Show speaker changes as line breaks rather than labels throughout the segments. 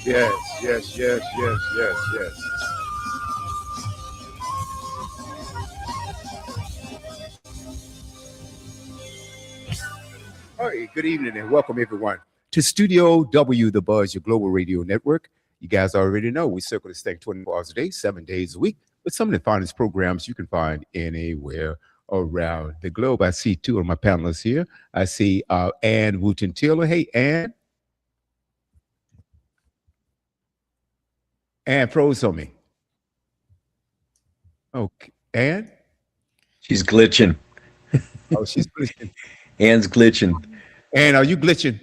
Yes, yes, yes, yes, yes, yes. All right, good evening and welcome everyone to Studio W, the Buzz, your global radio network. You guys already know we circle this thing 24 hours a day, 7 days a week, with some of the finest programs you can find anywhere around the globe. I see two of my panelists here. I see Ann Wooten Taylor. Hey, Ann. Ann froze on me. Okay. Ann?
She's glitching.
Oh, she's glitching.
Anne's glitching.
Ann, are you glitching?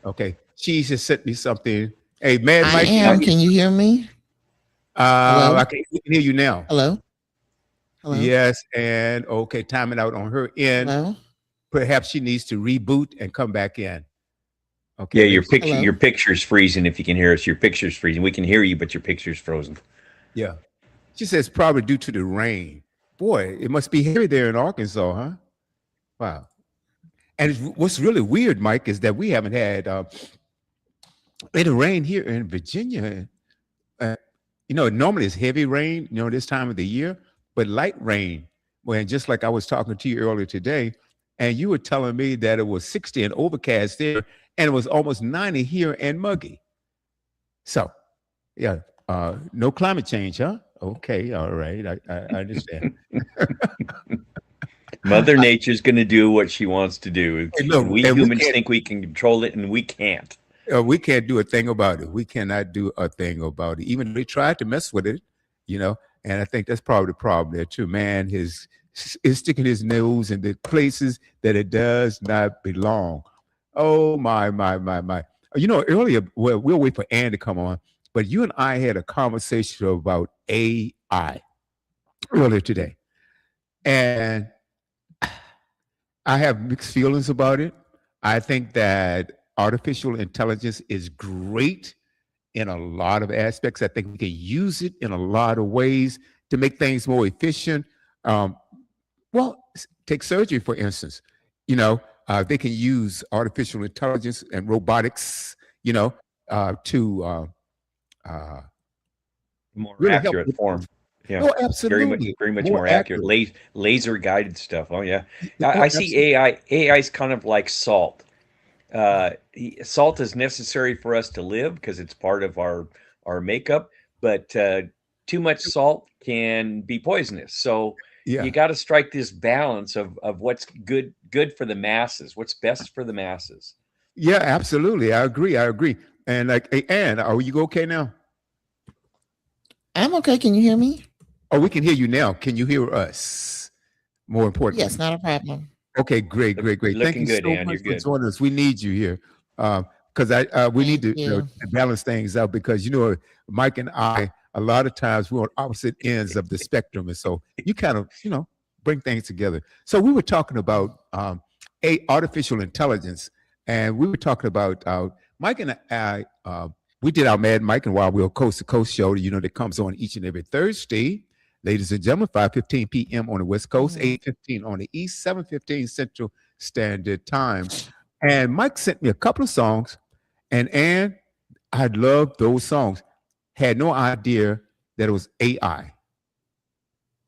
Okay. She just sent me something. Hey, Mad
I
Mike,
am. Can you hear me?
I
Hello?
can hear you now.
Hello? Hello?
Yes, and okay, timing out on her end.
Hello?
Perhaps she needs to reboot and come back in. Okay,
Yeah,
maybe.
Hello?
your picture's freezing. If you can hear us, your picture's freezing. We can hear you, but your picture's frozen.
Yeah. She says probably due to the rain. Boy, it must be heavy there in Arkansas, huh? Wow. And what's really weird, Mike, is that we haven't had any rain here in Virginia. Uh, normally it's heavy rain, this time of the year, but light rain. When just like I was talking to you earlier today, and you were telling me that it was 60 and overcast there, and it was almost 90 here and muggy. So, yeah, no climate change, huh? Okay, all right, I understand.
Mother Nature's going to do what she wants to do.
Hey, look,
We
and we
humans
can't
think we can control it, and we can't.
we can't do a thing about it. We cannot do a thing about it. Even though they tried to mess with it, you know. And I think that's probably the problem there too. Man, is sticking his nose in the places that it does not belong. Oh my. Earlier, well, we'll wait for Ann to come on, but you and I had a conversation about AI earlier today, and I have mixed feelings about it. I think that artificial intelligence is great in a lot of aspects. I think we can use it in a lot of ways to make things more efficient. Um, take surgery, for instance. They can use artificial intelligence and robotics, to uh,
More
really help.
accurate form. Yeah,
Oh, absolutely.
very much
More
more accurate.
accurate.
Laser guided stuff. Oh yeah,
Oh,
I see
absolutely.
AI. AI is kind of like salt. Salt is necessary for us to live because it's part of our makeup, but too much salt can be poisonous. So you
Yeah.
got to strike this balance of what's good for the masses, what's best for the masses.
Yeah, absolutely. I agree. And like, hey, Ann, are you okay now?
I'm okay. Can you hear me?
Oh, we can hear you now. Can you hear us? More
Yes,
importantly.
not a problem.
Okay, great,
Look,
great,
you're
great. Thank
looking
you
good,
so
Ann.
much
You're
for
good.
joining us. We need you here because we need
Thank
to,
you.
to balance things out because Mike and I a lot of times we're on opposite ends of the spectrum, and so you kind of bring things together. So we were talking about a artificial intelligence, and we were talking about Mike and I. We did our Mad Mike and Wild Will Coast to Coast show, that comes on each and every Thursday. Ladies and gentlemen, 5:15 p.m. on the West Coast,
Mhm.
8:15 on the East, 7:15 Central Standard Time. And Mike sent me a couple of songs, and I loved those songs. Had no idea that it was AI.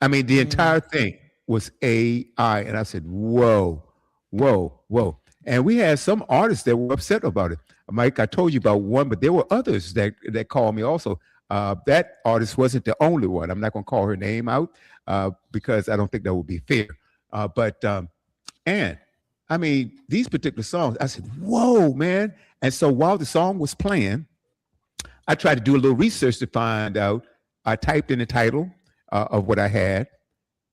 I mean, the
Mhm.
entire thing was AI. And I said, whoa, whoa, whoa. And we had some artists that were upset about it. Mike, I told you about one, but there were others that called me also. That artist wasn't the only one. I'm not going to call her name out because I don't think that would be fair. But and I mean, these particular songs, I said, whoa, man. And so while the song was playing, I tried to do a little research to find out. I typed in the title of what I had,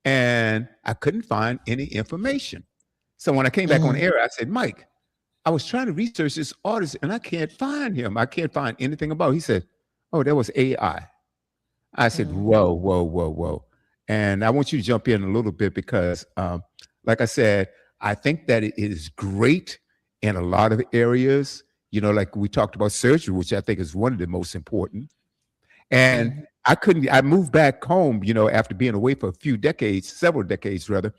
and I couldn't find any information. So when I came back on
Mhm.
air, I said, Mike, I was trying to research this artist and I can't find him. I can't find anything about him. He said, oh, that was AI. I said,
Mhm.
whoa, whoa, whoa, whoa. And I want you to jump in a little bit because, like I said, I think that it is great in a lot of areas. Like we talked about surgery, which I think is one of the most important. And
Mhm.
I moved back home, after being away for a few decades, several decades rather.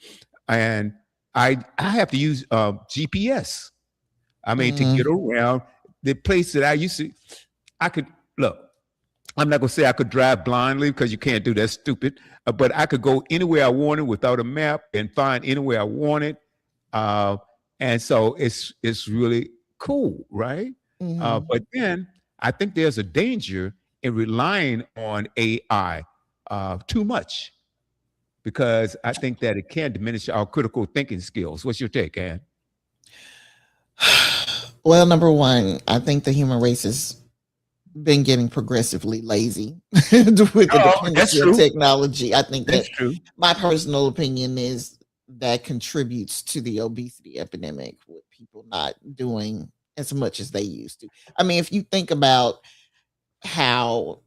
And I have to use GPS. I mean, to get
Mhm.
around the place that I used to. I could look. I'm not gonna say I could drive blindly because you can't do that. Stupid. But I could go anywhere I wanted without a map and find anywhere I wanted. Uh, and so it's really cool, right?
Mhm.
But then I think there's a danger in relying on AI too much because I think that it can diminish our critical thinking skills. What's your take, Ann?
Well, number one, I think the human race has been getting progressively lazy with the
Oh, that's
dependency of
true.
technology. I think
That's
that
true.
my personal opinion is that contributes to the obesity epidemic with people not doing as much as they used to. I mean, if you think about how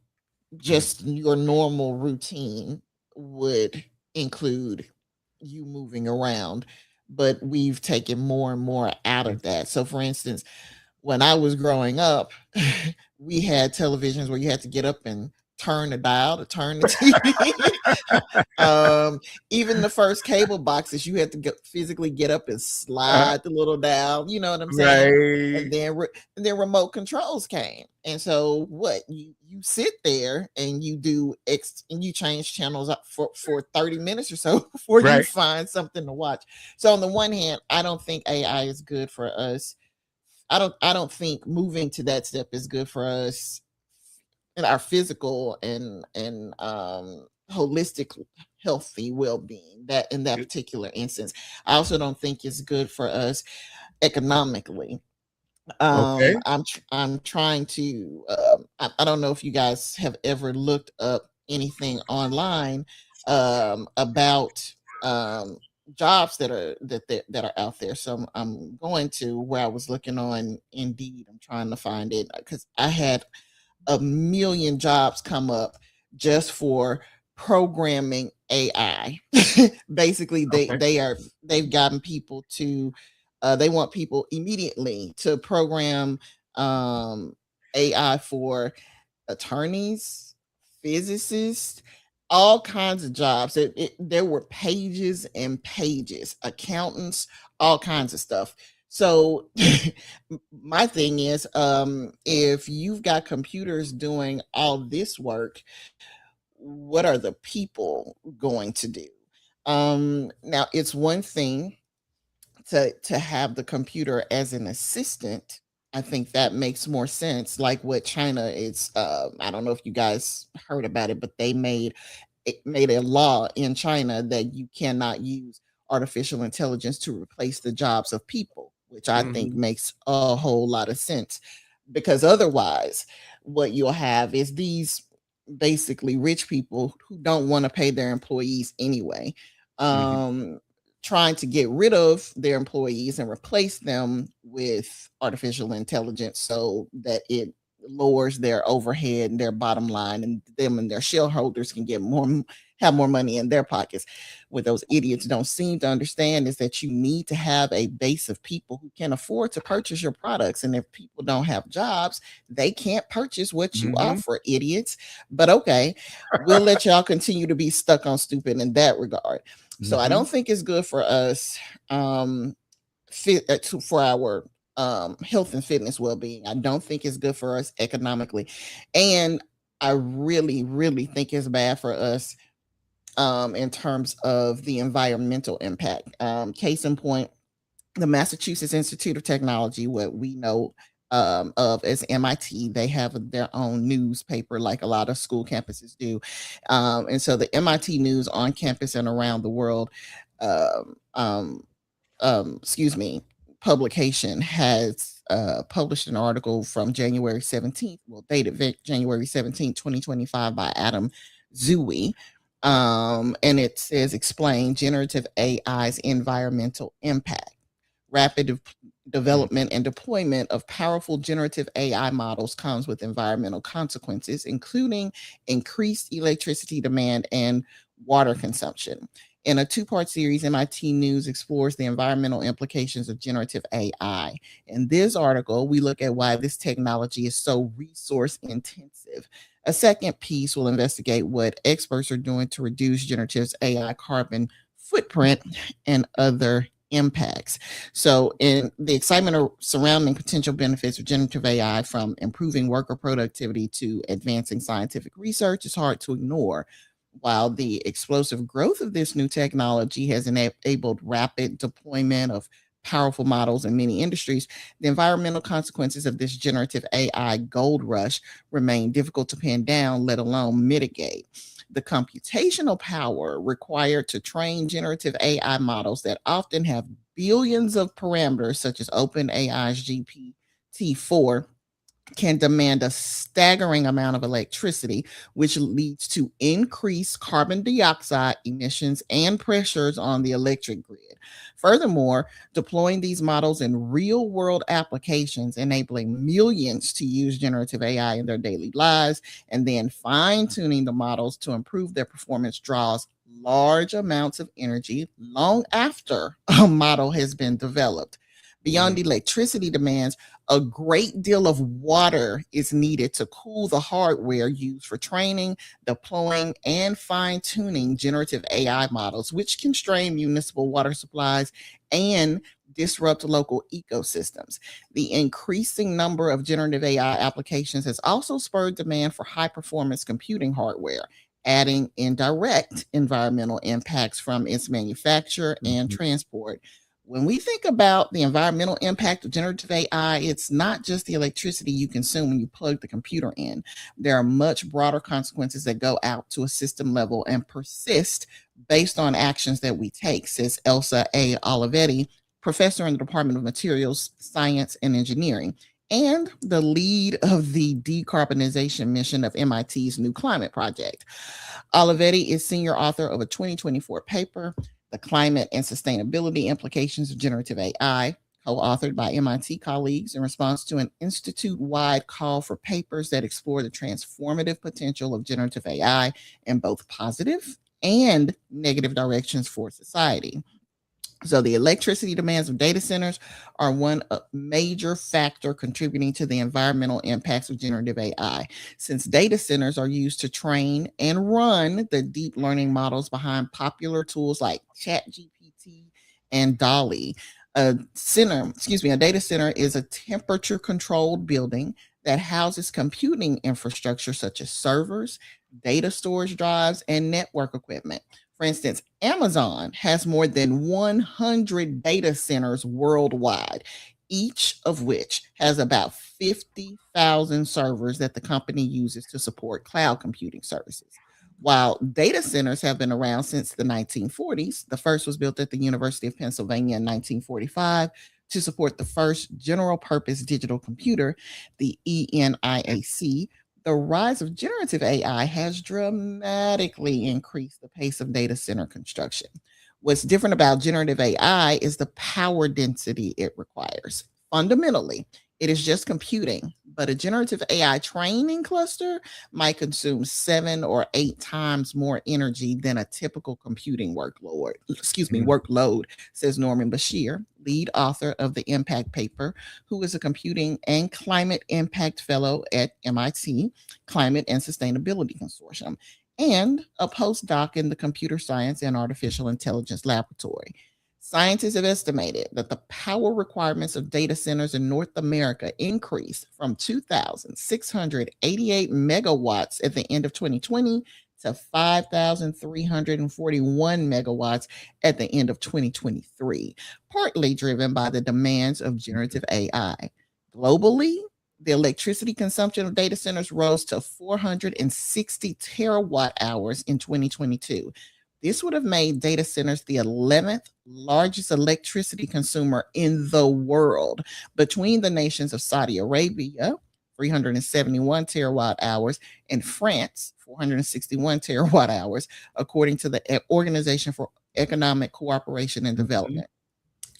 just your normal routine would include you moving around, but we've taken more and more out of that. So, for instance, when I was growing up, we had televisions where you had to get up and turn the dial to turn the TV. Even the first cable boxes, you had to physically get up and
Uh,
slide the little dial. You know what I'm saying? And
right.
then remote controls came, and so what you sit there and you do and you change channels up for 30 minutes or so before you
Right.
find something to watch. So on the one hand, I don't think AI is good for us. I don't think moving to that step is good for us in our physical and holistic healthy well-being, that in that particular instance. I also don't think it's good for us economically.
Okay.
I'm trying to I don't know if you guys have ever looked up anything online about jobs that are out there. So I'm going to where I was looking on Indeed. I'm trying to find it because I had a million jobs come up just for programming AI. Basically,
Okay.
they've gotten people to they want people immediately to program AI for attorneys, physicists, all kinds of jobs. There were pages and pages, accountants, all kinds of stuff. So my thing is, if you've got computers doing all this work, what are the people going to do? Now it's one thing to have the computer as an assistant. I think that makes more sense. Like what China is, I don't know if you guys heard about it, but made a law in China that you cannot use artificial intelligence to replace the jobs of people, which I think
Mhm.
makes a whole lot of sense. Because otherwise, what you'll have is these basically rich people who don't want to pay their employees anyway.
Mhm.
Um, Trying to get rid of their employees and replace them with artificial intelligence so that it lowers their overhead and their bottom line, and them and their shareholders can get have more money in their pockets. What those idiots don't seem to understand is that you need to have a base of people who can afford to purchase your products, and if people don't have jobs, they can't purchase what you
Mhm.
offer, idiots. But okay, we'll let y'all continue to be stuck on stupid in that regard. So I
Mhm.
don't think it's good for us for our health and fitness well-being. I don't think it's good for us economically, and I really really think it's bad for us in terms of the environmental impact. Case in point, the Massachusetts Institute of Technology, what we know of as MIT, they have their own newspaper like a lot of school campuses do. And so the MIT news on campus and around the world, um, um, excuse me, publication has published an article from January 17th, well, dated January 17th, 2025 by Adam Zui. And it says explain generative AI's environmental impact. Rapid
Mhm.
development and deployment of powerful generative AI models comes with environmental consequences, including increased electricity demand and water consumption. In a two-part series, MIT News explores the environmental implications of generative AI. In this article, we look at why this technology is so resource intensive. A second piece will investigate what experts are doing to reduce generative AI carbon footprint and other impacts. So, in the excitement surrounding potential benefits of generative AI, from improving worker productivity to advancing scientific research, is hard to ignore. While the explosive growth of this new technology has enabled rapid deployment of powerful models in many industries, the environmental consequences of this generative AI gold rush remain difficult to pin down, let alone mitigate. The computational power required to train generative AI models that often have billions of parameters, such as OpenAI's GPT-4, can demand a staggering amount of electricity, which leads to increased carbon dioxide emissions and pressures on the electric grid. Furthermore, deploying these models in real world applications, enabling millions to use generative AI in their daily lives, and then fine tuning the models to improve their performance draws large amounts of energy long after a model has been developed. Beyond electricity demands, a great deal of water is needed to cool the hardware used for training, deploying, and fine tuning generative AI models, which can strain municipal water supplies and disrupt local ecosystems. The increasing number of generative AI applications has also spurred demand for high performance computing hardware, adding indirect environmental impacts from its manufacture and transport. When we think about the environmental impact of generative AI, it's not just the electricity you consume when you plug the computer in. There are much broader consequences that go out to a system level and persist based on actions that we take, says Elsa A. Olivetti, professor in the Department of Materials Science and Engineering, and the lead of the decarbonization mission of MIT's New Climate Project. Olivetti is senior author of a 2024 paper, The Climate and Sustainability Implications of Generative AI, co-authored by MIT colleagues in response to an institute-wide call for papers that explore the transformative potential of generative AI in both positive and negative directions for society. So the electricity demands of data centers are one major factor contributing to the environmental impacts of generative AI, since data centers are used to train and run the deep learning models behind popular tools like ChatGPT and DALL-E. A data center is a temperature controlled building that houses computing infrastructure such as servers, data storage drives, and network equipment. For instance, Amazon has more than 100 data centers worldwide, each of which has about 50,000 servers that the company uses to support cloud computing services. While data centers have been around since the 1940s, the first was built at the University of Pennsylvania in 1945 to support the first general purpose digital computer, the ENIAC. The rise of generative AI has dramatically increased the pace of data center construction. What's different about generative AI is the power density it requires. Fundamentally, it is just computing, but a generative AI training cluster might consume 7 or 8 times more energy than a typical computing workload, says Norman Bashir, lead author of the Impact paper, who is a computing and climate impact fellow at MIT Climate and Sustainability Consortium, and a postdoc in the Computer Science and Artificial Intelligence Laboratory. Scientists have estimated that the power requirements of data centers in North America increased from 2,688 megawatts at the end of 2020 to 5,341 megawatts at the end of 2023, partly driven by the demands of generative AI. Globally, the electricity consumption of data centers rose to 460 terawatt hours in 2022. This would have made data centers the 11th largest electricity consumer in the world, between the nations of Saudi Arabia, 371 terawatt hours, and France, 461 terawatt hours, according to the Organization for Economic Cooperation and Development.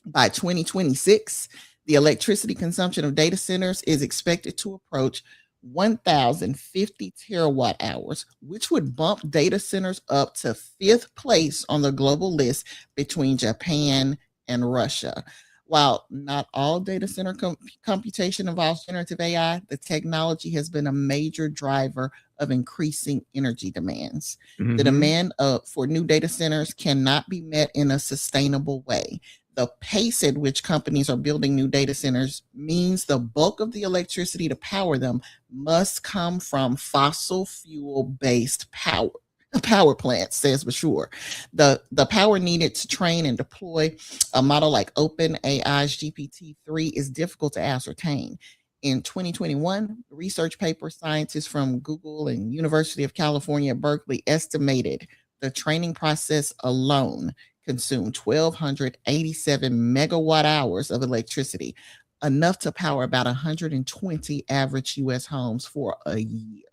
By 2026, the electricity consumption of data centers is expected to approach 1,050 terawatt hours, which would bump data centers up to 5th place on the global list between Japan and Russia. While not all data center computation involves generative AI, the technology has been a major driver of increasing energy demands. The demand for new data centers cannot be met in a sustainable way. The pace at which companies are building new data centers means the bulk of the electricity to power them must come from fossil fuel based power plants, says Bashir. The power needed to train and deploy a model like OpenAI's GPT-3 is difficult to ascertain. In 2021, research paper scientists from Google and University of California, Berkeley estimated the training process alone consumed 1,287 megawatt hours of electricity, enough to power about 120 average US homes for a year,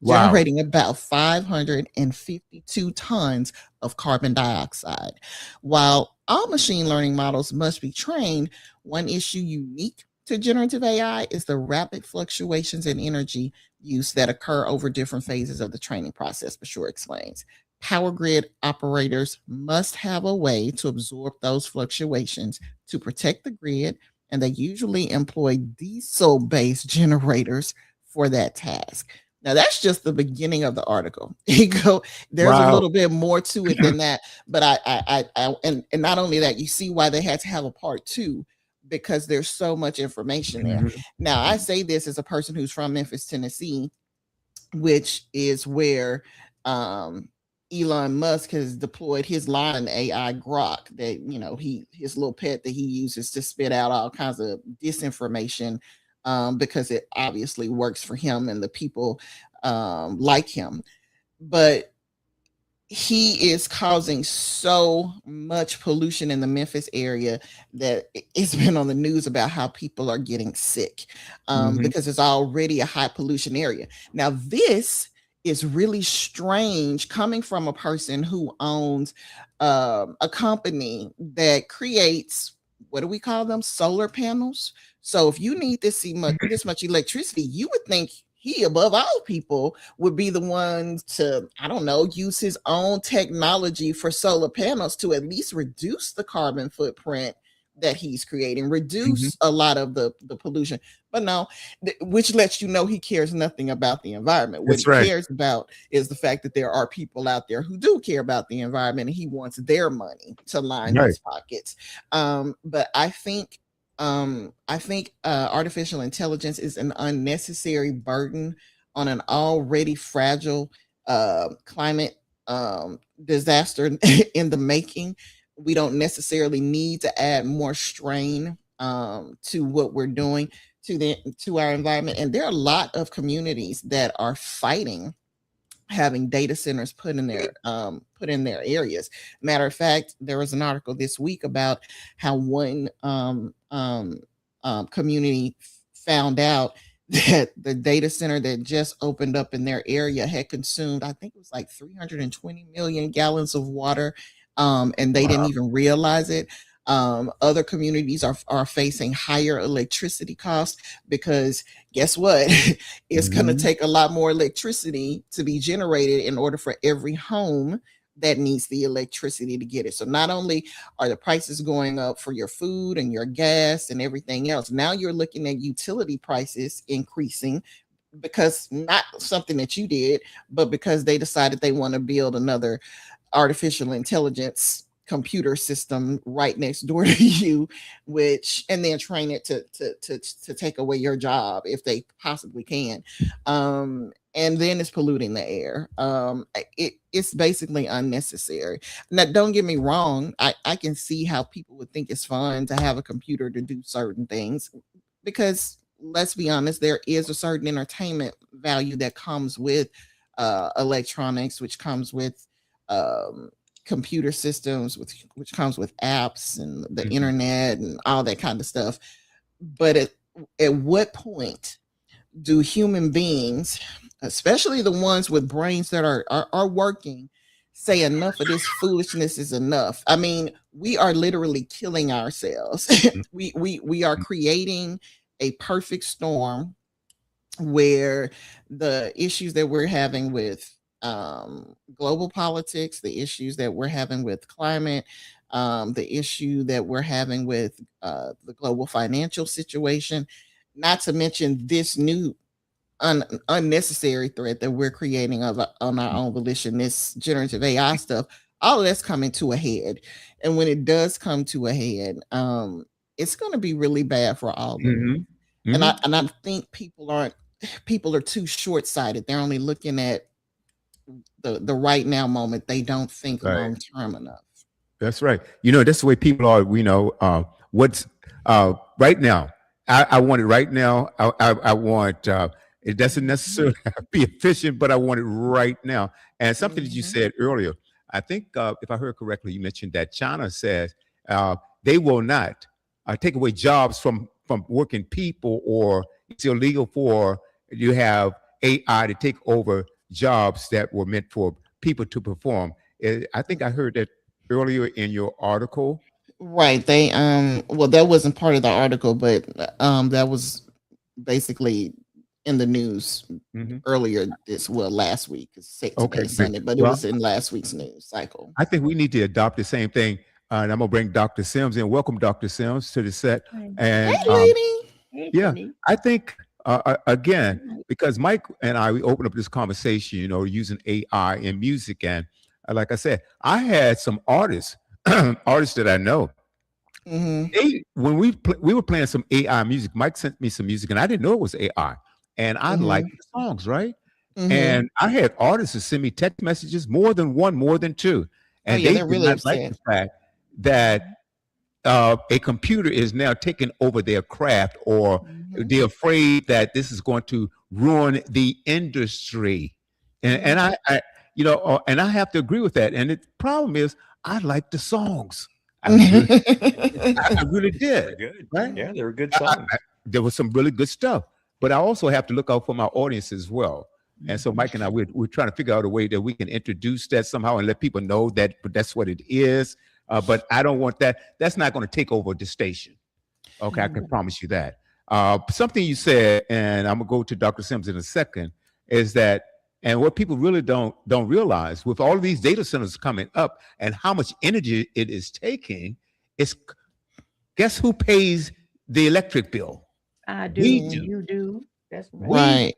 Wow.
generating about 552 tons of carbon dioxide. While all machine learning models must be trained, one issue unique to generative AI is the rapid fluctuations in energy use that occur over different phases of the training process, Bashir explains. Power grid operators must have a way to absorb those fluctuations to protect the grid, and they usually employ diesel based generators for that task. Now that's just the beginning of the article. There's a
Wow.
little bit more to it than that, but and not only that, you see why they had to have a part two, because there's so much information there.
Mhm.
Now I say this as a person who's from Memphis, Tennessee, which is where um, Elon Musk has deployed his line AI Grok, that his little pet that he uses to spit out all kinds of disinformation, because it obviously works for him and the people like him. But he is causing so much pollution in the Memphis area that it's been on the news about how people are getting sick,
Mhm.
because it's already a high pollution area. Now, this is really strange coming from a person who owns a company that creates, what do we call them? Solar panels. So if you need this much electricity, you would think he, above all people, would be the one to, I don't know, use his own technology for solar panels to at least reduce the carbon footprint that he's creating, reduce a lot of the pollution. But no, which lets you know he cares nothing about the environment. What
That's
he
right.
cares about is the fact that there are people out there who do care about the environment, and he wants their money to line
Right.
his pockets. But I think artificial intelligence is an unnecessary burden on an already fragile climate disaster in the making. We don't necessarily need to add more strain to what we're doing to our environment. And there are a lot of communities that are fighting having data centers put in their areas. Matter of fact, there was an article this week about how one community found out that the data center that just opened up in their area had consumed, I think it was like 320 million gallons of water, and they didn't
Wow.
even realize it. Other communities are facing higher electricity costs because guess what? It's going to
Mhm.
take a lot more electricity to be generated in order for every home that needs the electricity to get it. So not only are the prices going up for your food and your gas and everything else, now you're looking at utility prices increasing, because not something that you did, but because they decided they want to build another artificial intelligence computer system right next door to you, which, and then train it to take away your job if they possibly can. And then it's polluting the air. It's basically unnecessary. Now don't get me wrong, I can see how people would think it's fun to have a computer to do certain things, because let's be honest, there is a certain entertainment value that comes with electronics, which comes with um, computer systems, which comes with apps and the
Mhm.
internet and all that kind of stuff. But at what point do human beings, especially the ones with brains that are working, say enough of this foolishness is enough? I mean, we are literally killing ourselves. We are creating a perfect storm where the issues that we're having with global politics, the issues that we're having with climate, the issue that we're having with the global financial situation, not to mention this new unnecessary threat that we're creating on our own volition, this generative AI stuff, all of that's coming to a head. And when it does come to a head, it's going to be really bad for all of us.
Mhm.
And
Mhm.
I think people are too short-sighted. They're only looking at the right now moment. They don't think
Right.
long term enough.
That's right. That's the way people are. What's right now. I want it right now. I want. It doesn't necessarily have to be efficient, but I want it right now. And something that you
Mhm.
said earlier, I think, if I heard correctly, you mentioned that China says they will not take away jobs from working people, or it's illegal for you have AI to take over jobs that were meant for people to perform. I think I heard that earlier in your article.
Right. They well, that wasn't part of the article, but that was basically in the news
Hmm.
earlier last week. It's
Okay,
today's
great.
Sunday, but it
Well,
was in last week's news cycle.
I think we need to adopt the same thing. And I'm gonna bring Dr. Sims in. Welcome, Dr. Sims, to the set.
Right.
Hey,
And
lady.
Hey,
yeah,
Shanice.
I think again,
Right.
because Mike and I, we opened up this conversation, using AI in music, and like I said, I had some artists, artists that I know.
Hmm.
When we were playing some AI music, Mike sent me some music, and I didn't know it was AI, and I
Hmm.
liked the songs, right?
Hmm.
And I had artists that send me text messages, more than one, more than two,
Oh
and
yeah,
they
they're
did
really
not like
upset.
the fact that a computer is now taking over their craft, or
Hmm.
they're afraid that this is going to ruin the industry. And and I have to agree with that. And the problem is, I like the songs. I really, I really
They're
did,
good.
right?
Yeah, they were good
I,
songs.
there was some really good stuff, but I also have to look out for my audience as well. And so Mike and I, we're trying to figure out a way that we can introduce that somehow and let people know that that's what it is. But I don't want that. That's not going to take over the station. Okay, I can promise you that. Something you said, and I'm gonna go to Dr. Sims in a second, is that, and what people really don't realize, with all of these data centers coming up and how much energy it is taking, is, guess who pays the electric bill?
I
We
do.
do.
Hmm.
You do. That's right.
We
Right.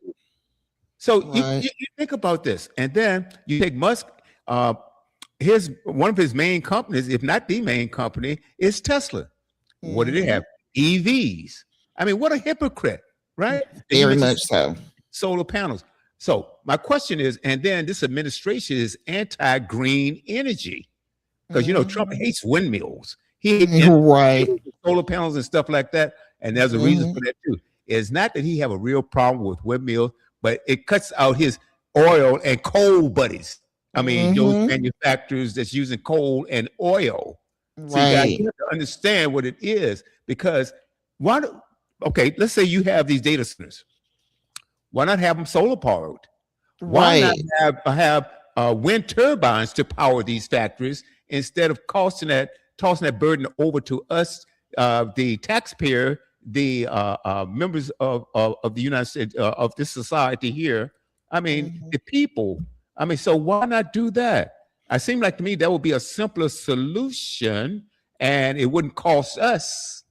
So
Right.
you think about this, and then you take Musk. His one of his main companies, if not the main company, is Tesla. What do they
Hmm.
have? EVs. I mean, what a hypocrite, right? And you
Very
mentioned
much so.
solar panels. So my question is, and then this administration is anti-green energy, because Trump
Hmm.
hates windmills. He hates
Right.
solar panels and stuff like that. And there's a reason
Hmm.
for that too. It's not that he have a real problem with windmills, but it cuts out his oil and coal buddies. I mean, those
Hmm.
manufacturers that's using coal and oil. See, guys,
Right.
you have to understand what it is, because why? Okay, let's say you have these data centers. Why not have them solar powered? Why not
Right.
have wind turbines to power these factories, instead of tossing that burden over to us, the taxpayer, the members of the United States, of this society here? I mean,
Hmm.
the people. I mean, so why not do that? It seemed like to me that would be a simpler solution, and it wouldn't cost us.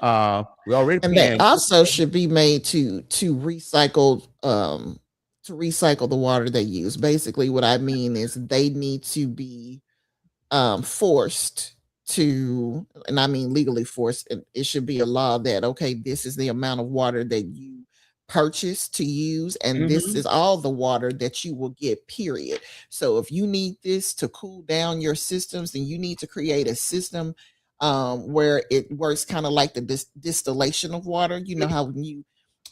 We're already
And they
paying.
also should be made to recycle the water they use. Basically, what I mean is they need to be forced to, and I mean legally forced. It should be a law that, okay, this is the amount of water that you purchase to use, and this
Mhm.
is all the water that you will get, period. So if you need this to cool down your systems, then you need to create a system where it works kind of like the distillation of water. You know how when you,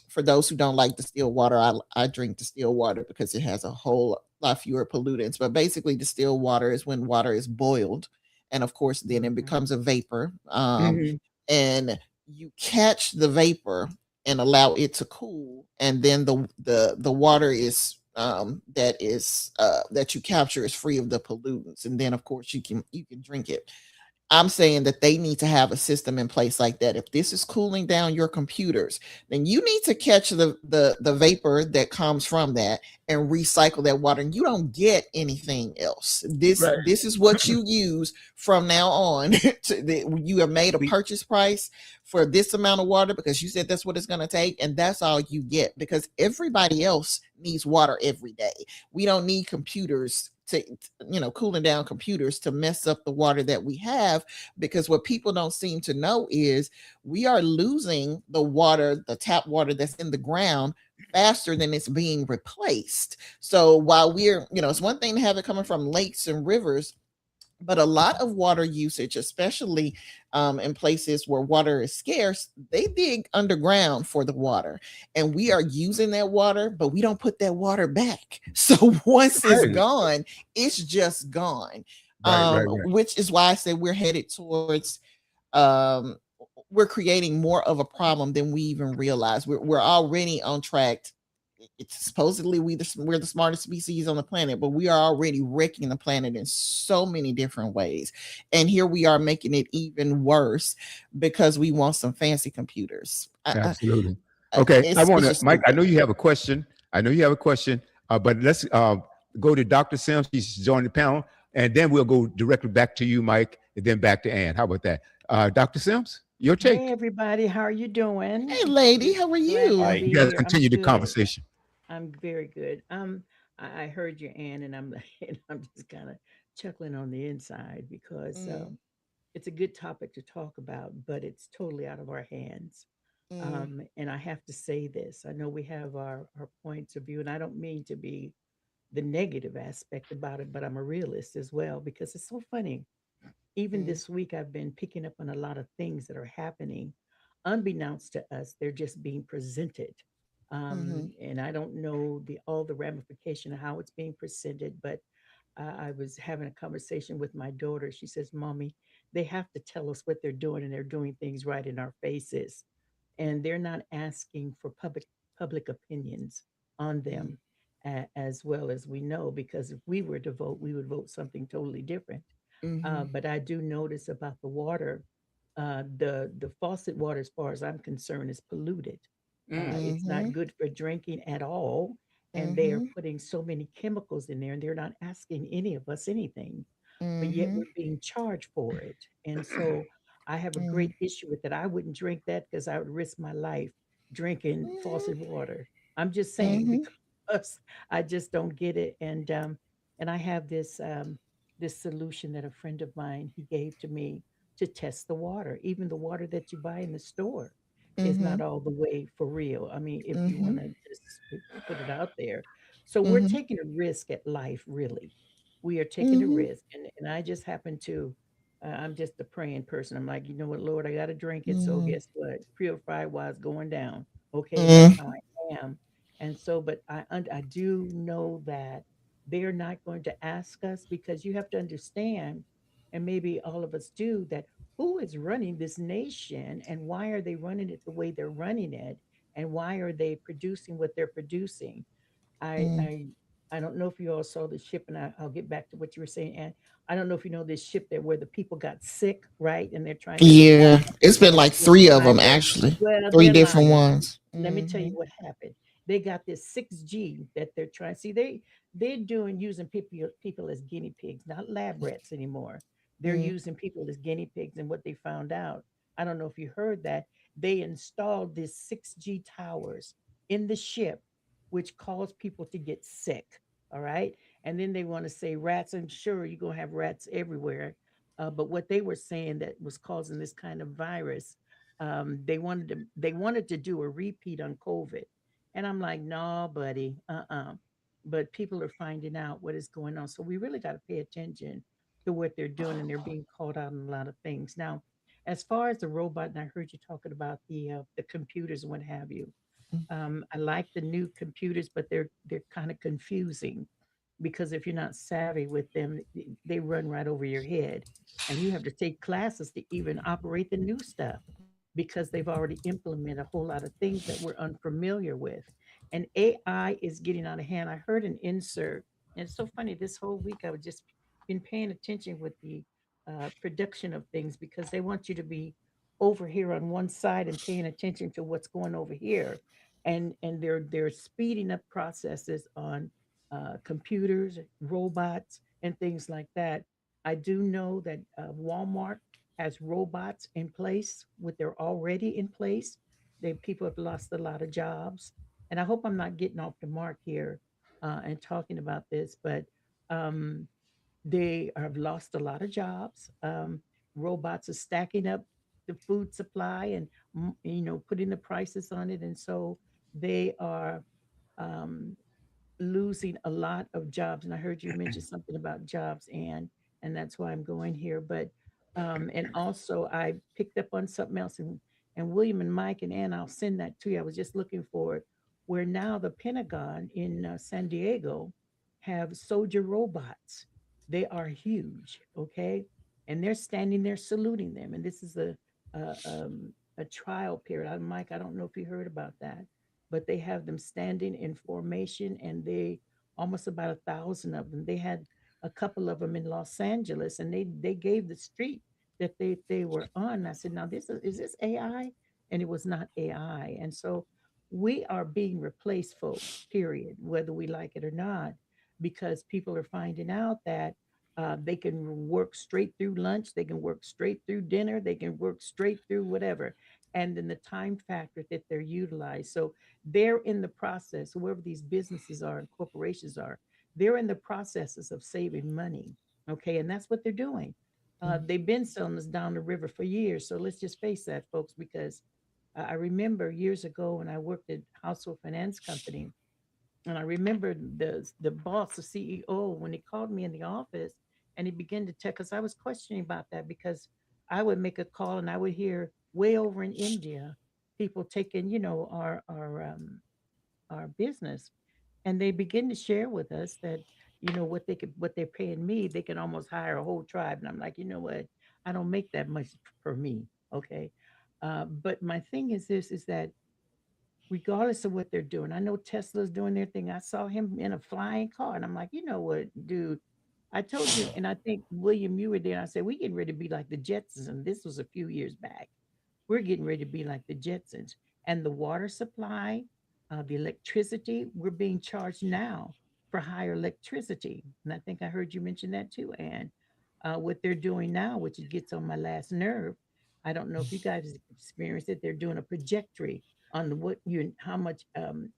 for those who don't like distilled water, I drink distilled water because it has a whole lot fewer pollutants. But basically, distilled water is when water is boiled, and of course, then it
Mhm.
becomes a vapor.
Mhm.
And you catch the vapor and allow it to cool, and then the water is that you capture is free of the pollutants, and then of course you can drink it. I'm saying that they need to have a system in place like that. If this is cooling down your computers, then you need to catch the vapor that comes from that and recycle that water. And you don't get anything else. This
Right.
this is what you use from now on. You have made a
We
purchase price for this amount of water because you said that's what it's going to take, and that's all you get, because everybody else needs water every day. We don't need computers to cooling down computers to mess up the water that we have, because what people don't seem to know is we are losing the water, the tap water that's in the ground, faster than it's being replaced. So while it's one thing to have it coming from lakes and rivers, but a lot of water usage, especially in places where water is scarce, they dig underground for the water, and we are using that water, but we don't put that water back. So once it's
Right,
gone, it's just gone.
right.
Which is why I said we're headed towards um, we're creating more of a problem than we even realize. We're already on track. It's supposedly we're the smartest species on the planet, but we are already wrecking the planet in so many different ways. And here we are making it even worse because we want some fancy computers.
Absolutely. Okay, I want
It's
to,
just
Mike. I
stupid.
know you have a question. I know you have a question, but let's go to Dr. Sims. She's joined the panel, and then we'll go directly back to you, Mike, and then back to Ann. How about that? Dr. Sims, your
Hey
take.
everybody, how are you
Hey,
doing?
lady, how are
Glad to
you?
Hi.
You
be
guys
here. I'm
continue the
good.
conversation.
I'm very good. I heard you, Ann, and I'm and I'm just kind of chuckling on the inside because
Mm,
it's a good topic to talk about, but it's totally out of our hands.
mm,
And I have to say this. I know we have our points of view, and I don't mean to be the negative aspect about it, but I'm a realist as well because it's so funny. Even
mm,
this week, I've been picking up on a lot of things that are happening. Unbeknownst to us, they're just being presented.
mhm,
And I don't know all the ramification of how it's being presented, but I was having a conversation with my daughter. She says, Mommy, they have to tell us what they're doing, and they're doing things right in our faces. And they're not asking for public opinions on
mm,
them, as well as we know, because if we were to vote, we would vote something totally different.
mhm,
But I do notice about the water, the faucet water, as far as I'm concerned, is polluted.
Mm.
It's not
mhm,
good for drinking at all, and they are
mhm,
putting so many chemicals in there, and they're not asking any of us anything, but yet
mhm,
we're being charged for it. And so I have a
mhm,
great issue with that. I wouldn't drink that because I would risk my life drinking faucet water. I'm just saying
mhm,
because I just don't get it. And I have this solution that a friend of mine he gave to me to test the water. Even the water that you buy in the store is not
mhm,
all the way for real. I mean, if you want
mhm,
to just put it out there. So we're
mhm,
taking a risk at life, really. We are taking a
mhm,
risk. And I just happen to, I'm just a praying person. I'm like, you know what, Lord, I got to drink it. So
mhm,
guess what? Purified wise going down. Okay, that's
mm,
how I am. And so, but I do know that they're not going to ask us because you have to understand, and maybe all of us do, that who is running this nation and why are they running it the way they're running it? And why are they producing what they're producing? I
mm.
I I don't know if you all saw the ship, and I'll get back to what you were saying. And I don't know if you know this ship that where the people got sick, right? And they're trying to report
Yeah, it's been like
with the
three of them
virus.
actually,
Well,
three
they're
different
lying.
ones.
Let me tell you
Mhm,
what happened. They got this 6G that they're trying. See, they're doing using people as guinea pigs, not lab rats anymore. They're
mm,
using people as guinea pigs, and what they found out, I don't know if you heard that, they installed these 6G towers in the ship, which caused people to get sick. All right. And then they want to say rats, and sure, you're gonna have rats everywhere. But what they were saying that was causing this kind of virus, they wanted to do a repeat on COVID, and I'm like, no, buddy, But people are finding out what is going on, so we really got to pay attention to what they're doing, and they're being called out on a lot of things. Now, as far as the robot, and I heard you talking about the computers and what have you. I like the new computers, but they're kind of confusing because if you're not savvy with them, they run right over your head, and you have to take classes to even operate the new stuff because they've already implemented a whole lot of things that we're unfamiliar with. And AI is getting out of hand. I heard an insert, and it's so funny. This whole week, I was just been paying attention with the production of things because they want you to be over here on one side and paying attention to what's going over here, and they're speeding up processes on computers, robots, and things like that. I do know that Walmart has robots in place, with they're already in place. They People have lost a lot of jobs, and I hope I'm not getting off the mark here and talking about this, but Um, they have lost a lot of jobs. Robots are stacking up the food supply and putting the prices on it, and so they are um, losing a lot of jobs. And I heard you mention something about jobs, and that's why I'm going here. But and also I picked up on something else, and William and Mike and Ann, I'll send that to you. I was just looking for it, where now the Pentagon in San Diego have soldier robots. They are huge, okay, and they're standing there saluting them. And this is a trial period. Mike, I don't know if you heard about that, but they have them standing in formation, and they almost about 1,000 of them. They had a couple of them in Los Angeles, and they gave the street that they were on. I said, now is this AI? And it was not AI. And so we are being replaced, folks, period, whether we like it or not, because people are finding out that they can work straight through lunch, they can work straight through dinner, they can work straight through whatever. And then the time factor that they're utilized. So they're in the process, whoever these businesses are and corporations are, they're in the processes of saving money. Okay. And that's what they're doing. They've been selling us down the river for years. So let's just face that, folks, because I remember years ago when I worked at household finance company, and I remember the boss, the CEO, when he called me in the office and he began to tell, because I was questioning about that, because I would make a call and I would hear way over in India people taking, our business, and they begin to share with us that what they're paying me, they can almost hire a whole tribe. And I'm like, you know what, I don't make that much for me. Okay. But my thing is this, is that regardless of what they're doing, I know Tesla's doing their thing. I saw him in a flying car, and I'm like, you know what, dude, I told you. And I think William, you were there, and I said, we getting ready to be like the Jetsons, and this was a few years back. We're getting ready to be like the Jetsons. And the water supply, the electricity, we're being charged now for higher electricity. And I think I heard you mention that too. And what they're doing now, which it gets on my last nerve, I don't know if you guys have experienced it. They're doing a trajectory on how much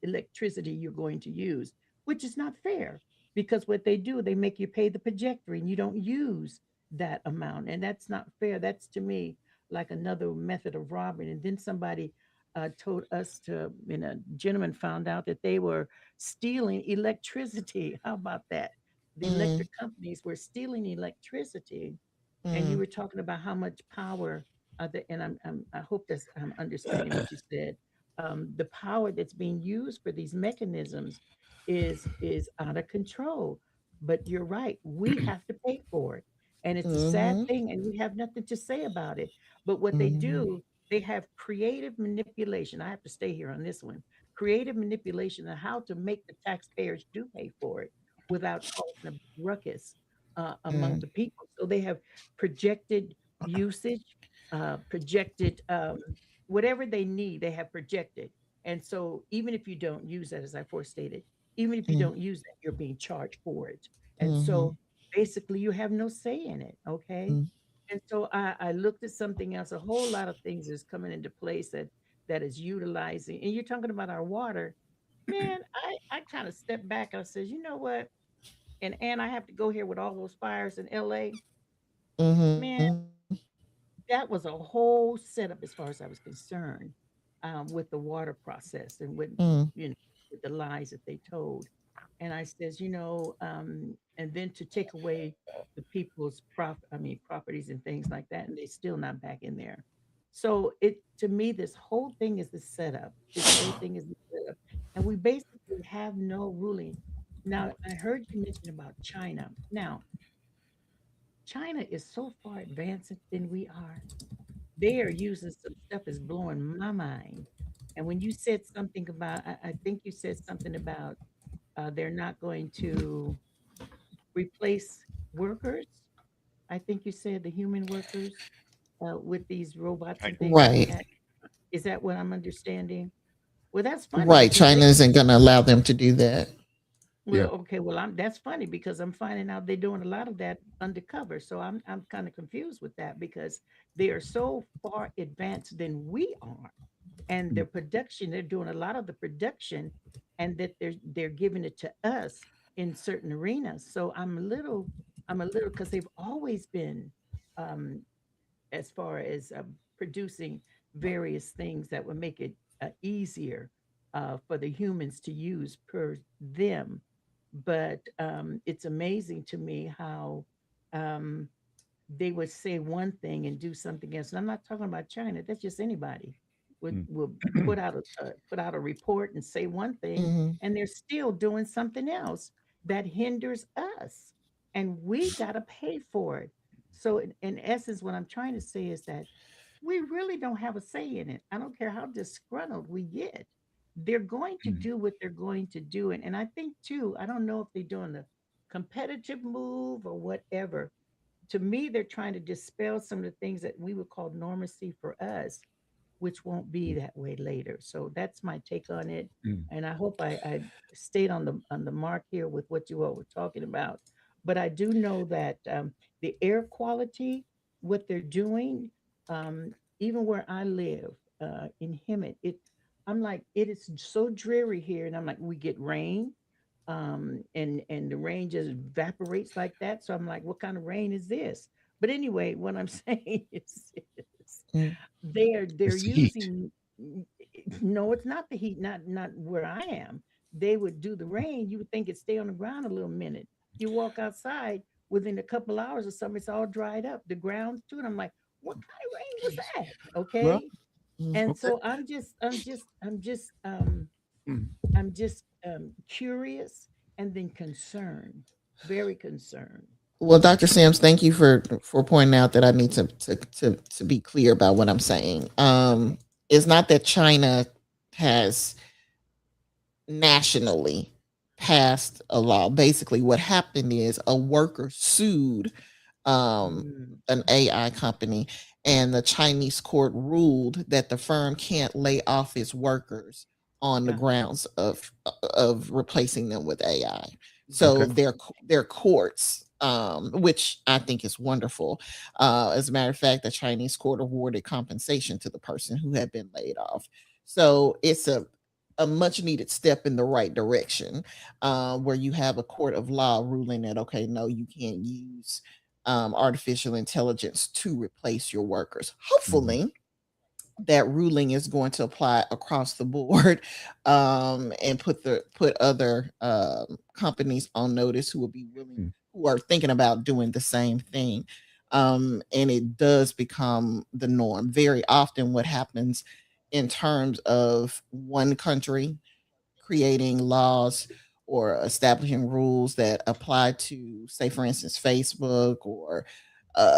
electricity you're going to use, which is not fair, because what they do, they make you pay the trajectory and you don't use that amount. And that's not fair. That's, to me, like another method of robbery. And then somebody told us and a gentleman found out that they were stealing electricity. How about that? The
Mm,
electric companies were stealing electricity. And you
mm,
were talking about how much power, and I hope that's I'm understanding what you said. The power that's being used for these mechanisms is out of control. But you're right, we have to pay for it. And it's a sad
mhm,
thing, and we have nothing to say about it. But what they
mhm,
do, they have creative manipulation. I have to stay here on this one. Creative manipulation of how to make the taxpayers do pay for it without causing a ruckus among
mm,
the people. So they have projected usage, projected whatever they need, they have projected. And so even if you don't use that, as I forestated, even if you
mm,
don't use that, you're being charged for it. And so
mhm,
basically you have no say in it. Okay.
mm,
And so I looked at something else. A whole lot of things is coming into place that is utilizing. And you're talking about our water, man. I kind of stepped back. I says, you know what? And I have to go here with all those fires in L.A. Man,
mhm,
that was a whole setup as far as I was concerned, with the water process and
mm,
with the lies that they told. And I says, and then to take away the people's properties and things like that, and they're still not back in there. So to me, this whole thing is the setup. This whole thing is the setup, and we basically have no ruling. Now, I heard you mention about China. Now, China is so far advanced than we are. They are using some stuff that's blowing my mind. And when you said something about, I think you said something about they're not going to replace workers. I think you said the human workers with these robots
I,
and things like
right,
that. Is that what I'm understanding? Well, that's funny
right.
because
China isn't going to allow them to do that.
Yeah.
okay, well, that's funny because I'm finding out they're doing a lot of that undercover. So I'm kind of confused with that because they are so far advanced than we are. And their production, they're doing a lot of the production, and that they're giving it to us in certain arenas. So I'm a little because they've always been, um, as far as producing various things that would make it easier for the humans to use per them. But it's amazing to me how um, they would say one thing and do something else. And I'm not talking about China. That's just anybody would
Mm.
put out a report and say one thing,
Hmm.
and they're still doing something else that hinders us, and we got to pay for it. So, in essence, what I'm trying to say is that we really don't have a say in it. I don't care how disgruntled we get. They're going to
Mm.
do what they're going to do. And I think, too, I don't know if they're doing a competitive move or whatever. To me, they're trying to dispel some of the things that we would call normacy for us, which won't be that way later. So that's my take on it.
Mm.
And I hope I stayed on the mark here with what you all were talking about. But I do know that the air quality, what they're doing, even where I live in Hemet, I'm like, it is so dreary here. And I'm like, we get rain, and the rain just evaporates like that. So I'm like, what kind of rain is this? But anyway, what I'm saying is
Mm.
they're
It's the heat.
using, no, it's not the heat, not where I am. They would do the rain, you would think it'd stay on the ground a little minute. You walk outside, within a couple hours or something, it's all dried up, the ground too. And I'm like, what kind of rain was that?
Well,
Okay.
Mm.
And
okay.
so
Mm.
I'm just curious and then concerned, very concerned.
Well, Dr. Sims, thank you for pointing out that I need to be clear about what I'm saying. It's not that China has nationally passed a law. Basically, what happened is a worker sued um,
Mm,
an AI company, and the Chinese court ruled that the firm can't lay off its workers on the
uh,
grounds of replacing them with AI.
Okay.
So their courts, which I think is wonderful. As a matter of fact, the Chinese court awarded compensation to the person who had been laid off. So it's a much needed step in the right direction, where you have a court of law ruling that, okay, no, you can't use artificial intelligence to replace your workers.
Mhm.
Hopefully, that ruling is going to apply across the board, and put other companies on notice who will be willing,
Mm.
who are thinking about doing the same thing. And it does become the norm. Very often, what happens in terms of one country creating laws or establishing rules that apply to, say, for instance, Facebook or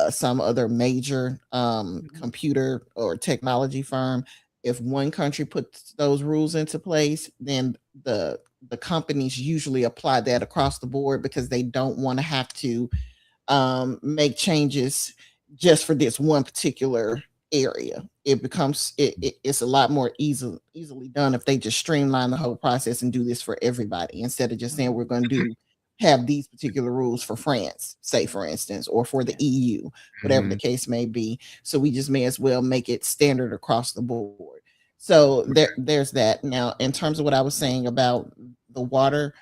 some other major
mhm,
computer or technology firm. If one country puts those rules into place, then the companies usually apply that across the board because they don't want to have to make changes just for this one particular area. It becomes it's a lot more easily done if they just streamline the whole process and do this for everybody instead of just saying we're
mhm,
going to do have these particular rules for France, say for instance, or for the
yeah.
EU, whatever the
Mhm.
case may be. So we just may as well make it standard across the board. So there's that. Now, in terms of what I was saying about the water,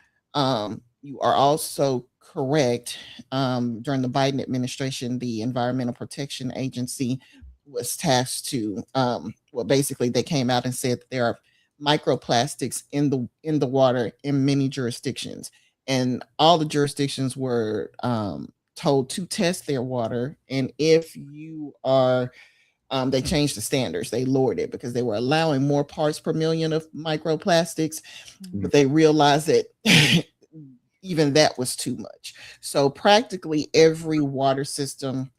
you are also correct. During the Biden administration, the Environmental Protection Agency was tasked to, well, basically, they came out and said that there are microplastics in the water in many jurisdictions, and all the jurisdictions were told to test their water, and if you are they changed the standards. They lowered it because they were allowing more parts per million of microplastics,
Mm.
but they realized that even that was too much. So practically every water system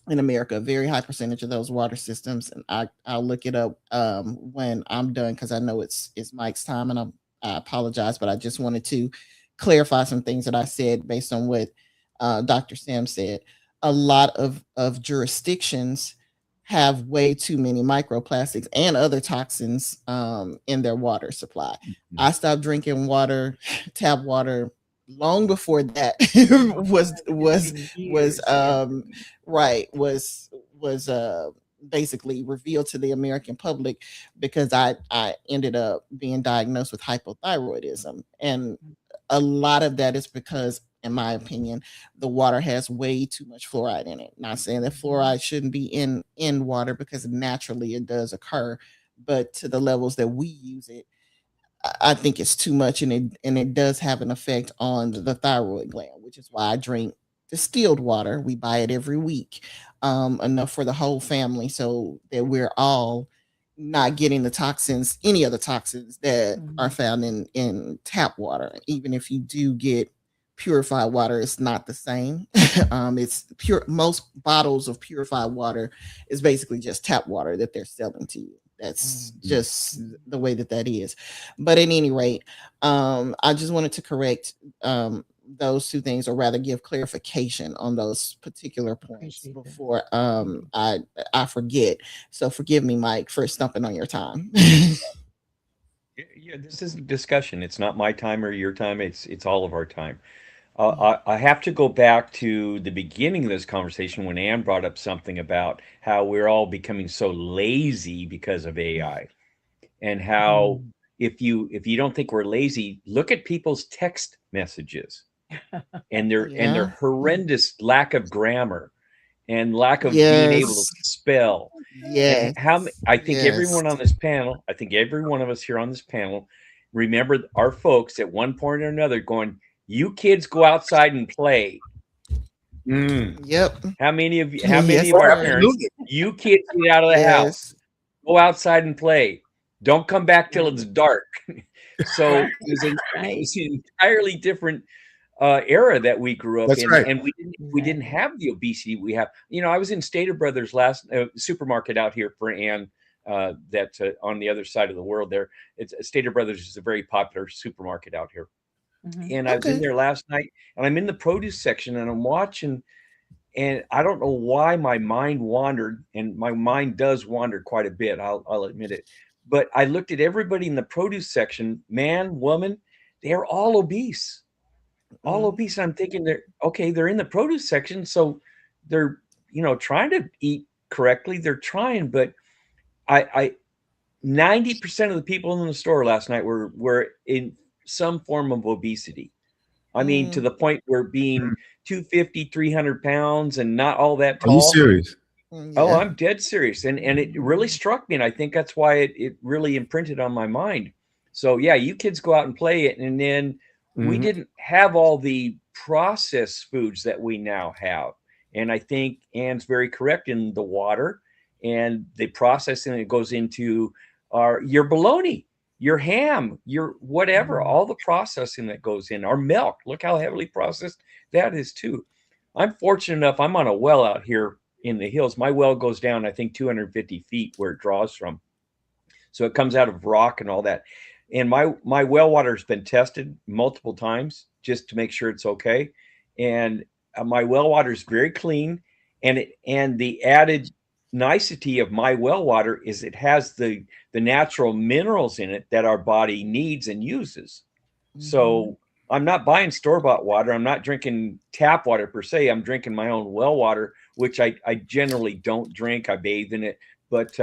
in America, a very high percentage of those water systems, and I'll look it up when I'm done because I know it's Mike's time, and I apologize, but I just wanted to clarify some things that I said based on what Dr. Sam said. A lot of jurisdictions have way too many microplastics and other toxins in their water supply.
Mhm.
I stopped drinking water, tap water, long before that
Oh,
was
wow. It's
was
been
was
years. Yeah.
right was basically revealed to the American public because I ended up being diagnosed with hypothyroidism, and a lot of that is because, in my opinion, the water has way too much fluoride in it. Not saying that fluoride shouldn't be in water, because naturally it does occur, but to the levels that we use it, I think it's too much, and it does have an effect on the thyroid gland, which is why I drink distilled water. We buy it every week, enough for the whole family, so that we're all not getting the toxins, any of the toxins that are found in tap water. Even if you do get purified water, it's not the same. It's pure. Most bottles of purified water is basically just tap water that they're selling to you. That's just the way that is. But at any rate, I just wanted to correct those two things, or rather give clarification on those particular points before I forget. So forgive me, Mike, for stumping on your time.
Yeah, this is a discussion. It's not my time or your time. It's all of our time. I have to go back to the beginning of this conversation when Ann brought up something about how we're all becoming so lazy because of AI, and how if you don't think we're lazy, look at people's text messages and their
Yeah.
horrendous lack of grammar and lack of being able to
Yes.
spell.
Yes.
And I think
Yes.
everyone on this panel, I think every one of us here on this panel, remember our folks at one point or another going, "You kids go outside and play."
Yep.
How many of
Yes,
our
sir.
parents, "You kids get out of the house,
Yes.
go outside and play. Don't come back till it's dark." So
Right.
it was an
Right.
entirely different era that we grew up
That's
in,
right.
and we didn't have the obesity we have. I was in Stater Brothers last supermarket out here for Ann, that's on the other side of the world. There, it's Stater Brothers is a very popular supermarket out here, and I was in
Okay.
there last night, and I'm in the produce section, and I'm watching, and I don't know why my mind wandered, and my mind does wander quite a bit. I'll admit it, but I looked at everybody in the produce section, man, woman, they're all obese. All obese. I'm thinking they're in the produce section, so they're trying to eat correctly. They're trying, but I 90% of the people in the store last night were in some form of obesity. I mean, to the point where being 250, 300 pounds and not all that
Are you
tall.
serious?
Oh,
Yeah.
I'm dead serious. And it really struck me. And I think that's why it really imprinted on my mind. So yeah, you kids go out and play it. And then we didn't have all the processed foods that we now have. And I think Ann's very correct in the water and the processing that goes into your bologna, your ham, your whatever, all the processing that goes in. Our milk, look how heavily processed that is too. I'm fortunate enough, I'm on a well out here in the hills. My well goes down, I think, 250 feet where it draws from. So it comes out of rock and all that. And my well water has been tested multiple times just to make sure it's okay. And my well water is very clean. And the added nicety of my well water is it has the natural minerals in it that our body needs and uses. So I'm not buying store-bought water. I'm not drinking tap water per se. I'm drinking my own well water, which I generally don't drink. I bathe in it, but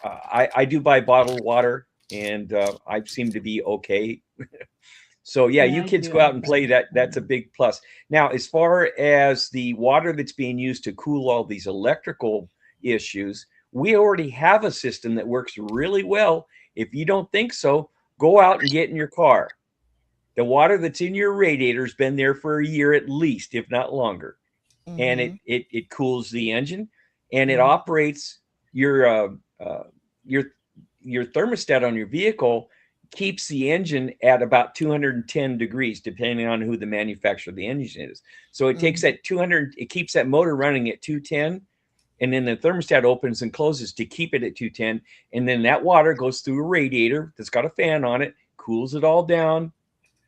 I do buy bottled water, and I seem to be okay. So yeah,
Yeah,
you
I
kids
do
go out and play.
also.
That's a big plus. Now, as far as the water that's being used to cool all these electrical issues, we already have a system that works really well. If you don't think so, go out and get in your car. The water that's in your radiator has been there for a year at least, if not longer, and it cools the engine, and it operates your your your thermostat on your vehicle keeps the engine at about 210 degrees, depending on who the manufacturer of the engine is. So it takes that 200, it keeps that motor running at 210, and then the thermostat opens and closes to keep it at 210, and then that water goes through a radiator that's got a fan on it, cools it all down,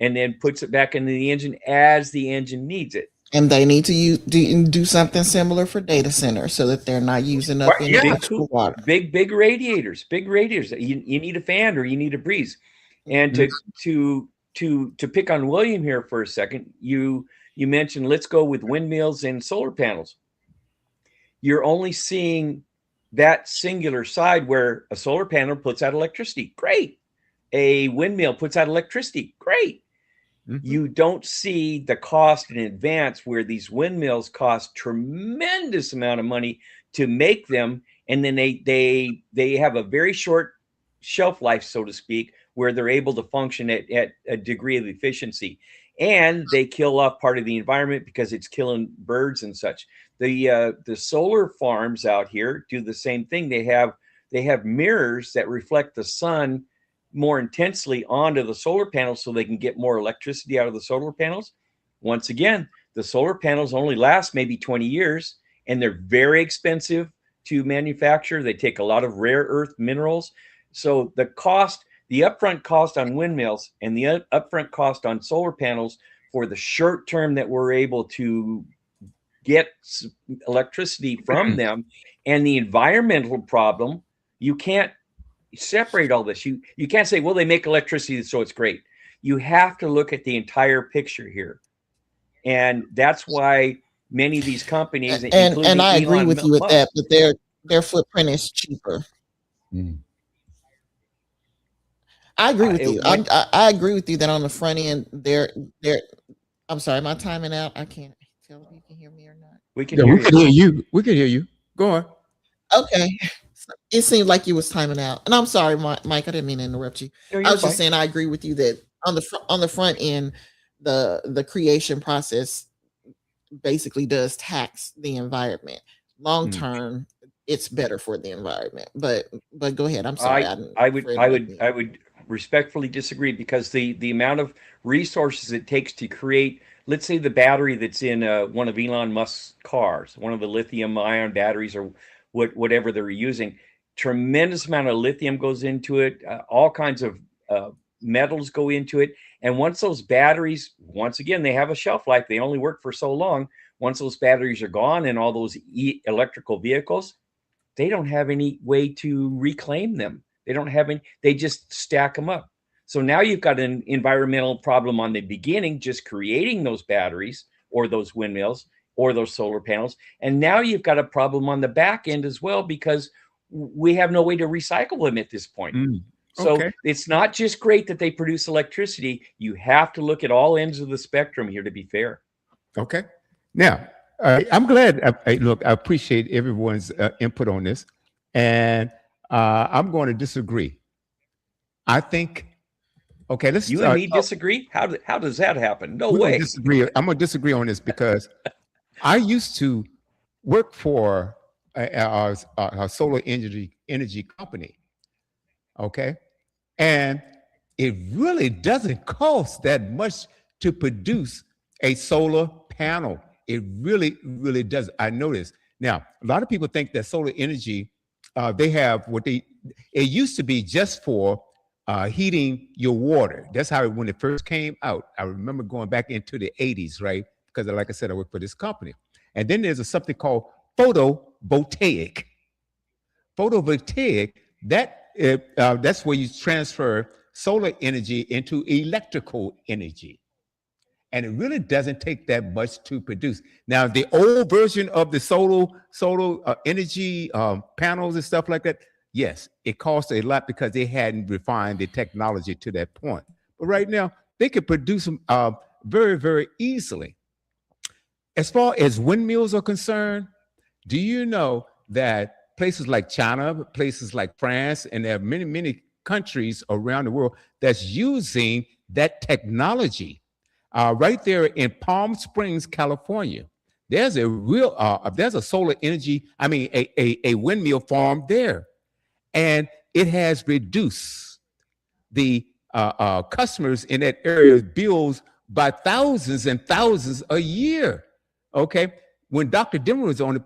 and then puts it back into the engine as the engine needs it.
And they need to do something similar for data centers, so that they're not using up any
Big
extra water.
big radiators, big radiators. You need a fan or you need a breeze. And to pick on William here for a second, you mentioned let's go with windmills and solar panels. You're only seeing that singular side where a solar panel puts out electricity. Great. A windmill puts out electricity. Great. You don't see the cost in advance, where these windmills cost tremendous amount of money to make them, and then they have a very short shelf life, so to speak, where they're able to function at a degree of efficiency, and they kill off part of the environment because it's killing birds and such. The solar farms out here do the same thing. They have mirrors that reflect the sun more intensely onto the solar panels so they can get more electricity out of the solar panels. Once again, the solar panels only last maybe 20 years, and they're very expensive to manufacture. They take a lot of rare earth minerals. So the upfront cost on windmills and the upfront cost on solar panels for the short term that we're able to get electricity from them, and the environmental problem, you can't separate all this. You can't say, well, they make electricity, so it's great. You have to look at the entire picture here. And that's why many of these companies,
and I agree with you with that, but their footprint is cheaper. I agree with you. I agree with you that on the front end, they're I'm sorry, am I timing out? I can't tell if you can hear me or not.
We can hear
you. We can hear you. Go on.
Okay. It seemed like you was timing out, and I'm sorry, Mike. I didn't mean to interrupt you.
No,
I was just saying I agree with you that on the front end, the creation process basically does tax the environment. Long term, it's better for the environment. But go ahead. I'm sorry.
I would respectfully disagree, because the amount of resources it takes to create, let's say, the battery that's in one of Elon Musk's cars, one of the lithium ion batteries, or whatever they're using, tremendous amount of lithium goes into it. All kinds of metals go into it. And once those batteries, once again, they have a shelf life. They only work for so long. Once those batteries are gone in all those electrical vehicles, they don't have any way to reclaim them. They don't have any, they just stack them up. So now you've got an environmental problem on the beginning, just creating those batteries or those windmills or those solar panels. And now you've got a problem on the back end as well, because we have no way to recycle them at this point. So it's not just great that they produce electricity. You have to look at all ends of the spectrum here to be fair.
Okay. Now, I'm glad. Look, I appreciate everyone's input on this, and I'm going to disagree. I think. Okay, let's.
You and me disagree? How does that happen? No way.
Disagree. I'm going to disagree on this, because I used to work for a solar energy company. Okay, and it really doesn't cost that much to produce a solar panel. It really, really does. I noticed. Now, a lot of people think that solar energy, they have it used to be just for heating your water. That's how when it first came out. I remember going back into the 80s, right? Because like I said, I work for this company. And then there's something called photovoltaic. Photovoltaic, that's where you transfer solar energy into electrical energy. And it really doesn't take that much to produce. Now, the old version of the solar energy panels and stuff like that, yes, it costs a lot because they hadn't refined the technology to that point. But right now, they can produce them very, very easily. As far as windmills are concerned, do you know that places like China, places like France, and there are many, many countries around the world that's using that technology? Right there in Palm Springs, California, there's a there's a solar energy, a windmill farm there. And it has reduced the customers in that area's bills by thousands and thousands a year. Okay, when Dr. Dimmer was on the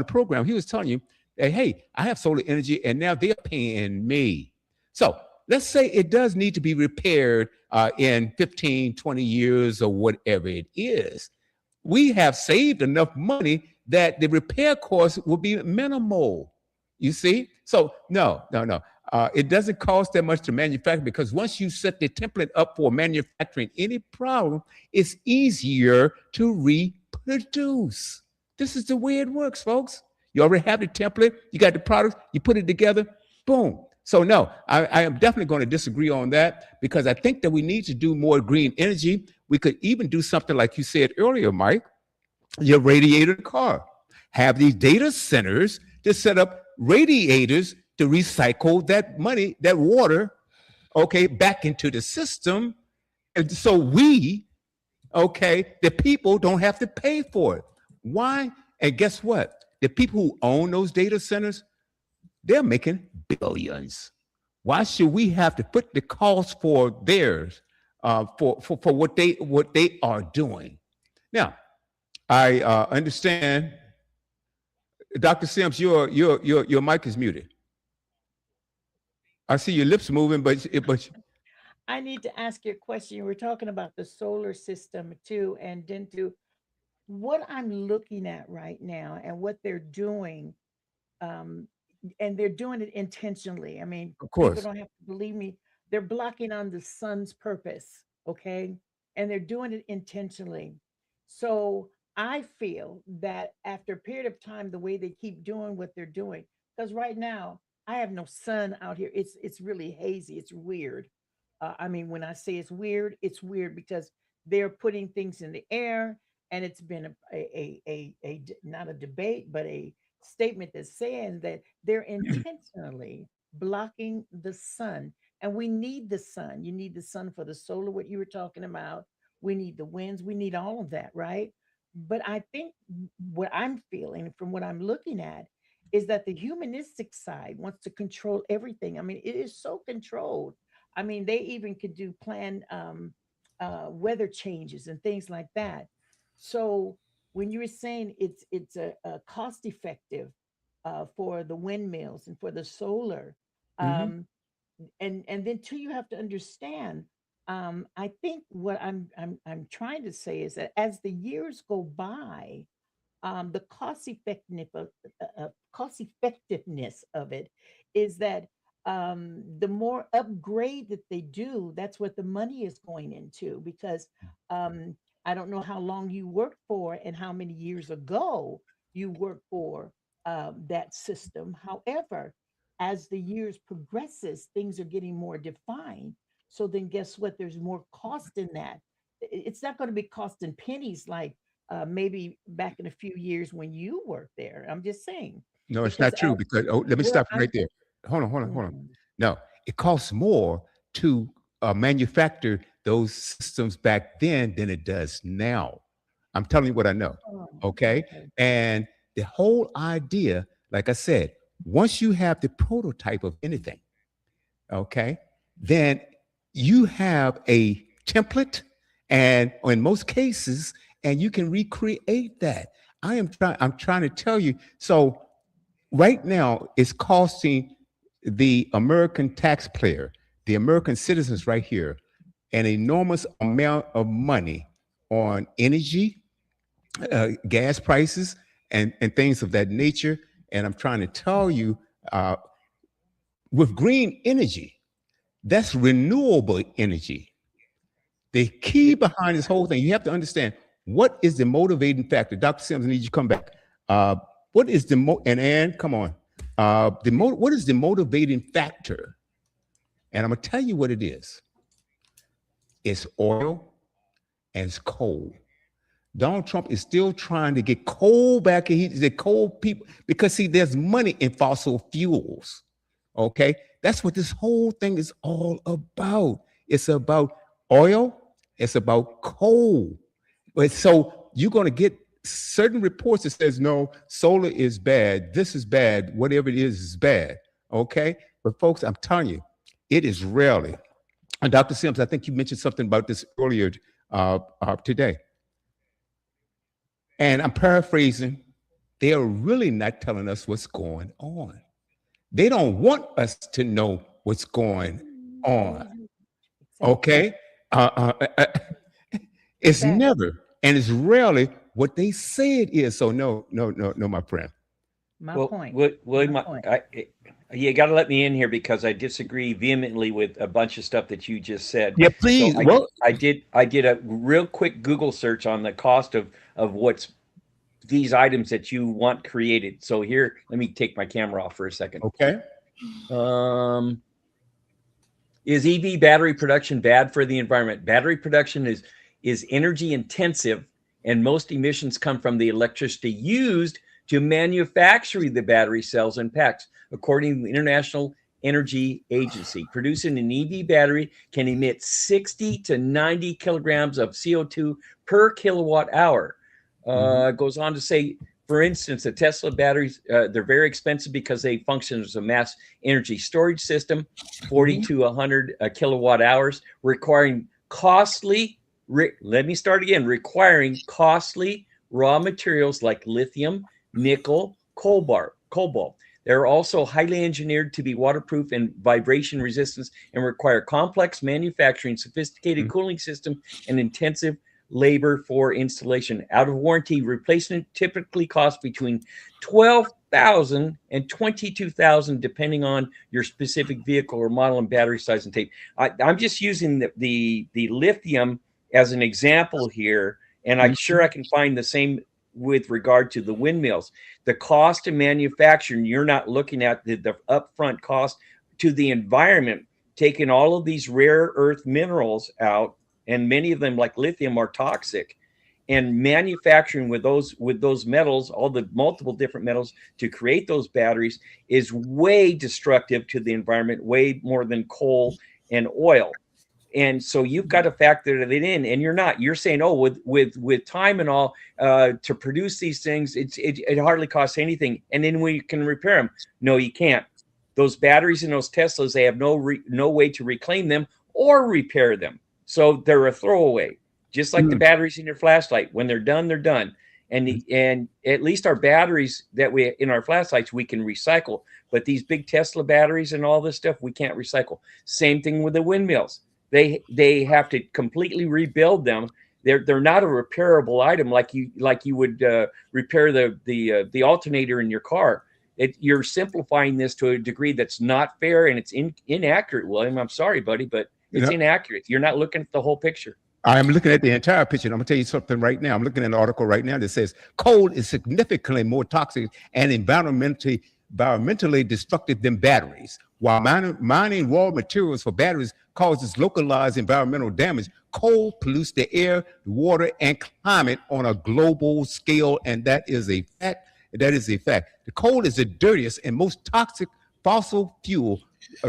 program, he was telling you that, hey, I have solar energy, and now they're paying me. So let's say it does need to be repaired in 15, 20 years or whatever it is. We have saved enough money that the repair costs will be minimal. You see? So no. It doesn't cost that much to manufacture, because once you set the template up for manufacturing any problem, it's easier to reproduce. This is the way it works, folks. You already have the template, you got the product, you put it together, boom. So no, I am definitely going to disagree on that, because I think that we need to do more green energy. We could even do something like you said earlier, Mike, your radiator car. Have these data centers to set up radiators to recycle that money, that water, okay, back into the system. And so we, okay, the people don't have to pay for it. Why? And guess what? The people who own those data centers, they're making billions. Why should we have to put the cost for theirs, for what they are doing? Now, I understand, Dr. Sims, your mic is muted. I see your lips moving, but
I need to ask you a question. You were talking about the solar system too, and then to what I'm looking at right now and what they're doing, um, and they're doing it intentionally. I mean,
of
people
course.
don't have to believe me. They're blocking on the sun's purpose, okay? And they're doing it intentionally. So I feel that after a period of time, the way they keep doing what they're doing, because right now I have no sun out here. It's really hazy. It's weird. I mean, when I say it's weird because they're putting things in the air, and it's been not a debate, but a statement that's saying that they're intentionally blocking the sun. And we need the sun. You need the sun for the solar, what you were talking about. We need the winds. We need all of that, right? But I think what I'm feeling from what I'm looking at is that the humanistic side wants to control everything. I mean, it is so controlled. I mean, they even could do planned weather changes and things like that. So when you were saying it's a cost effective for the windmills and for the solar,
Hmm.
um, and then too, you have to understand. I think what I'm trying to say is that as the years go by, the cost effectiveness of it is that the more upgrade that they do, that's what the money is going into. Because um, I don't know how long you worked for and how many years ago you worked for that system. However, as the years progresses, things are getting more defined. So then, guess what? There's more cost in that. It's not going to be costing pennies like maybe back in a few years when you worked there. I'm just saying
No, it's
because
not true because, oh, let me
where
stop you
I'm
right there. Hold on.
mm,
No, it costs more to manufacture those systems back then than it does now. I'm telling you what I know.
oh,
Okay.
okay,
And the whole idea, like I said, once you have the prototype of anything, okay, then you have a template, and in most cases, and you can recreate that. I'm trying to tell you. So right now it's costing the American taxpayer, the American citizens right here, an enormous amount of money on energy, gas prices, and things of that nature. And I'm trying to tell you, uh, with green energy, that's renewable energy. The key
it,
behind this whole thing, you have to understand what is the motivating factor. Dr. Sims, I need you to come back. Uh, what is the and Ann, come on. What is the motivating factor? And I'm gonna tell you what it is. It's oil and it's coal. Donald Trump is still trying to get coal back. He's the coal people because see, there's money in fossil fuels. Okay, that's what this whole thing is all about. It's about oil. It's about coal. But so you're going to get certain reports that says no, solar is bad. This is bad. Whatever it is bad. Okay, but folks, I'm telling you, it is rarely. And Dr. Sims, I think you mentioned something about this earlier today. And I'm paraphrasing. They are really not telling us what's going on. They don't want us to know what's going on.
exactly,
Okay? Uh, uh, uh, uh, it's
exactly.
never and it's rarely what they say it is. So no, no, no, no, my friend.
My
Well,
point. My
William,
point.
you got to let me in here because I disagree vehemently with a bunch of stuff that you just said.
Yeah,
So
please. Well,
I did a real quick Google search on the cost of what's these items that you want created. So here, let me take my camera off for a second.
okay.
Is EV battery production bad for the environment? Battery production is energy intensive, and most emissions come from the electricity used to manufacture the battery cells and packs. According to the International Energy Agency, producing an EV battery can emit 60 to 90 kilograms of CO2 per kilowatt hour. Goes on to say, for instance, the Tesla batteries, they're very expensive because they function as a mass energy storage system, 40 to 100 kilowatt hours, requiring costly, requiring costly raw materials like lithium, nickel, cobalt. They're also highly engineered to be waterproof and vibration resistant, and require complex manufacturing, sophisticated cooling system, and intensive labor for installation. Out of warranty replacement typically costs between $12,000 and $22,000, depending on your specific vehicle or model and battery size and tape. I'm just using the lithium as an example here, and I'm sure I can find the same with regard to the windmills. The cost of manufacturing, you're not looking at the upfront cost to the environment, taking all of these rare earth minerals out, and many of them, like lithium, are toxic, and manufacturing with those metals, all the multiple different metals to create those batteries, is way destructive to the environment, way more than coal and oil. And so you've got to factor that in, and you're saying, oh, with time and all, to produce these things, it hardly costs anything, and then we can repair them. No, you can't. Those batteries in those Teslas, they have no way to reclaim them or repair them, so they're a throwaway. Just like the batteries in your flashlight, when they're done, they're done. And at least our batteries that we in our flashlights we can recycle, but these big Tesla batteries and all this stuff we can't recycle. Same thing with the windmills. They have to completely rebuild them. They're not a repairable item like you would repair the alternator in your car. You're simplifying this to a degree that's not fair, and it's inaccurate, William. I'm sorry, buddy, but it's inaccurate. You're not looking at the whole picture.
I'm looking at the entire picture, and I'm going to tell you something right now. I'm looking at an article right now that says coal is significantly more toxic and environmentally destructive than batteries. While mining raw materials for batteries causes localized environmental damage, coal pollutes the air, the water, and climate on a global scale, and that is a fact. The coal is the dirtiest and most toxic fossil fuel,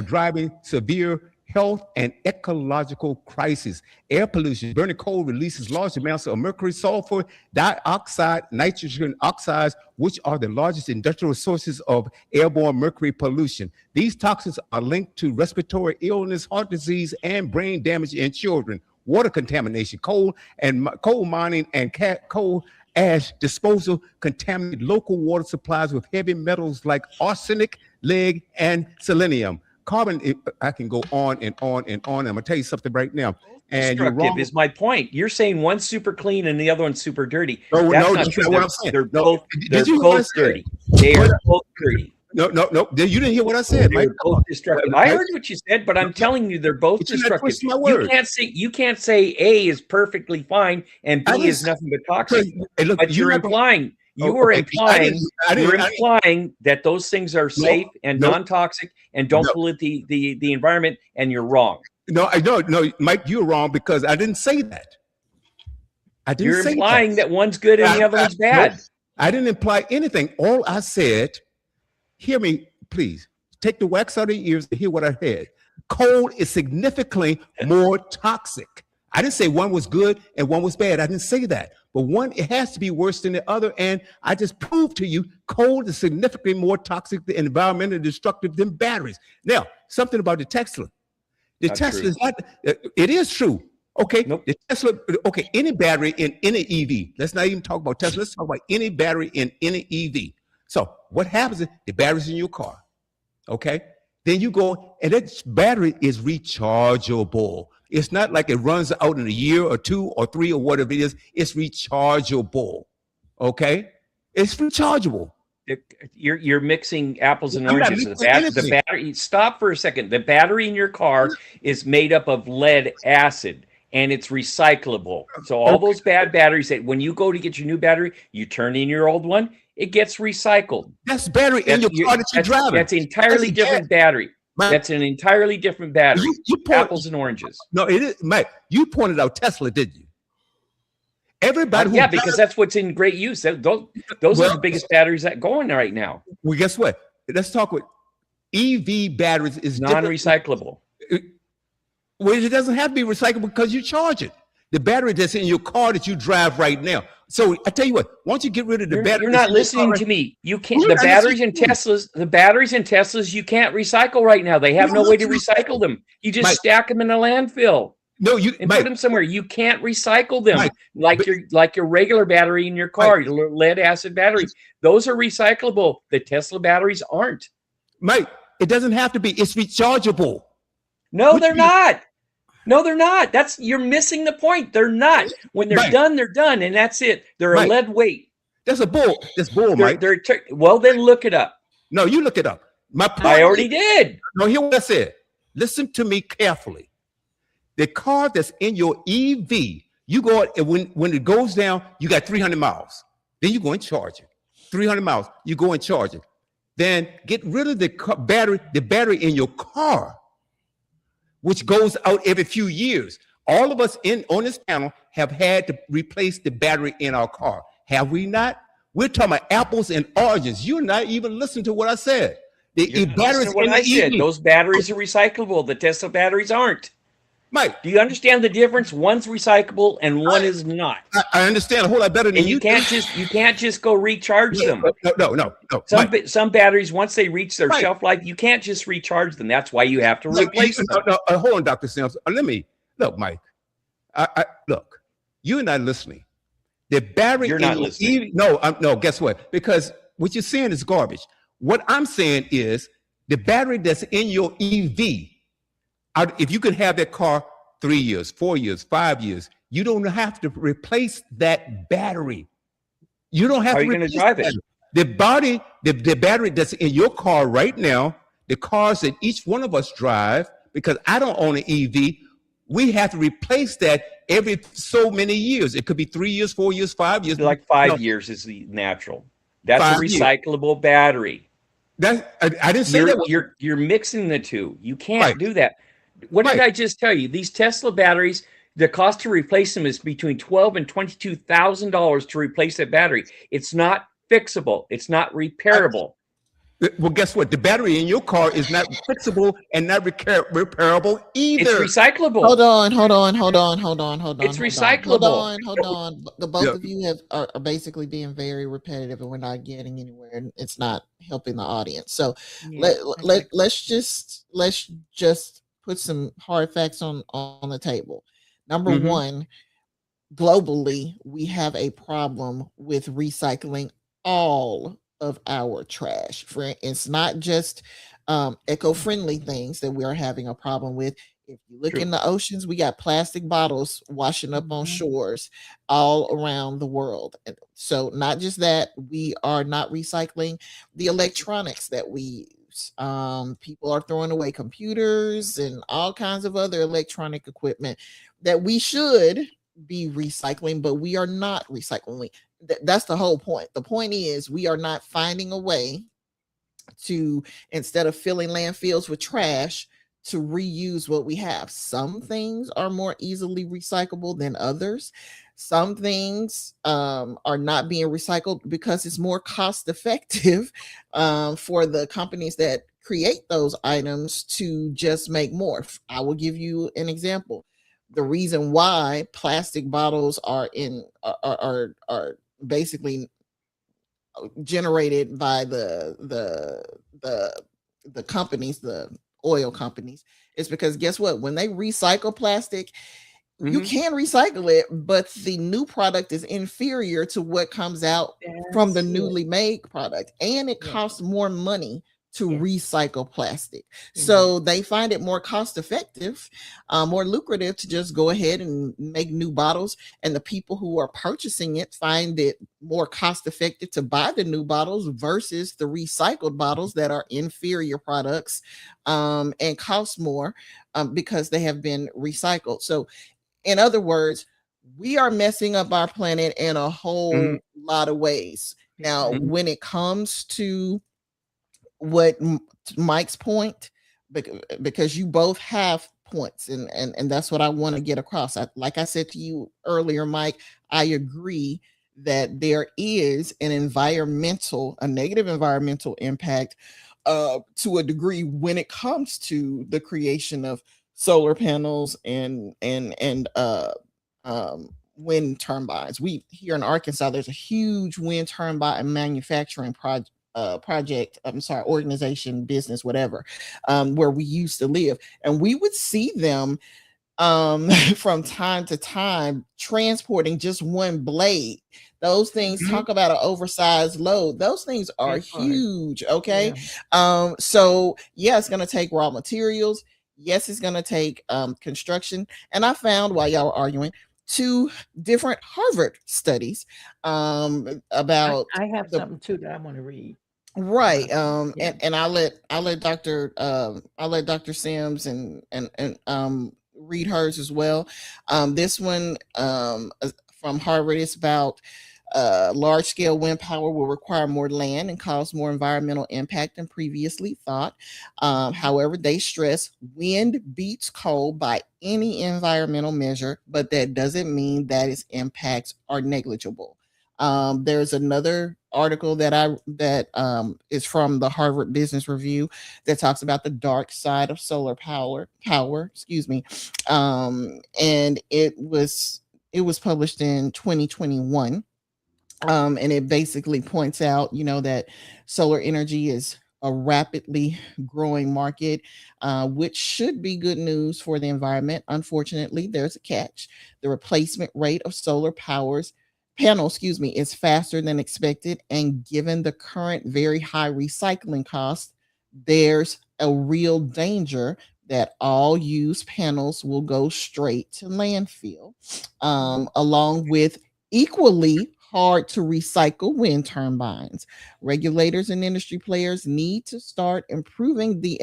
driving severe health and ecological crisis. Air pollution. Burning coal releases large amounts of mercury, sulfur dioxide, nitrogen oxides, which are the largest industrial sources of airborne mercury pollution. These toxins are linked to respiratory illness, heart disease, and brain damage in children. Water contamination. Coal mining and coal ash disposal contaminate local water supplies with heavy metals like arsenic, lead, and selenium. Carbon, I can go on and on and on. I'm gonna tell you something right now. And
destructive is my point. You're saying one's super clean and the other one's super dirty.
No,
that's
no,
not true.
what I'm saying.
They're both dirty. They are both dirty.
No. You didn't hear what I said, Mike.
They're both destructive. I heard what you said, but I'm telling you, they're both destructive. You can't say A is perfectly fine and B is nothing but toxic.
Look,
but you're implying. You are implying that those things are safe and non-toxic and don't pollute the environment, and you're wrong.
No, Mike, you're wrong, because I didn't say that.
You're implying that one's good and the other one's bad.
I didn't imply anything. All I said, hear me, please. Take the wax out of your ears to hear what I said. Coal is significantly more toxic. I didn't say one was good and one was bad. I didn't say that. But one, it has to be worse than the other. And I just proved to you coal is significantly more toxic and environmentally destructive than batteries. Now, something about the Tesla. The Tesla is not, it is true. Okay. Nope. The Tesla, okay, any battery in any EV. Let's not even talk about Tesla. Let's talk about any battery in any EV. So what happens is the battery's in your car. Okay. Then you go, and that battery is rechargeable. It's not like it runs out in a year or 2 or 3 or whatever it is. It's rechargeable. Okay? It's rechargeable.
You're mixing apples and oranges. The battery. Stop for a second. The battery in your car is made up of lead acid, and it's recyclable. So all those bad batteries that when you go to get your new battery, you turn in your old one, it gets recycled.
That's battery in your car that you're driving.
That's entirely different battery. That's an entirely different battery. Apples and oranges.
No, it is, Mike. You pointed out Tesla, didn't you? Everybody who
Yeah, because that's what's in great use. Those are the biggest batteries that go in right now.
Well, guess what? Let's talk with EV batteries is
Non-recyclable.
Well, it doesn't have to be recyclable because you charge it. The battery that's in your car that you drive right now. So I tell you what, why don't you get rid of the battery?
You're not listening to me. You can't. The batteries in Teslas, you can't recycle right now. They have no way to recycle them. You just stack them in a landfill.
No,
and put them somewhere. You can't recycle them like your regular battery in your car, your lead acid battery. Those are recyclable. The Tesla batteries aren't.
Mike, it doesn't have to be. It's rechargeable.
No, they're not. No, they're not. You're missing the point. They're not. When they're done, they're done, and that's it. They're a lead weight.
That's bull, Mike.
Well, then look it up.
No, you look it up. My point
I already did.
No, hear what I said. Listen to me carefully. The car that's in your EV, you go when it goes down, you got 300 miles. Then you go and charge it. 300 miles, you go and charge it. Then get rid of the battery in your car, which goes out every few years. All of us on this panel have had to replace the battery in our car. Have we not? We're talking about apples and oranges. You're not even listening to what I said. The batteries
what I said. Those batteries are recyclable. The Tesla batteries aren't.
Mike,
do you understand the difference? One's recyclable and one is not.
I understand a whole lot better than you.
You can't just go recharge them.
No.
Some batteries, once they reach their shelf life, you can't just recharge them. That's why you have to replace them.
Hold on, Dr. Sims. Look, Mike. Look, you're not listening. The battery.
You're not listening.
No. Guess what? Because what you're saying is garbage. What I'm saying is the battery that's in your EV. If you could have that car 3 years, 4 years, 5 years, you don't have to replace that battery. You don't have
How
to.
Are you going to drive it?
The battery that's in your car right now, the cars that each one of us drive, because I don't own an EV, we have to replace that every so many years. It could be 3 years, 4 years, 5 years.
Like 5 years is the natural. That's a recyclable battery.
I didn't say that.
You're mixing the two. You can't do that. What did I just tell you? These Tesla batteries, the cost to replace them is between $12,000 and $22,000 to replace that battery. It's not fixable. It's not repairable.
Well, guess what? The battery in your car is not fixable and not repairable either.
It's recyclable.
Hold on.
It's recyclable.
Hold on. The both of you are basically being very repetitive, and we're not getting anywhere, and it's not helping the audience. So let's just put some hard facts on the table. Number one, globally, we have a problem with recycling all of our trash. It's not just eco-friendly things that we are having a problem with. If you look in the oceans, we got plastic bottles washing up on shores all around the world. And so not just that, we are not recycling the electronics that we use. People are throwing away computers and all kinds of other electronic equipment that we should be recycling, but we are not recycling. That's the whole point. The point is we are not finding a way to, instead of filling landfills with trash, to reuse what we have. Some things are more easily recyclable than others. Some things are not being recycled because it's more cost effective for the companies that create those items to just make more. I will give you an example. The reason why plastic bottles are basically generated by the companies, the oil companies, is because guess what? When they recycle plastic, you can recycle it, but the new product is inferior to what comes out from the newly made product, and it costs more money to recycle plastic. So they find it more cost effective, more lucrative to just go ahead and make new bottles. And the people who are purchasing it find it more cost effective to buy the new bottles versus the recycled bottles that are inferior products and cost more because they have been recycled. So in other words, we are messing up our planet in a whole lot of ways. Now, when it comes to what Mike's point, because you both have points, and that's what I want to get across. Like I said to you earlier, Mike, I agree that there is a negative environmental impact to a degree when it comes to the creation of solar panels and wind turbines. We here in Arkansas, there's a huge wind turbine manufacturing project, I'm sorry, organization, business, whatever, where we used to live, and we would see them from time to time transporting just one blade. Those things,
Mhm.
talk about an oversized load, those things are
That part.
huge. Okay.
Yeah.
So yeah, it's going to take raw materials. Yes, it's going to take construction. And I found, while y'all were arguing, two different Harvard studies about
I have
the
something too that I want to read
right.
about that. Yeah.
And I'll let Dr. Sims and read hers as well. This one from Harvard is about large scale wind power will require more land and cause more environmental impact than previously thought. However, they stress wind beats coal by any environmental measure, but that doesn't mean that its impacts are negligible. There's another article that is from the Harvard Business Review that talks about the dark side of solar power, excuse me. And it was published in 2021. And it basically points out, that solar energy is a rapidly growing market, which should be good news for the environment. Unfortunately, there's a catch. The replacement rate of solar panel, is faster than expected, and given the current very high recycling costs, there's a real danger that all used panels will go straight to landfill, along with equally hard to recycle wind turbines. Regulators and industry players need to start improving the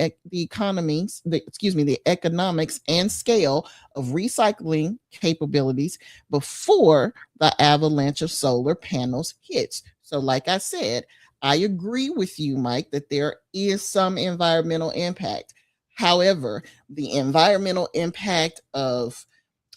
economics and scale of recycling capabilities before the avalanche of solar panels hits. So, like I said, I agree with you, Mike, that there is some environmental impact. However, the environmental impact of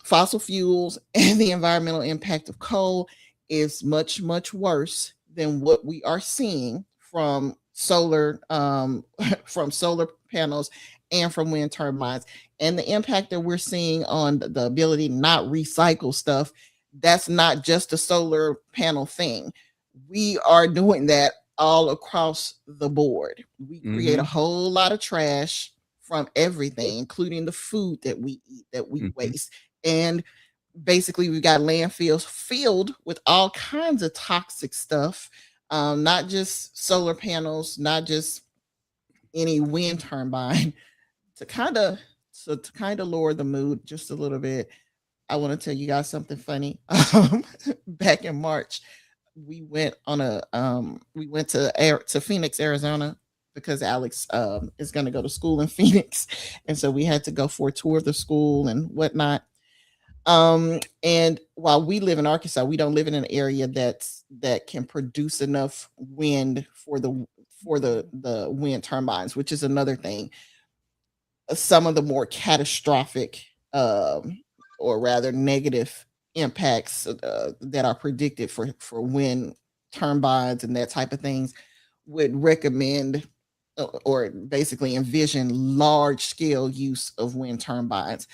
fossil fuels and the environmental impact of coal is much, much worse than what we are seeing from solar from solar panels and from wind turbines. And the impact that we're seeing on the ability to not recycle stuff, that's not just a solar panel thing. We are doing that all across the board. We create a whole lot of trash from everything, including the food that we eat, that we waste. And basically, we've got landfills filled with all kinds of toxic stuff, not just solar panels, not just any wind turbine. to kind of to kind of lower the mood just a little bit, I want to tell you guys something funny. Back in March, we went to Phoenix, Arizona, because Alex is going to go to school in Phoenix, and so we had to go for a tour of the school and whatnot. And while we live in Arkansas, we don't live in an area that can produce enough wind for the wind turbines, which is another thing. Some of the more catastrophic, or rather negative impacts that are predicted for wind turbines and that type of things would recommend or basically envision large scale use of wind turbines.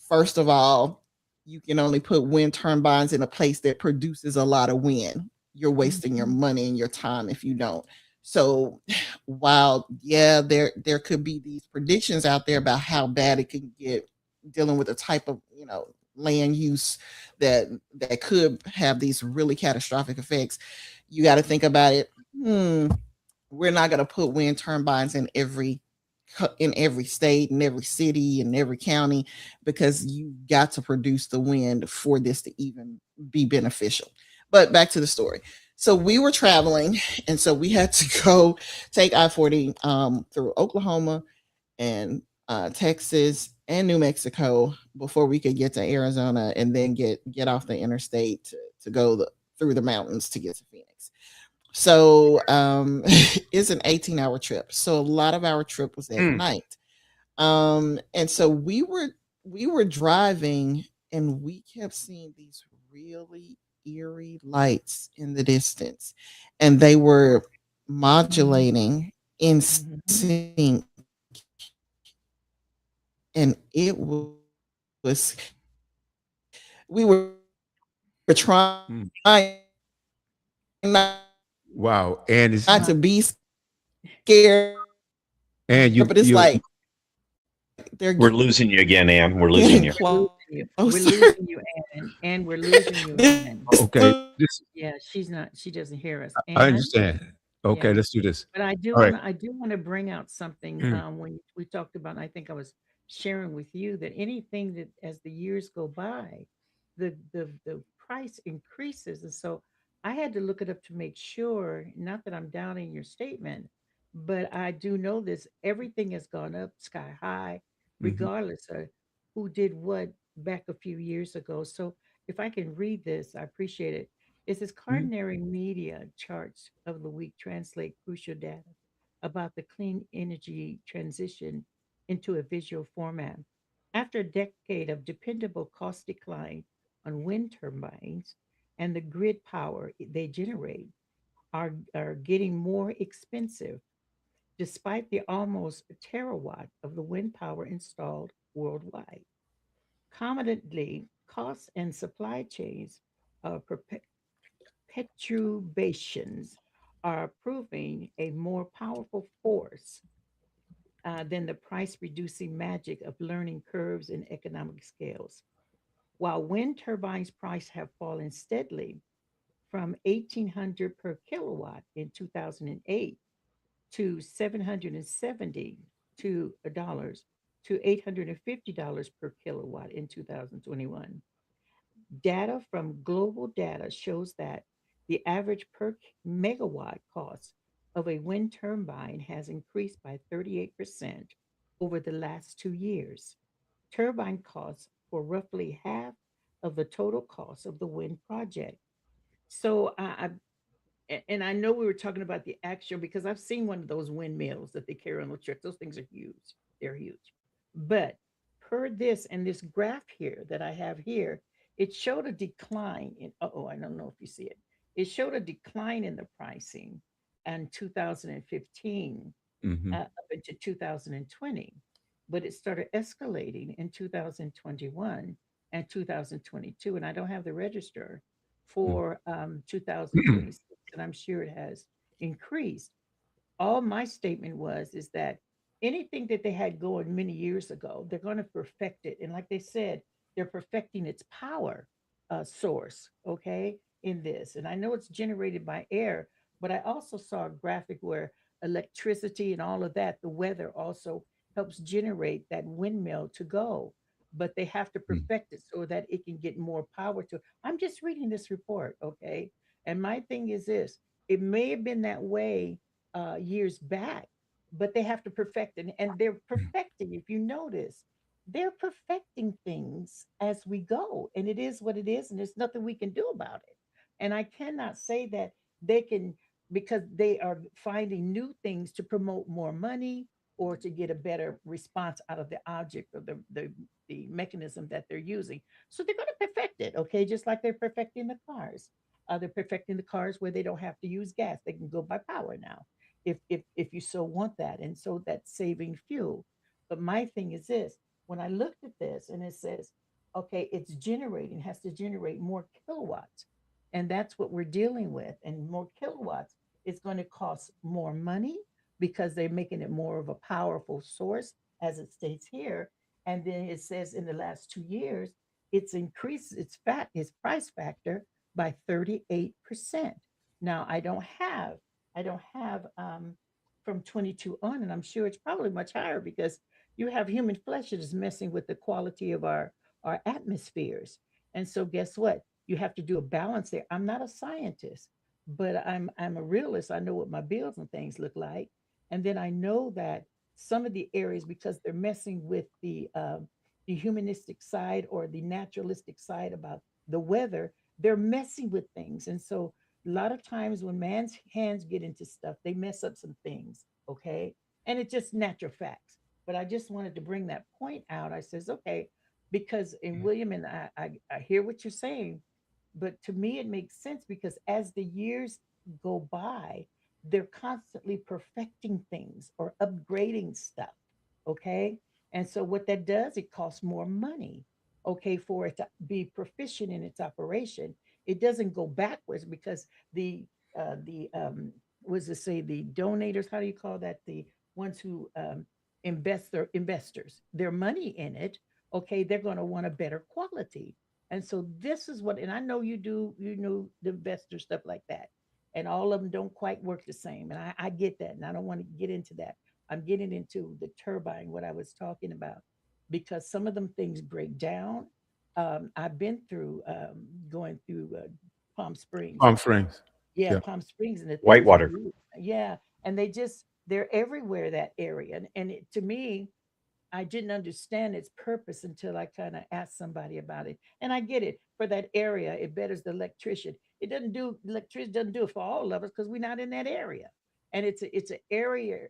First of all, you can only put wind turbines in a place that produces a lot of wind. You're wasting your money and your time if you don't. So while there could be these predictions out there about how bad it can get dealing with a type of land use that could have these really catastrophic effects, you got to think about it. We're not going to put wind turbines in every state, in every city, in every county, because you've got to produce the wind for this to even be beneficial. But back to the story. So we were traveling, and so we had to go take I-40 through Oklahoma and Texas and New Mexico before we could get to Arizona, and then get off the interstate to go through the mountains to get to Phoenix. So it's an 18-hour trip. So a lot of our trip was at night. And so we were driving and we kept seeing these really eerie lights in the distance, and they were
Mhm.
modulating in
Mhm.
sync, and it was we were trying
Mm.
not
Wow. And it's
to
Wow.
be scared,
and
but it's like they're
We're losing you again, Ann. We're losing
getting
you.
We're losing you. We're
closer.
losing you, Ann. And we're losing you, Ann.
This
okay. This
Yeah, she's not. She doesn't hear us.
I
And
understand. Okay,
yeah.
let's do this.
But
All right.
I do want to bring out something
Mm,
when we talked about, and I think I was sharing with you that anything that as the years go by, the price increases. And so I had to look it up to make sure, not that I'm doubting your statement, but I do know this, everything has gone up sky high,
mhm,
regardless of who did what back a few years ago. So if I can read this, I appreciate it. It says
mhm,
Cardinary Media charts of the week translate crucial data about the clean energy transition into a visual format. After a decade of dependable cost decline on wind turbines and the grid power they generate are getting more expensive, despite the almost a terawatt of the wind power installed worldwide. Concomitantly, costs and supply chains perturbations are proving a more powerful force than the price reducing magic of learning curves and economic scales. While wind turbines price have fallen steadily from 1800 per kilowatt in 2008 to 770 dollars to $850 per kilowatt in 2021. Data from global data shows that the average per megawatt cost of a wind turbine has increased by 38% over the last 2 years. Turbine costs for roughly half of the total cost of the wind project. So and I know we were talking about the actual because I've seen one of those windmills that they carry on the truck. Those things are huge. They're huge. But per this and this graph here that I have here, it showed a decline in, oh, I don't know if you see it. It showed a decline in the pricing in 2015
mhm,
up into 2020, but it started escalating in 2021 and 2022. And I don't have the register
mm.
for 2026, and I'm sure it has increased. All my statement was is that anything that they had going many years ago, they're going to perfect it. And like they said, they're perfecting its power source, okay, in this. And I know it's generated by air, but I also saw a graphic where electricity and all of that, the weather also helps generate that windmill to go. But they have to
Mm,
perfect it so that it can get more power to it. I'm just reading this report, okay? And my thing is this, it may have been that way years back, but they have to perfect it. And they're perfecting, if you notice, they're perfecting things as we go. And it is what it is, and there's nothing we can do about it. And I cannot say that they can, because they are finding new things to promote more money or to get a better response out of the object or the mechanism that they're using. So they're going to perfect it, okay? Just like they're perfecting the cars. They're perfecting the cars where they don't have to use gas. They can go by power now if you so want that, and so that's saving fuel. But my thing is this, when I looked at this and it says, okay, it's generating, has to generate more kilowatts, and that's what we're dealing with, and more kilowatts is going to cost more money because they're making it more of a powerful source, as it states here. And then it says in the last 2 years it's increased its price factor by 38%. Now I don't have from 22 on, and I'm sure it's probably much higher because you have human flesh that is messing with the quality of our atmospheres. And so guess what? You have to do a balance there. I'm not a scientist, but I'm a realist. I know what my bills and things look like. And then I know that some of the areas, because they're messing with the humanistic side or the naturalistic side about the weather, they're messing with things. And so a lot of times when man's hands get into stuff, they mess up some things, okay? And it's just natural facts. But I just wanted to bring that point out. I says, okay, because in William and I hear what you're saying, but to me it makes sense because as the years go by, they're constantly perfecting things or upgrading stuff. Okay. And so what that does, it costs more money, okay, for it to be proficient in its operation. It doesn't go backwards because the was to say the donators, how do you call that? The ones who invest their investors, their money in it, okay, they're going to want a better quality. And so this is what, and I know you do, you know, the investor stuff like that. And all of them don't quite work the same. And I get that. And I don't want to get into that. I'm getting into the turbine, what I was talking about, because some of them things break down. I've been through going through Palm Springs.
Palm Springs.
Yeah,
Yeah.
Palm Springs and the things you
Whitewater.
do. Yeah. And they're everywhere, that area. And to me, I didn't understand its purpose until I kind of asked somebody about it. And I get it. For that area, it betters the electrician. It doesn't do electricity doesn't do it for all of us because we're not in that area. And it's an area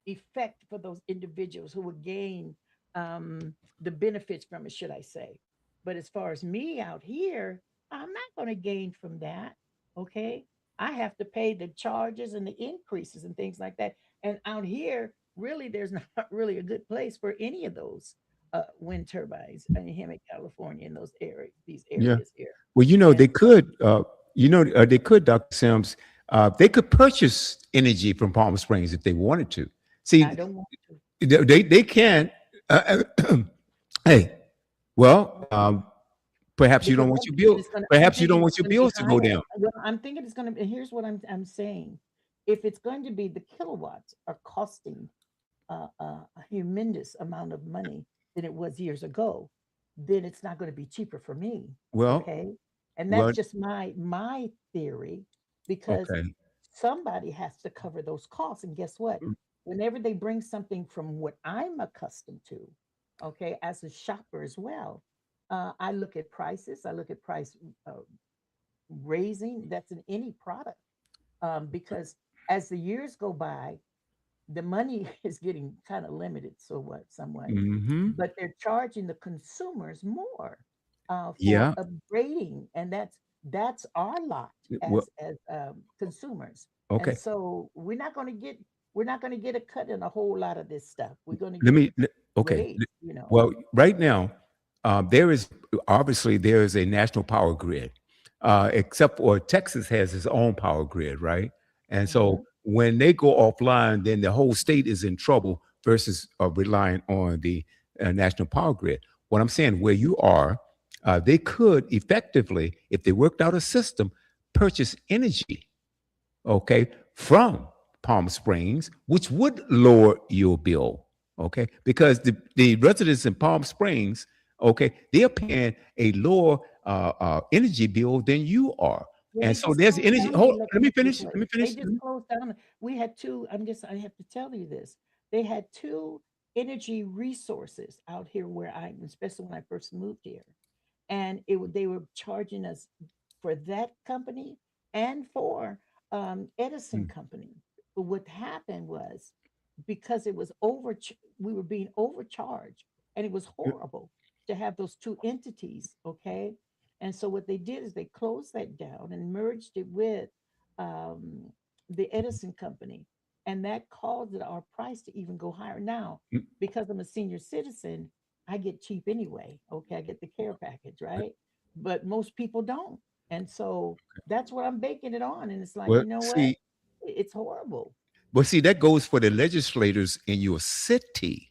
effect for those individuals who will gain the benefits from it, should I say. But as far as me out here, I'm not going to gain from that. Okay. I have to pay the charges and the increases and things like that. And out here, really, there's not really a good place for any of those wind turbines in Hemet, California, in those areas, these
Yeah.
areas here.
Well,
And
they could, they could, Dr. Sims, they could purchase energy from Palm Springs if they wanted to. See,
I don't want to.
they can. Hey, well, perhaps you don't
Because
want
I'm
your
thinking
bill.
it's gonna I'm
Perhaps you don't
thinking
want
it's
your
gonna be
bills to go
higher.
down.
Well, I'm thinking it's gonna be, and here's what I'm saying. If it's going to be, the kilowatts are costing a humongous amount of money than it was years ago, then it's not going to be cheaper for me.
Well,
Okay. And that's
well,
just my theory, because
okay.
somebody has to cover those costs. And guess what? Whenever they bring something from what I'm accustomed to, okay, as a shopper as well, I look at prices, I look at price uh, raising that's in any product, because as the years go by, the money is getting kind of limited, so what, somewhat,
Mm-hmm.
but they're charging the consumers more for
Yeah.
upgrading, and that's our lot
Well,
as consumers. And
okay.
so we're not going to get a cut in a whole lot of this stuff. We're going to
Let
get
me. Okay.
raised, you know.
Well, right now, there is obviously there is a national power grid, except for Texas has its own power grid, right? And so
Mhm.
when they go offline, then the whole state is in trouble versus relying on the national power grid. What I'm saying, where you are, they could effectively, if they worked out a system, purchase energy, okay, from Palm Springs, which would lower your bill, okay, because the residents in Palm Springs, okay, they're paying a lower energy bill than you are.
Well,
And
they
so
just
there's
closed
energy.
down the
Hold, let me
electricity
finish. Let me
place. They
finish.
just closed down. We had two. I have to tell you this. They had two energy resources out here where especially when I first moved here, and they were charging us for that company and for Edison
Mm,
company. But what happened was, because it was we were being overcharged, and it was horrible to have those two entities. Okay. And so what they did is they closed that down and merged it with um, the Edison company. And that caused our price to even go higher. Now,
mm,
because I'm a senior citizen, I get cheap anyway. Okay. I get the care package, right? But most people don't. And so that's what I'm baking it on. And it's like,
well,
you know what?
see,
It's horrible.
that goes for the legislators in your city.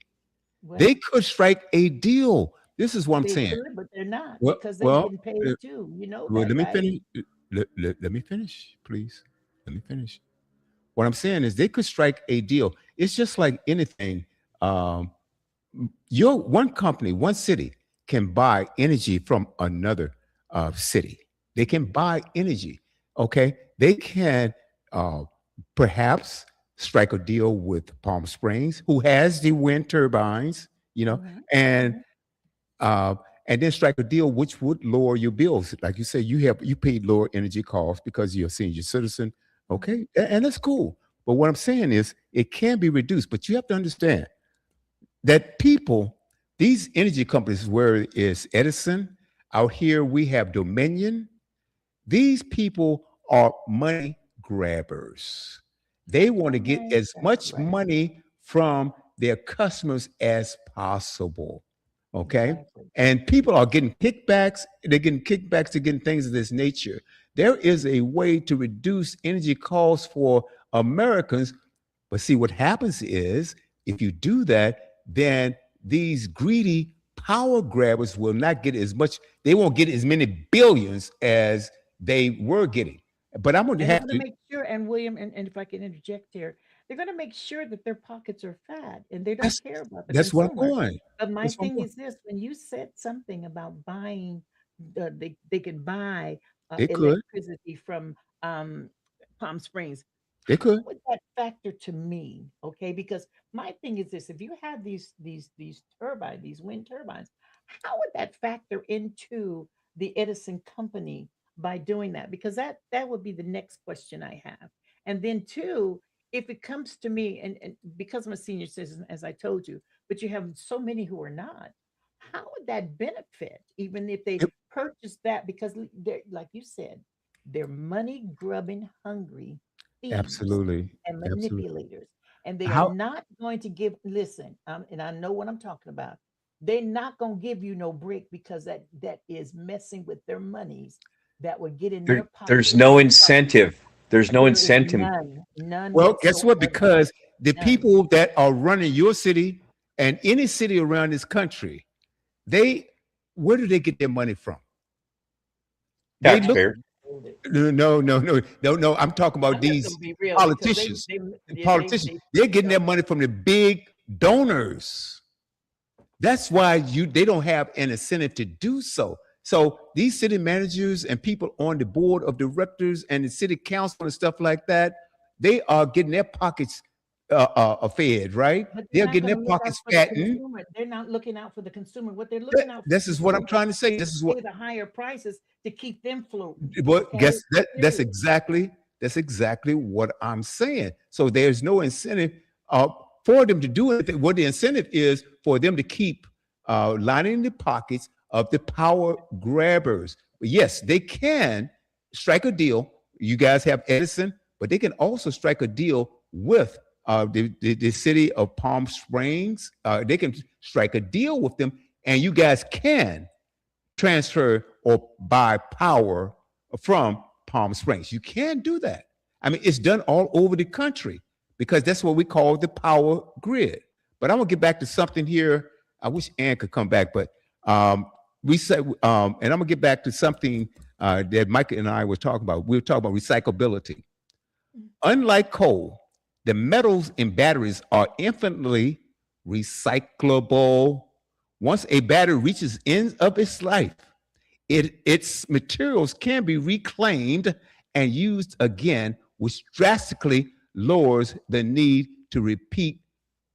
They
Well,
could strike a deal. This is what I'm
they
saying.
could, but they're not
Well,
because they're
well,
getting
uh,
paid too. You know
well,
that,
let me
right?
finish. Let me finish, please. Let me finish. What I'm saying is they could strike a deal. It's just like anything. Um, your one company, one city can buy energy from another city. They can buy energy. Okay, they can uh, perhaps strike a deal with Palm Springs, who has the wind turbines,
Hmm.
and
Hmm.
uh, and then strike a deal which would lower your bills. Like you say, you paid lower energy costs because you're a senior citizen.
Hmm.
Okay, and that's cool. But what I'm saying is it can be reduced, but you have to understand that people, these energy companies, where it's Edison, out here we have Dominion, these people are money grabbers. They want to get
Right,
as much
right,
money from their customers as possible. Okay.
exactly.
And people are getting kickbacks. They're getting kickbacks to getting things of this nature. There is a way to reduce energy costs for Americans. But see, what happens is if you do that, then these greedy power grabbers will not get as much, they won't get as many billions as they were getting. But I'm going to
And they're
have
going to
to,
make sure, and William, and if I can interject here, they're going to make sure that their pockets are fat and they don't
that's
care about the
that's what I'm
consumer.
going.
But my
That's what I'm
thing
going.
is this: when you said something about buying, they can buy
They could.
electricity from um, Palm Springs,
They
how
could.
would that factor to me? Okay, because my thing is this: if you have these turbines, these wind turbines, how would that factor into the Edison company by doing that? Because that would be the next question I have. And then two, if it comes to me, and because I'm a senior citizen, as I told you, but you have so many who are not, how would that benefit, even if they
It-
purchase that? Because they're, like you said, they're money grubbing hungry thieves
absolutely.
and
Absolutely.
manipulators. And they are
How
not going to give, listen, and I know what I'm talking about. They're not going to give you no break because that is messing with their monies that would get in their
There's
pocket.
no incentive. There's no
There is
incentive.
none
well, guess what?
whatsoever.
Because the
None.
people that are running your city and any city around this country, they where do they get their money from? They look
Taxpayer.
Taxes included.
no. I'm talking about
I'm just going
these
to be real because
politicians. Politicians,
they
they're
you
getting
know
their money from the big donors. That's why they don't have an incentive to do so. So these city managers and people on the board of directors and the city council and stuff like that, they are getting their pockets fed, right?
but they're
They're
not
getting
going
their
to look out
pockets
for the
fattened.
consumer. They're not looking out for the consumer. What they're looking out for
This
the
is what I'm
consumer
trying to say.
is
This
to
is what
pay the higher prices to keep them floating.
what
Okay,
guess that
period.
that's exactly what I'm saying. So there's no incentive uh, for them to do anything. What the incentive is for them to keep lining the pockets of the power grabbers. Yes, they can strike a deal. You guys have Edison, but they can also strike a deal with the city of Palm Springs. They can strike a deal with them, and you guys can transfer or buy power from Palm Springs. You can do that. I mean, it's done all over the country because that's what we call the power grid. But I'm gonna get back to something here. I wish Ann could come back, but we said, and I'm gonna get back to something that Mike and I were talking about. We were talking about recyclability. Unlike coal, the metals in batteries are infinitely recyclable. Once a battery reaches end of its life, its materials can be reclaimed and used again, which drastically lowers the need to repeat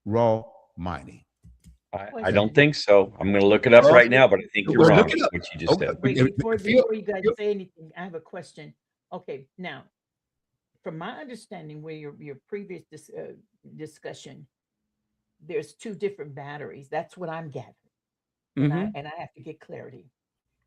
raw mining.
I don't
Question.
think so. I'm going to look it up
Well,
right now, but I think you're
well, look
wrong.
it
Is
up.
what you just
Oh,
said.
Wait,
feel,
before you guys
feel,
say anything, I have a question. Okay, now, from my understanding, where your previous discussion, there's two different batteries. That's what I'm gathering, and I
mhm.
and I have to get clarity.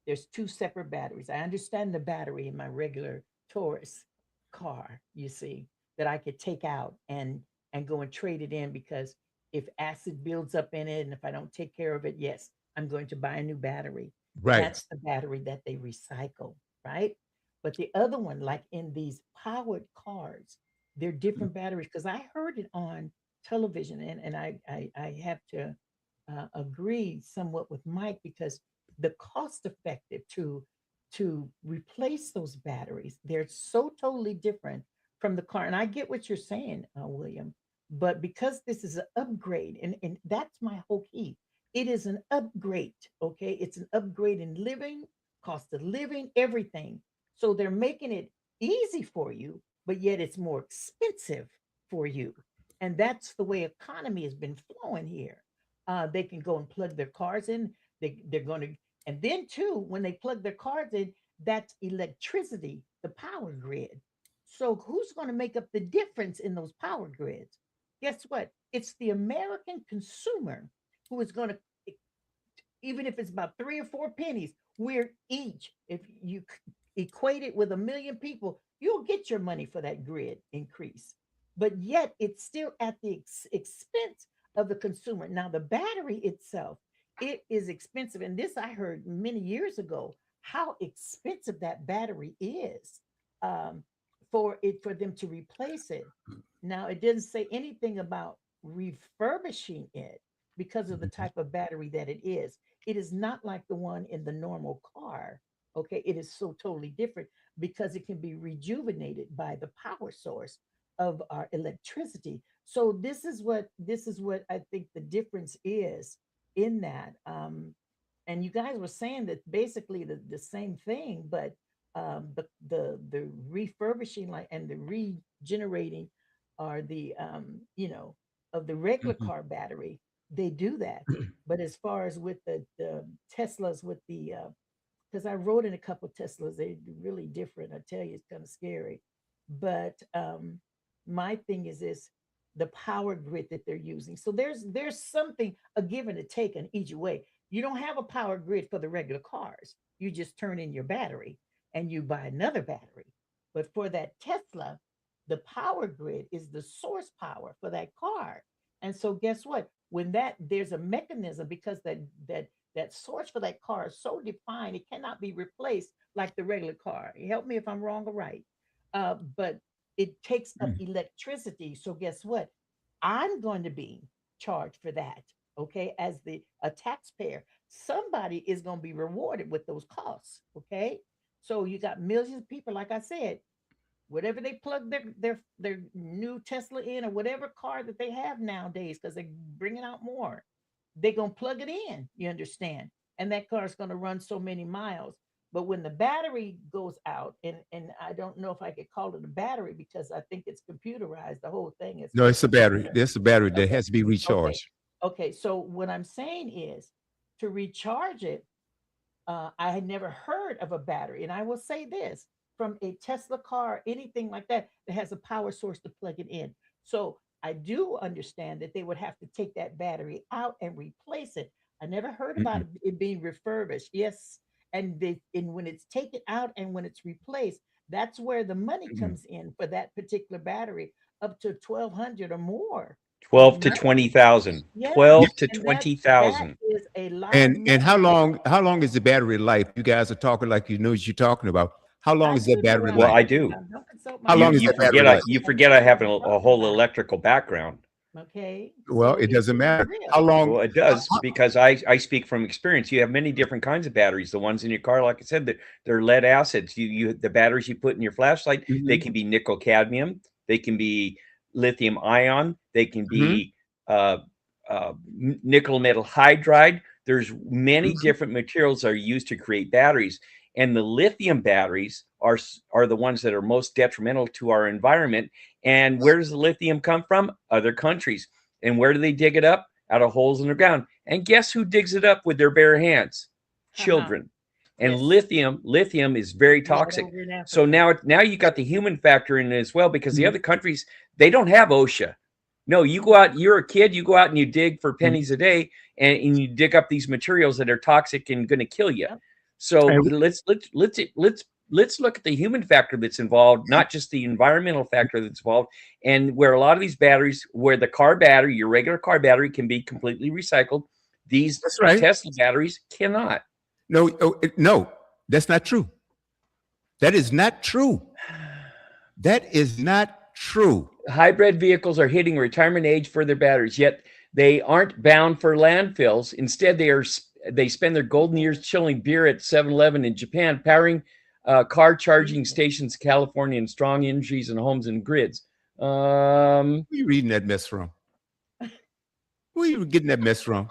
There's two separate batteries. I understand the battery in my regular Taurus car, you see, that I could take out and go and trade it in because if acid builds up in it and if I don't take care of it, yes, I'm going to buy a new battery.
Right.
That's the battery that they recycle, right? But the other one, like in these powered cars, they're different batteries because I heard it on television and I have to agree somewhat with Mike because the cost effective to replace those batteries, they're so totally different from the car. And I get what you're saying, William, but because this is an upgrade, and that's my whole key, it is an upgrade. Okay, it's an upgrade in living, cost of living, everything. So they're making it easy for you, but yet it's more expensive for you. And that's the way economy has been flowing here. They can go and plug their cars in. They're going to, and then too, when they plug their cars in, that's electricity, the power grid. So who's going to make up the difference in those power grids? Guess what? It's the American consumer who is going to, even if it's about 3 or 4 pennies, we're each, if you equate it with 1 million people, you'll get your money for that grid increase. But yet it's still at the expense of the consumer. Now, the battery itself, it is expensive. And this I heard many years ago, how expensive that battery is, for them to replace it. Now, it didn't say anything about refurbishing it because of the type of battery that it is. It is not like the one in the normal car. Okay, it is so totally different because it can be rejuvenated by the power source of our electricity. So this is what I think the difference is in that. And you guys were saying that basically the same thing, but the refurbishing, like, and the regenerating, are the of the regular
Mhm.
car battery, they do that. But as far as with the Teslas, with the because I rode in a couple Teslas, they're really different. I tell you, it's kind of scary. But my thing is this: the power grid that they're using. So there's something, a give and a take in each way. You don't have a power grid for the regular cars. You just turn in your battery and you buy another battery. But for that Tesla, the power grid is the source power for that car. And so guess what? When that there's a mechanism, because that source for that car is so defined, it cannot be replaced like the regular car. Help me if I'm wrong or right. But it takes up electricity. So guess what? I'm going to be charged for that. Okay, as a taxpayer, somebody is going to be rewarded with those costs. Okay, so you got millions of people, like I said, whatever they plug their new Tesla in, or whatever car that they have nowadays, because they're bringing out more, they're gonna plug it in. You understand? And that car is gonna run so many miles. But when the battery goes out, and I don't know if I could call it a battery because I think it's computerized. The whole thing is
No, it's a battery. That's a battery that
okay.
has to be
Okay.
recharged.
Okay. So what I'm saying is, to recharge it, I had never heard of a battery. And I will say this: from a Tesla car, anything like that, that has a power source to plug it in. So I do understand that they would have to take that battery out and replace it. I never heard about
Mm-mm.
it being refurbished. Yes. And when it's taken out and when it's replaced, that's where the money
Mm-mm.
comes in for that particular battery, up to 1,200 or more is
12 to
money.
20,000.
Yeah.
12 to
And that
20,000.
is a lot of
And
money.
how long is the battery life? You guys are talking like you know what you're talking about. How long
I
is that
do know
battery
what I'm
Well,
life?
I
talking
do.
about. Don't consult my
How
You
long is
you
that
husband.
battery
forget
life?
you
I
forget
know
I
what
have
I'm
a
talking
whole
about.
electrical background.
Okay.
Well,
So
it doesn't
it's
matter. How
real.
long?
Well, it does, because I speak from experience. You have many different kinds of batteries. The ones in your car, like I said, they're lead acids. The batteries you put in your flashlight, they
Mhm.
can be nickel cadmium, they can be lithium ion, they can
Mhm.
be nickel metal hydride. There's many
Mhm.
different materials that are used to create batteries, and the lithium batteries are the ones that are most detrimental to our environment. And where does the lithium come from? Other countries. And where do they dig it up? Out of holes in the ground. And guess who digs it up with their bare hands?
Uh-huh.
Children. And
Yes.
lithium is very
Right
toxic.
over in
So
Africa.
now you got the human factor in it as well, because the
Mhm.
other countries, they don't have OSHA. No, you go out, you're a kid, you go out and you dig for
Mhm.
pennies a day, and you dig up these materials that are toxic and going to kill you.
Yep.
So
And
let's look at the human factor that's involved, not just the environmental factor that's involved. And where a lot of these batteries, where the car battery, your regular car battery, can be completely recycled, these
that's right.
Tesla batteries cannot.
No, no, that's not true. That is not true. That is not true.
Hybrid vehicles are hitting retirement age for their batteries, yet they aren't bound for landfills. Instead, they spend their golden years chilling beer at 7-Eleven in Japan, powering car charging stations in California, and strong industries and homes and grids.
Where are you reading that mess from? Where are you getting that mess from?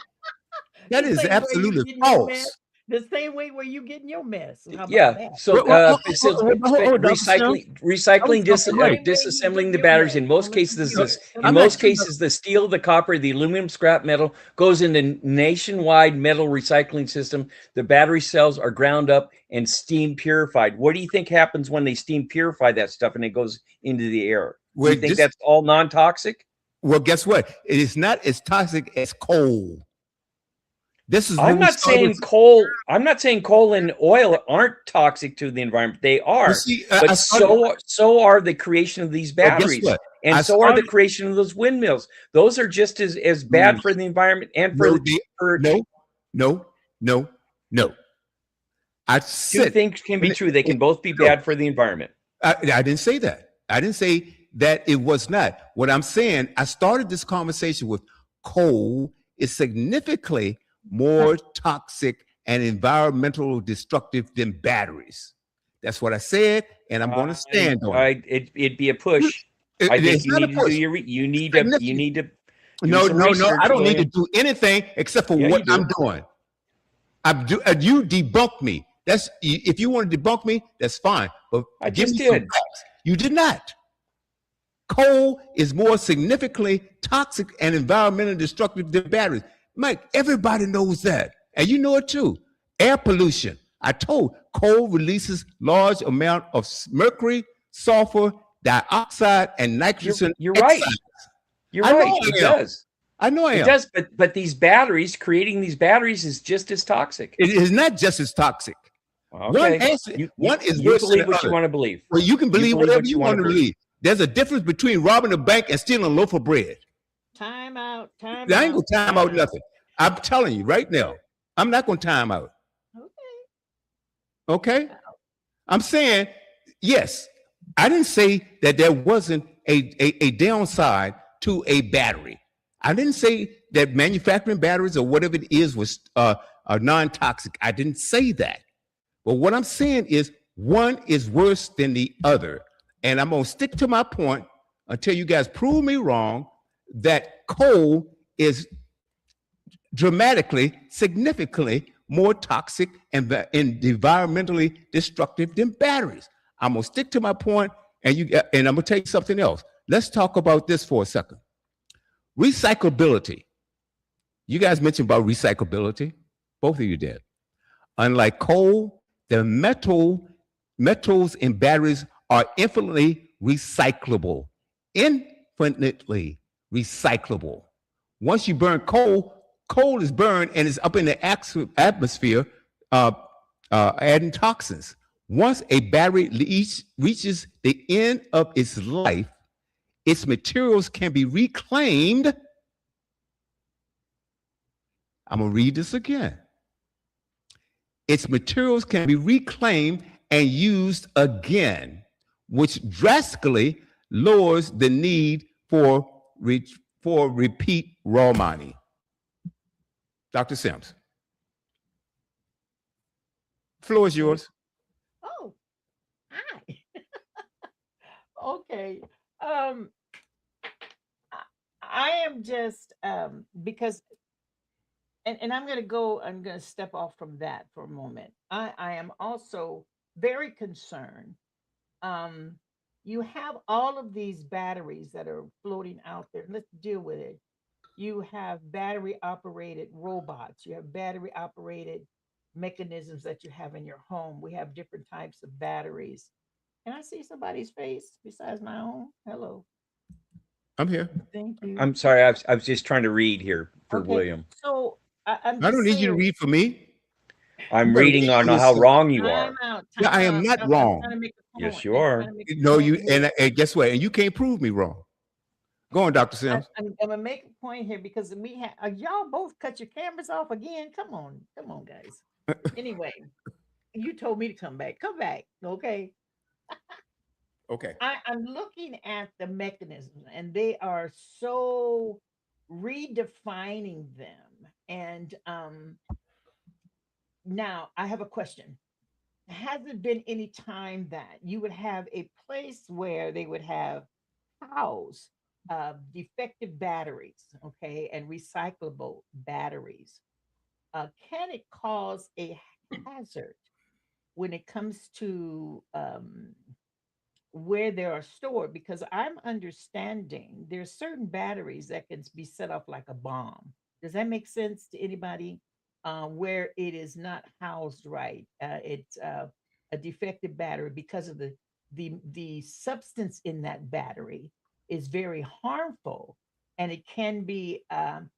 That
You
is
say where you
absolutely
getting that mess?
false.
The same way where you getting your mess. How about
Yeah.
that?
So,
Dr. Sims.
recycling,
Dr. Ray.
disassembling the batteries. In most cases,
I'm not sure.
the steel, the copper, the aluminum scrap metal goes in the nationwide metal recycling system. The battery cells are ground up and steam purified. What do you think happens when they steam purify that stuff and it goes into the air? Do you think that's all non-toxic?
Well, guess what? It is not as toxic as coal. This is
I'm not saying coal. I'm not saying coal and oil aren't toxic to the environment. They are,
see,
but so are the creation of these batteries, and so are the creation of those windmills. Those are just as bad for the environment and for
No.
Two things can be true. They can both be bad for the environment.
I didn't say that. I didn't say that it was not. What I'm saying, I started this conversation with coal is significantly more toxic and environmental destructive than batteries. That's what I said, and I'm going to stand on it.
It'd be a push. I think you need to do your. You need to.
No. I don't need to do anything except for what I'm doing. You debunk me. That's if you want to debunk me, that's fine. But
I just did.
You did not. Coal is more significantly toxic and environmentally destructive than batteries. Mike, everybody knows that. And you know it too. Air pollution. I told coal releases large amount of mercury, sulfur, dioxide, and nitrogen.
You're right. You're right. It does.
I know it
does. But these batteries, creating these batteries is just as toxic.
It is not just as toxic.
Okay.
One is
you
worse
believe
than
what
the
you
other.
want to believe.
Well, you can believe whatever you want to believe. There's a difference between robbing a bank and stealing a loaf of bread.
Time out.
I ain't gonna time out nothing. I'm telling you right now, I'm not gonna time out. Okay. I'm saying, yes, I didn't say that there wasn't a downside to a battery. I didn't say that manufacturing batteries or whatever it is was non-toxic. I didn't say that. But what I'm saying is one is worse than the other. And I'm going to stick to my point until you guys prove me wrong that coal is dramatically, significantly more toxic and environmentally destructive than batteries. I'm going to stick to my point, and I'm going to tell you something else. Let's talk about this for a second. Recyclability. You guys mentioned about recyclability. Both of you did. Unlike coal, the metals in batteries are infinitely recyclable. Infinitely recyclable. Once you burn coal is burned and is up in the atmosphere, adding toxins. Once a battery reaches the end of its life, its materials can be reclaimed. I'm going to read this again. Its materials can be reclaimed and used again, which drastically lowers the need for repeat raw mining. Dr. Sims, floor is yours.
Oh, hi. Okay. I am just because and I'm gonna step off from that for a moment. I am also very concerned. You have all of these batteries that are floating out there. Let's deal with it. You have battery operated robots, you have battery operated mechanisms that you have in your home. We have different types of batteries. Can I see somebody's face besides my own? Hello.
I'm here.
Thank you.
I'm sorry. I was just trying to read here for William.
So
I don't need you to read for me.
I'm reading on how wrong you are.
Yeah, I am not wrong.
Yes, you are.
No, and guess what? And you can't prove me wrong. Go on, Dr. Sims.
I'm gonna make a point here because we have y'all both cut your cameras off again. Come on, guys. Anyway, you told me to come back. Come back, okay?
Okay.
I'm looking at the mechanisms, and they are so redefining them. And now I have a question. Has it been any time that you would have a place where they would have house defective batteries, okay, and recyclable batteries? Can it cause a hazard when it comes to where they are stored, because I'm understanding there's certain batteries that can be set off like a bomb. Does that make sense to anybody? Where it is not housed right, it's a defective battery because of the substance in that battery is very harmful, and it can be labeled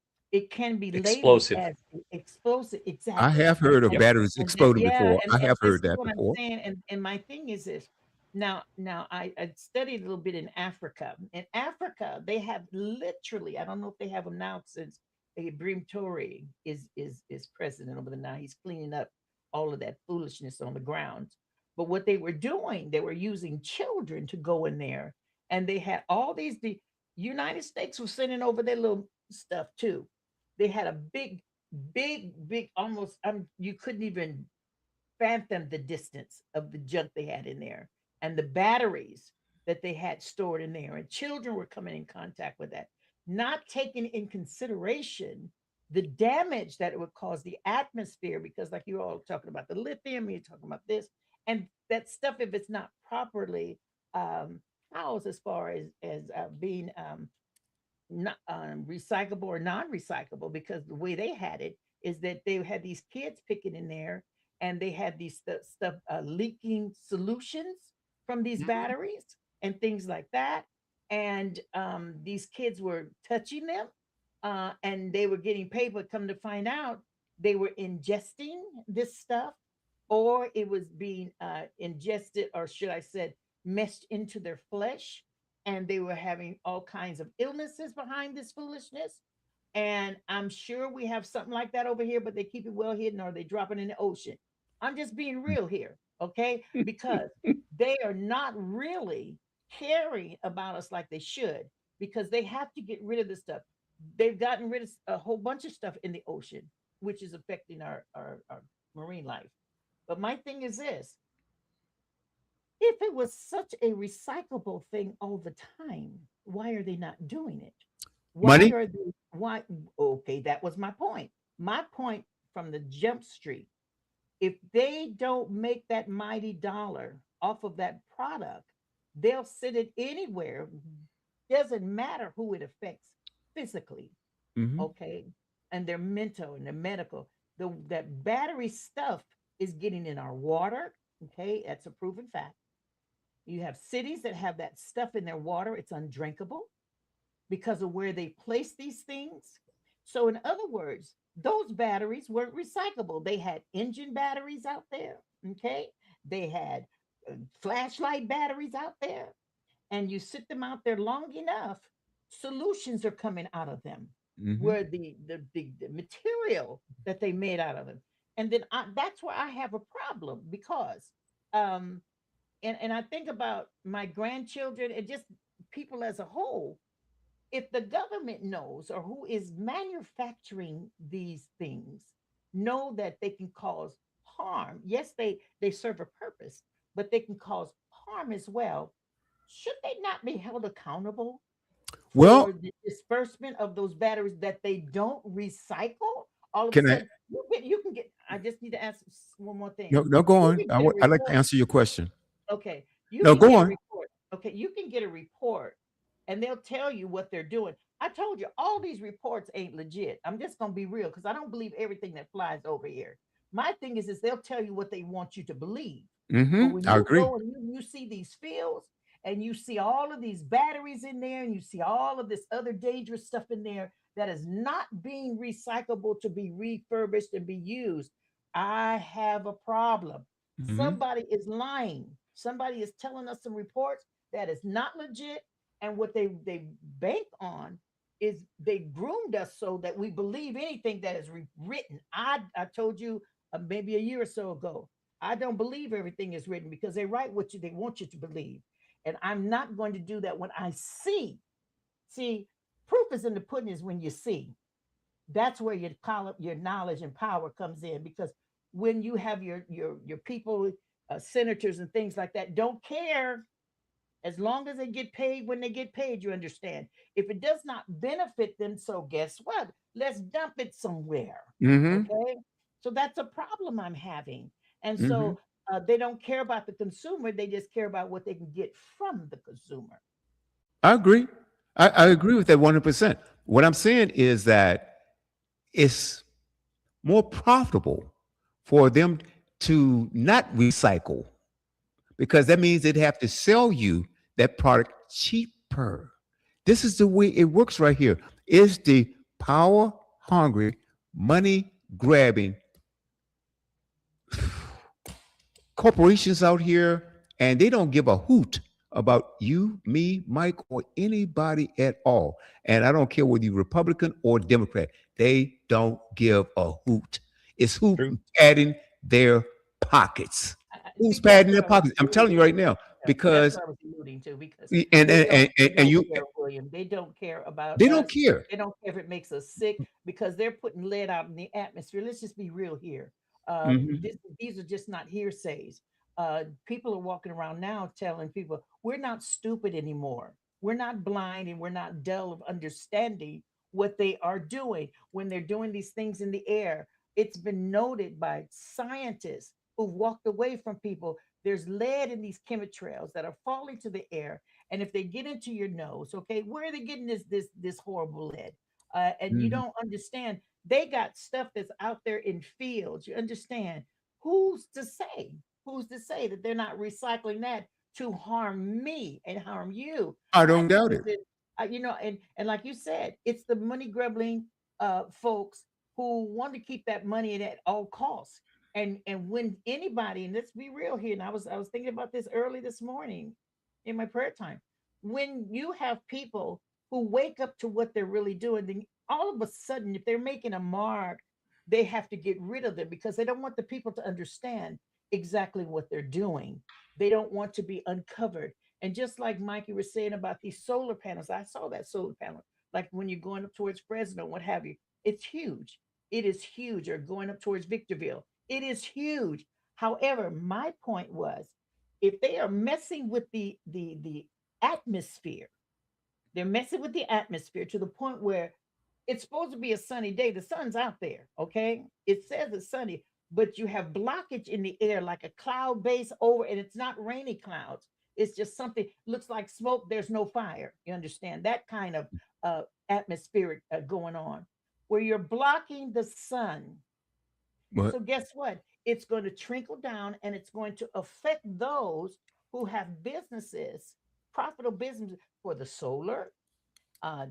Explosive.
as explosive.
I
Exactly.
have heard of
And
batteries
and that,
exploding
yeah,
before. I
and
have
this
heard
is
that
what I'm
before.
saying. And my thing is this. Now I studied a little bit in Africa. In Africa, they have literally, I don't know if they have them now since Ibrahim Toure is president over there now. He's cleaning up all of that foolishness on the ground. But what they were doing, they were using children to go in there, and they had all these. The United States was sending over their little stuff too. They had a big, almost. You couldn't even fathom the distance of the junk they had in there and the batteries that they had stored in there. And children were coming in contact with that, not taking in consideration the damage that it would cause the atmosphere. Because, like you're all talking about the lithium, you're talking about this, and that stuff, if it's not properly housed as far as being not recyclable or non-recyclable, because the way they had it is that they had these kids picking in there, and they had these stuff leaking solutions from these batteries and things like that, and these kids were touching them, and they were getting paid. But come to find out, they were ingesting this stuff, or it was being ingested, or should I say meshed into their flesh, and they were having all kinds of illnesses behind this foolishness. And I'm sure we have something like that over here, but they keep it well hidden, or they drop it in the ocean. I'm just being real here, okay? Because they are not really caring about us like they should, because they have to get rid of this stuff. They've gotten rid of a whole bunch of stuff in the ocean, which is affecting our marine life. But my thing is this: if it was such a recyclable thing all the time, why are they not doing it? Why
Money?
are they, why? Okay, that was my point. My point from the jump street: if they don't make that mighty dollar off of that product, they'll sit it anywhere. Doesn't matter who it affects physically,
Hmm.
okay? And their mental and their medical. That battery stuff is getting in our water, okay? That's a proven fact. You have cities that have that stuff in their water. It's undrinkable because of where they place these things. So, in other words, those batteries weren't recyclable. They had engine batteries out there. Okay. They had flashlight batteries out there. And you sit them out there long enough, solutions are coming out of them,
Hmm.
where the material that they made out of them. And then that's where I have a problem, because um, and I think about my grandchildren and just people as a whole. If the government knows, or who is manufacturing these things know that they can cause harm, yes, they serve a purpose, but they can cause harm as well. Should they not be held accountable
Well,
for the disbursement of those batteries that they don't recycle? All of a
can I?
sudden, you can get. I just need to ask one more thing.
No, no, go
You
on.
can get a
I'd like to
report.
answer your question.
Okay, you
No,
can
go
get a
on.
report. Okay, you can get a report, and they'll tell you what they're doing. I told you all these reports ain't legit. I'm just gonna be real, because I don't believe everything that flies over here. My thing is they'll tell you what they want you to believe. But when
I
you
agree.
go and you see these fields, and you see all of these batteries in there, and you see all of this other dangerous stuff in there that is not being recyclable to be refurbished and be used, I have a problem.
Hmm.
Somebody is lying. Somebody is telling us some reports that is not legit. And what they bank on is they groomed us so that we believe anything that is written. I told you maybe a year or so ago, I don't believe everything is written, because they write what they want you to believe. And I'm not going to do that when I see. See, proof is in the pudding is when you see. That's where your knowledge and power comes in, because when you have your people, senators and things like that, don't care as long as they get paid when they get paid. You understand? If it does not benefit them, so guess what? Let's dump it somewhere.
Hmm.
Okay. So that's a problem I'm having. And
Mhm.
so they don't care about the consumer. They just care about what they can get from the consumer.
I agree. I agree with that 100%. What I'm saying is that it's more profitable for them to not recycle because that means they'd have to sell you that product cheaper. This is the way it works right here. It's the power hungry, money grabbing corporations out here, and they don't give a hoot about you, me, Mike, or anybody at all. And I don't care whether you're Republican or Democrat. They don't give a hoot. It's who
True.
padding their pockets.
See,
Who's
that's
padding
what
their
I was
pockets? I'm telling you
alluding
right
to.
now
That's
because
what I was alluding to because
and
they don't,
and you
care, William. They don't care about
they don't
us.
care.
They don't care if it makes us sick because they're putting lead out in the atmosphere. Let's just be real here.
Mhm.
These are just not hearsays. People are walking around now telling people we're not stupid anymore. We're not blind and we're not dull of understanding what they are doing when they're doing these things in the air. It's been noted by scientists who've walked away from people. There's lead in these chemtrails that are falling to the air, and if they get into your nose, okay, where are they getting this horrible lead? And you
Mhm.
don't understand. They got stuff that's out there in fields. You understand? Who's to say? Who's to say that they're not recycling that to harm me and harm you?
I
My
don't
thing
doubt
is
it.
that, and like you said, it's the money grubbing folks who want to keep that money in at all costs. And when anybody, and let's be real here, and I was thinking about this early this morning in my prayer time. When you have people who wake up to what they're really doing, then all of a sudden, if they're making a mark, they have to get rid of them because they don't want the people to understand exactly what they're doing. They don't want to be uncovered. And just like Mikey was saying about these solar panels, I saw that solar panel, like when you're going up towards Fresno, what have you. It's huge. It is huge. Or going up towards Victorville, it is huge. However, my point was, if they are messing with the atmosphere, they're messing with the atmosphere to the point where it's supposed to be a sunny day. The sun's out there, okay? It says it's sunny, but you have blockage in the air like a cloud base over, and it's not rainy clouds. It's just something looks like smoke. There's no fire. You understand that kind of atmospheric going on where you're blocking the sun.
But
So guess what? It's going to trickle down and it's going to affect those who have businesses, profitable businesses for the solar.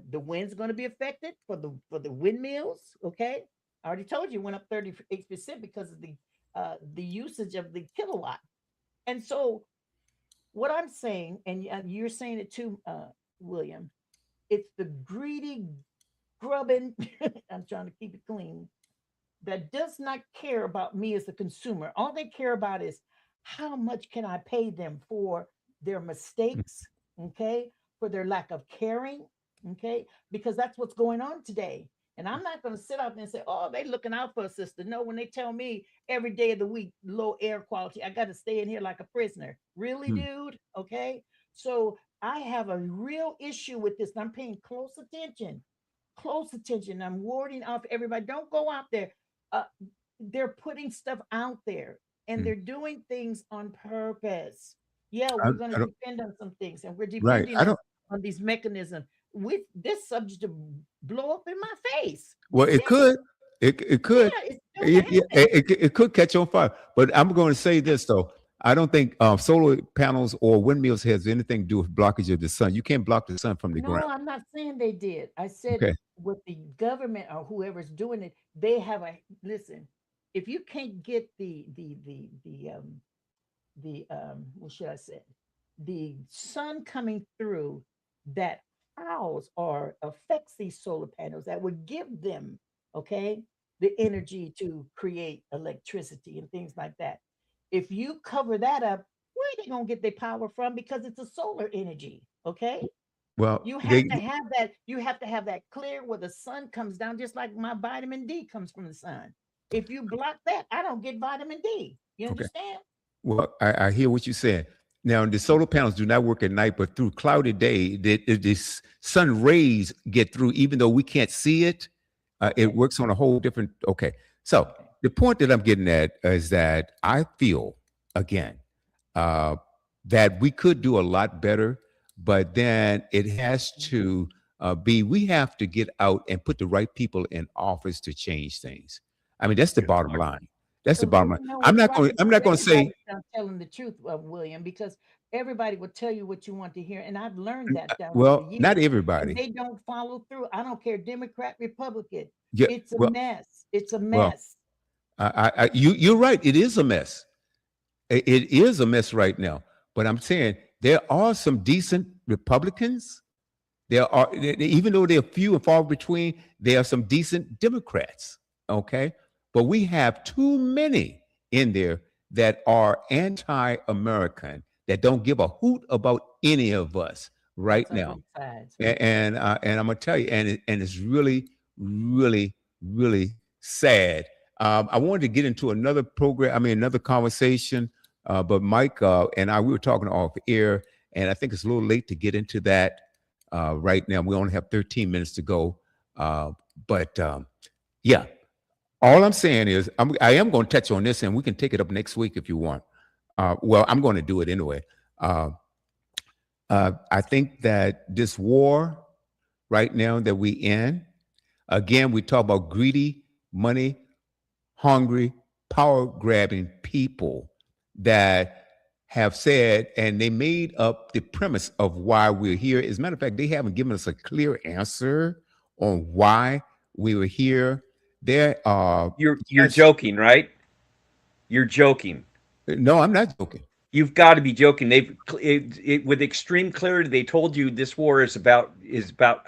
The wind's going to be affected for the windmills. Okay, I already told you it went up 38% because of the usage of the kilowatt. And so what I'm saying, and you're saying it too, William, it's the greedy grubbing. I'm trying to keep it clean that does not care about me as a consumer. All they care about is how much can I pay them for their mistakes, okay? For their lack of caring, okay? Because that's what's going on today. And I'm not going to sit out there and say, oh, they looking out for a sister. No, when they tell me every day of the week, low air quality, I got to stay in here like a prisoner. Really,
hmm.
dude? Okay. So I have a real issue with this. And I'm paying close attention. Close attention. I'm warding off everybody. Don't go out there. uh, they're putting stuff out there and
Hmm.
they're doing things on purpose. Yeah,
I,
we're going
I
to
don't.
depend on some things and we're
Right.
depending
I don't.
on these mechanisms. With this subject to blow up in my face.
Well,
This
it
is.
could. It could.
Yeah, it's going to
Yeah,
happen.
it could catch on fire. But I'm going to say this though. I don't think solar panels or windmills has anything to do with blockage of the sun. You can't block the sun from the ground.
No, I'm not saying they did. I said
Okay.
with the government or whoever's doing it, they have a listen. If you can't get the what should I say, the sun coming through that house or affects these solar panels that would give them, okay, the energy to create electricity and things like that. If you cover that up, where are they gonna get their power from? Because it's a solar energy, okay?
Well,
You have
they
to have that, you have to have that clear where the sun comes down, just like my vitamin D comes from the sun. If you block that, I don't get vitamin D. You
okay.
understand?
Well, I hear what you're saying. Now, the solar panels do not work at night, but through cloudy day, the sun rays get through, even though we can't see it. It
Okay.
works on a whole different. Okay, so
Okay.
the point that I'm getting at is that I feel again that we could do a lot better, but then it has to we have to get out and put the right people in office to change things. I mean, that's the bottom line. That's the bottom line. I'm not going. I'm not going to say.
I'm telling the truth, William, because everybody will tell you what you want to hear, and I've learned that down
Well,
the years.
not
And
everybody.
they don't follow through. I don't care, Democrat, Republican.
Yeah.
It's a
Well,
mess. It's a
well,
mess.
you're right. It is a mess. It is a mess right now. But I'm saying there are some decent Republicans. There are, even though they're few and far between, there are some decent Democrats. Okay, but we have too many in there that are anti-American, that don't give a hoot about any of us right
It's on
now.
both sides.
And I'm gonna tell you, and it's really, really, really sad. I wanted to get into another program. I mean, another conversation. But Mike and we were talking off air, and I think it's a little late to get into that right now. We only have 13 minutes to go. But yeah, all I'm saying is I am going to touch on this, and we can take it up next week if you want. Well, I'm going to do it anyway. I think that this war right now that we in, again, we talk about greedy, money, hungry, power-grabbing people that have said, and they made up the premise of why we're here. As a matter of fact, they haven't given us a clear answer on why we were here. There are
You're joking, right? You're joking.
No, I'm not joking.
You've got to be joking. They've with extreme clarity. They told you this war is about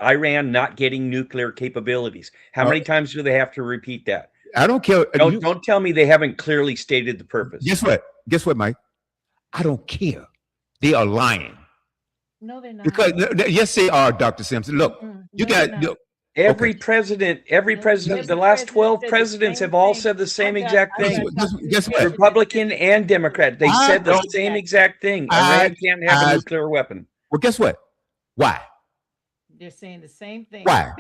Iran not getting nuclear capabilities. How many times do they have to repeat that?
I don't care.
Don't tell me they haven't clearly stated the purpose.
Guess what? Guess what, Mike? I don't care. They are lying.
No, they're not.
Because yes, they are, Dr. Simpson. Look, you got
Every president, the last 12 presidents have all said the same exact thing.
Guess what?
Republican and Democrat. They said the same exact thing. Iran can't have a nuclear weapon.
Well, guess what? Why?
They're saying the same thing.
Why?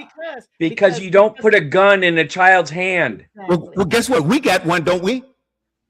Because you don't put a gun in a child's hand.
Well, guess what? We got one, don't we?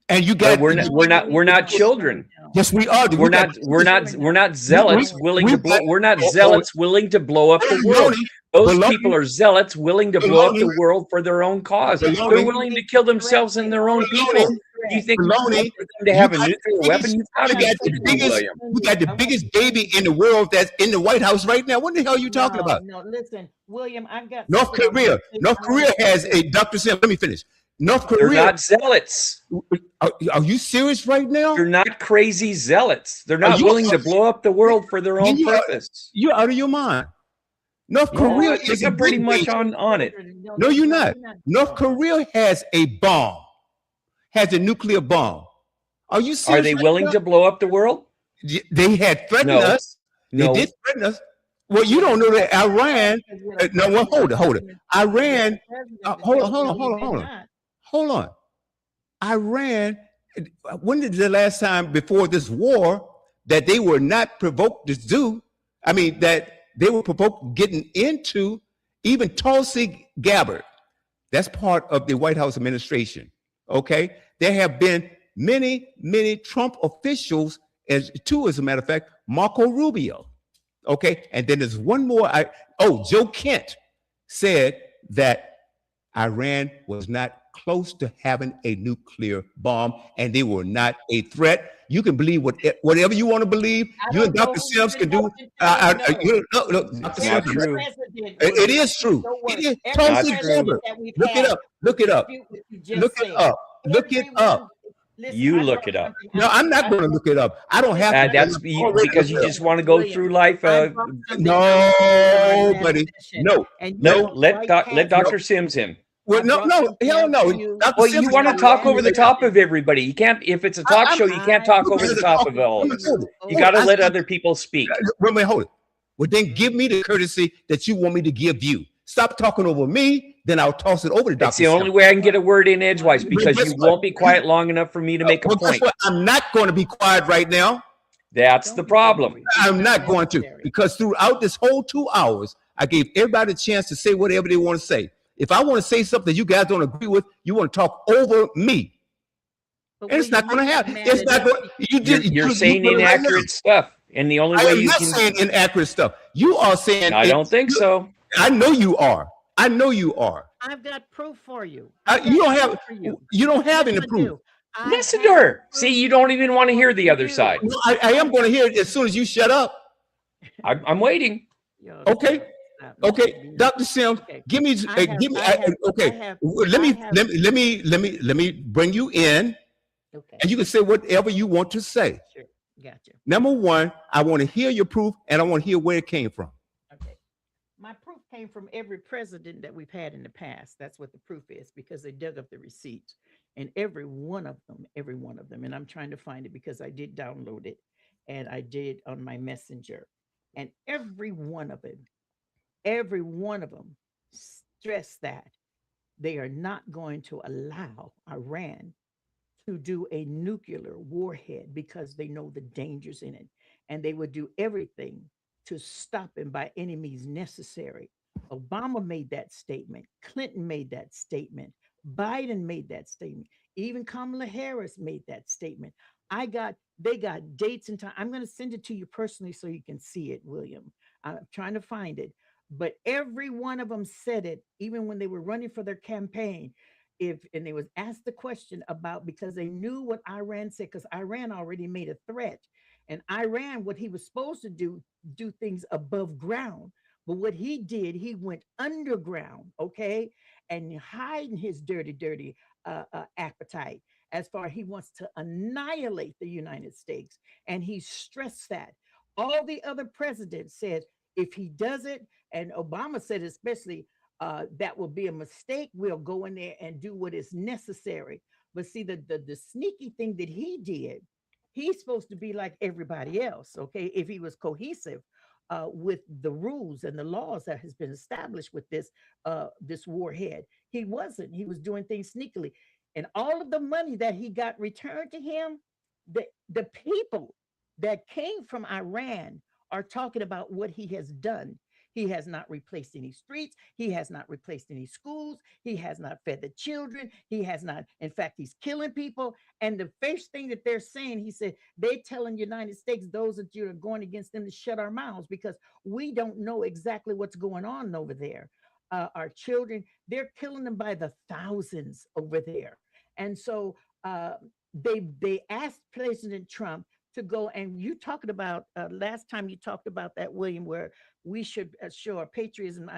And you got.
We're not children.
Yes, we are.
We're not zealots willing to blow. We're not zealots willing to blow up the world. Those people are zealots willing to blow up the world for their own cause. They're willing to kill themselves and their own people. Do you think for them to have a nuclear weapon? You've got to get William.
We got the biggest baby in the world that's in the White House right now. What the hell are you talking about?
No, listen, William, I've got
North Korea. North Korea has a Dr. Sam. Let me finish. North Korea.
They're not zealots.
Are you serious right now?
They're not crazy zealots. They're not willing to blow up the world for their own purpose.
You're out of your mind. North Korea is
pretty much on it.
No, you're not. North Korea has a bomb, has a nuclear bomb. Are you serious?
Are they willing to blow up the world?
They had threatened us. They did threaten us. Well, you don't know that Iran. No, well, hold it. Iran. Hold on. Iran. When did the last time before this war that they were not provoked to do? I mean, that they were provoked getting into even Tulsi Gabbard. That's part of the White House administration. Okay, there have been many Trump officials, as a matter of fact, Marco Rubio. Okay, and then there's one more. Joe Kent said that Iran was not close to having a nuclear bomb, and they were not a threat. You can believe whatever you want to believe. You and Dr. Sims can do.
It's not true.
It is true. It is totally true. Look it up. Look it up. Look it up.
You look it up.
No, I'm not going to look it up. I don't have to.
That's because you just want to go through life.
No, buddy. No.
Let Dr. Sims in.
Well, no, hell no.
Well, you want to talk over the top of everybody. You can't. If it's a talk show, you can't talk over the top of it all. You got to let other people speak.
Wait, hold it. Well, then give me the courtesy that you want me to give you. Stop talking over me, then I'll toss it over to Dr.
That's the only way I can get a word in edgewise, because you won't be quiet long enough for me to make a point.
I'm not going to be quiet right now.
That's the problem.
I'm not going to, because throughout this whole 2 hours, I gave everybody a chance to say whatever they want to say. If I want to say something you guys don't agree with, you want to talk over me.
But
And it's not
William,
going to
you're
happen.
mad
It's
at
not
us
going.
You're saying
put it right now.
inaccurate stuff, and the only
I
way
am
you
not
can.
saying inaccurate stuff. You are saying.
I don't think so.
I know you are. I know you are.
I've got proof for you.
You don't have.
For you.
You don't have
Yes,
any
I
proof.
do. I
Listen
have
to her.
proof
See, you don't even want to hear the
for
other
you.
side.
No, I am going to hear it as soon as you shut up.
I'm waiting.
Yo,
Okay.
stop now.
Okay, Dr. Sims,
Okay.
give me, okay. Let me bring you in,
Okay.
and you can say whatever you want to say.
Sure. Gotcha.
Number one, I want to hear your proof, and I want to hear where it came from.
Okay. My proof came from every president that we've had in the past. That's what the proof is, because they dug up the receipts. And every one of them, and I'm trying to find it because I did download it and I did on my messenger. And every one of them stress that they are not going to allow Iran to do a nuclear warhead because they know the dangers in it. And they would do everything to stop him by any means necessary. Obama made that statement. Clinton made that statement. Biden made that statement. Even Kamala Harris made that statement. They got dates and time. I'm going to send it to you personally so you can see it, William. I'm trying to find it. But every one of them said it, even when they were running for their campaign. And they was asked the question about, because they knew what Iran said, because Iran already made a threat. And Iran, what he was supposed to do things above ground. But what he did, he went underground, okay, and hiding his dirty appetite. As far he wants to annihilate the United States, and he stressed that. All the other presidents said if he does it, and Obama said especially, that will be a mistake. We'll go in there and do what is necessary. But see, the sneaky thing that he did, he's supposed to be like everybody else, okay? If he was cohesive with the rules and the laws that has been established with this warhead, he wasn't. He was doing things sneakily, and all of the money that he got returned to him, the people that came from Iran are talking about what he has done. He has not replaced any streets. He has not replaced any schools. He has not fed the children. He has not, in fact, he's killing people. And the first thing that they're saying, he said, they telling United States, those that you are going against them, to shut our mouths because we don't know exactly what's going on over there. Our children, they're killing them by the thousands over there. And so they asked President Trump to go, and you talking about last time you talked about that, William, where we should show our patriotism.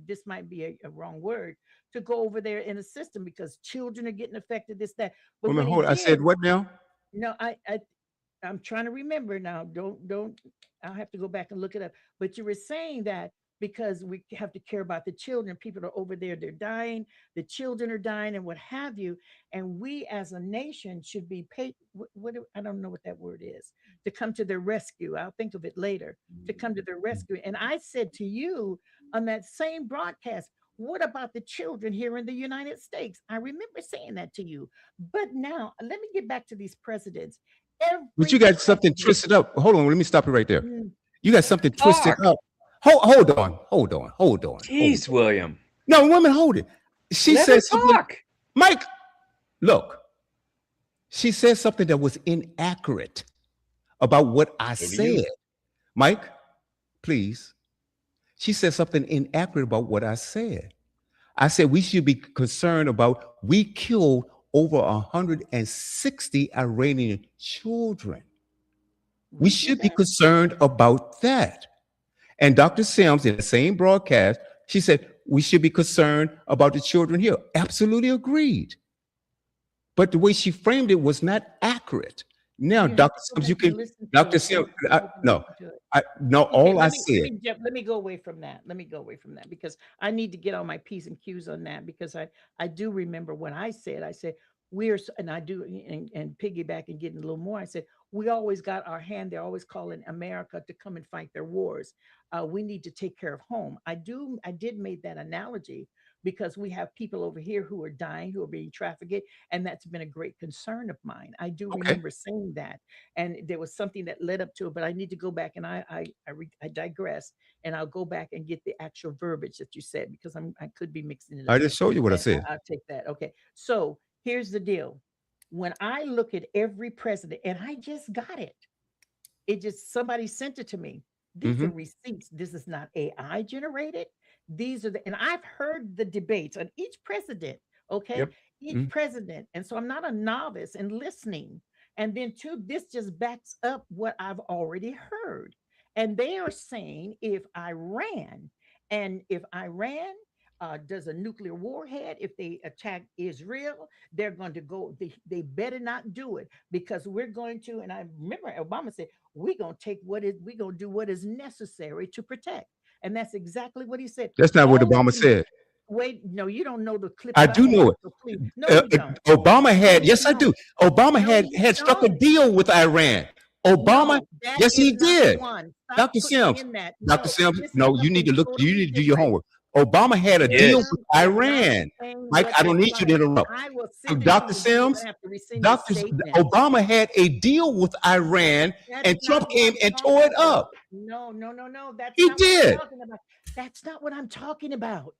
This might be a wrong word, to go over there and assist them because children are getting affected. This that, but
Wait a minute,
when he
hold on. I
did,
said what now?
no, I'm trying to remember now. Don't. I'll have to go back and look it up. But you were saying that because we have to care about the children. People are over there, they're dying, the children are dying, and what have you. And we as a nation should be paid. I don't know what that word is, to come to their rescue. I'll think of it later, to come to their rescue. And I said to you on that same broadcast, what about the children here in the United States? I remember saying that to you. But now let me get back to these presidents.
But you
Every
got something
president.
twisted up. Hold on, let me stop you right there.
Mm,
You got something twisted
Talk.
up. Hold on.
Jeez, William.
No, women, hold it. She
Let her
said something.
talk.
Mike, look. She said something that was inaccurate about what I
So do you.
said. Mike, please. She said something inaccurate about what I said. I said we should be concerned about, we killed over 160 Iranian children. We
did
should be
that.
concerned about that. And Dr. Sims, in the same broadcast, she said we should be concerned about the children here. Absolutely agreed. But the way she framed it was not accurate. Now,
You have
Dr.
to go
Sims, you
back and
can,
listen to
Dr.
it. You
Sims,
have to go back and
no,
listen to it.
no,
Okay,
all I
let
said.
me let me go away from that. Let me go away from that because I need to get on my P's and Q's on that because I do remember when I said and I do and piggyback and getting a little more. I said we always got our hand. They're always calling America to come and fight their wars. We need to take care of home. I did make that analogy because we have people over here who are dying, who are being trafficked, and that's been a great concern of mine. I do
Okay.
remember saying that, and there was something that led up to it, but I need to go back, and I digress, and I'll go back and get the actual verbiage that you said, because I could be mixing it
I
up,
just showed you what I
and
said.
I'll take that. Okay, so here's the deal. When I look at every president, and I just got it, somebody sent it to me. These are
Hmm.
receipts. This is not AI generated. These are and I've heard the debates on each president. Okay,
Yep.
each president, and so I'm not a novice in listening. And then two, this just backs up what I've already heard. And they are saying if Iran does a nuclear warhead, if they attack Israel, they're going to go. They better not do it, because we're going to. And I remember Obama said, we're going to take we're going to do what is necessary to protect. And that's exactly what he said.
That's not what
All of
Obama
them.
said.
Wait, no, you don't know the clips
I
I
do know
have.
it.
So please, no, you don't.
Obama
No,
had,
you
yes, I
don't.
do. Obama
No, you
had struck a
don't.
deal with Iran. Obama,
No, that
yes, he
is not the
did.
one. Stop
Dr.
putting me
Sims,
in that.
Dr.
No,
Sims,
this is
no, you need
something
to look, you
totally
need to do your
different.
homework. Obama had a deal
Yes.
with
William is not
Iran.
saying
Mike,
what
I don't
it's
need you to
like.
interrupt.
I will
So
send it to
Dr.
you, but you're
Sims,
gonna have to rescind your
Dr.
statement.
Obama had a deal with Iran,
That's
and
not
Trump
what
came
I'm
and tore
talking
it
about.
up.
No, no, no, no. That's
He
not what I'm
did.
talking about. That's not what I'm talking about.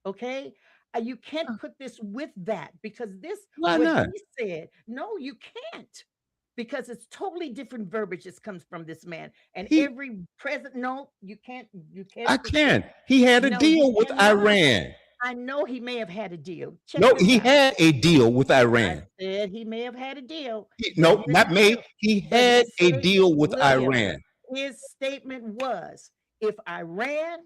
Okay. You can't put this with that, because this,
Why
what
not?
he said, no, you can't, because it's totally different verbiage that comes from this man. And
He,
every president, no, you can't
I
put this.
can. He had a
No, you
deal with
cannot.
Iran.
I know he may have had a deal. Check
No,
this
he
out.
had a deal with
I
Iran.
said he may have had a deal, but
No,
here's
not
the
me.
deal.
He
But
had
his
a
statement,
deal with
William,
Iran.
his statement was, if Iran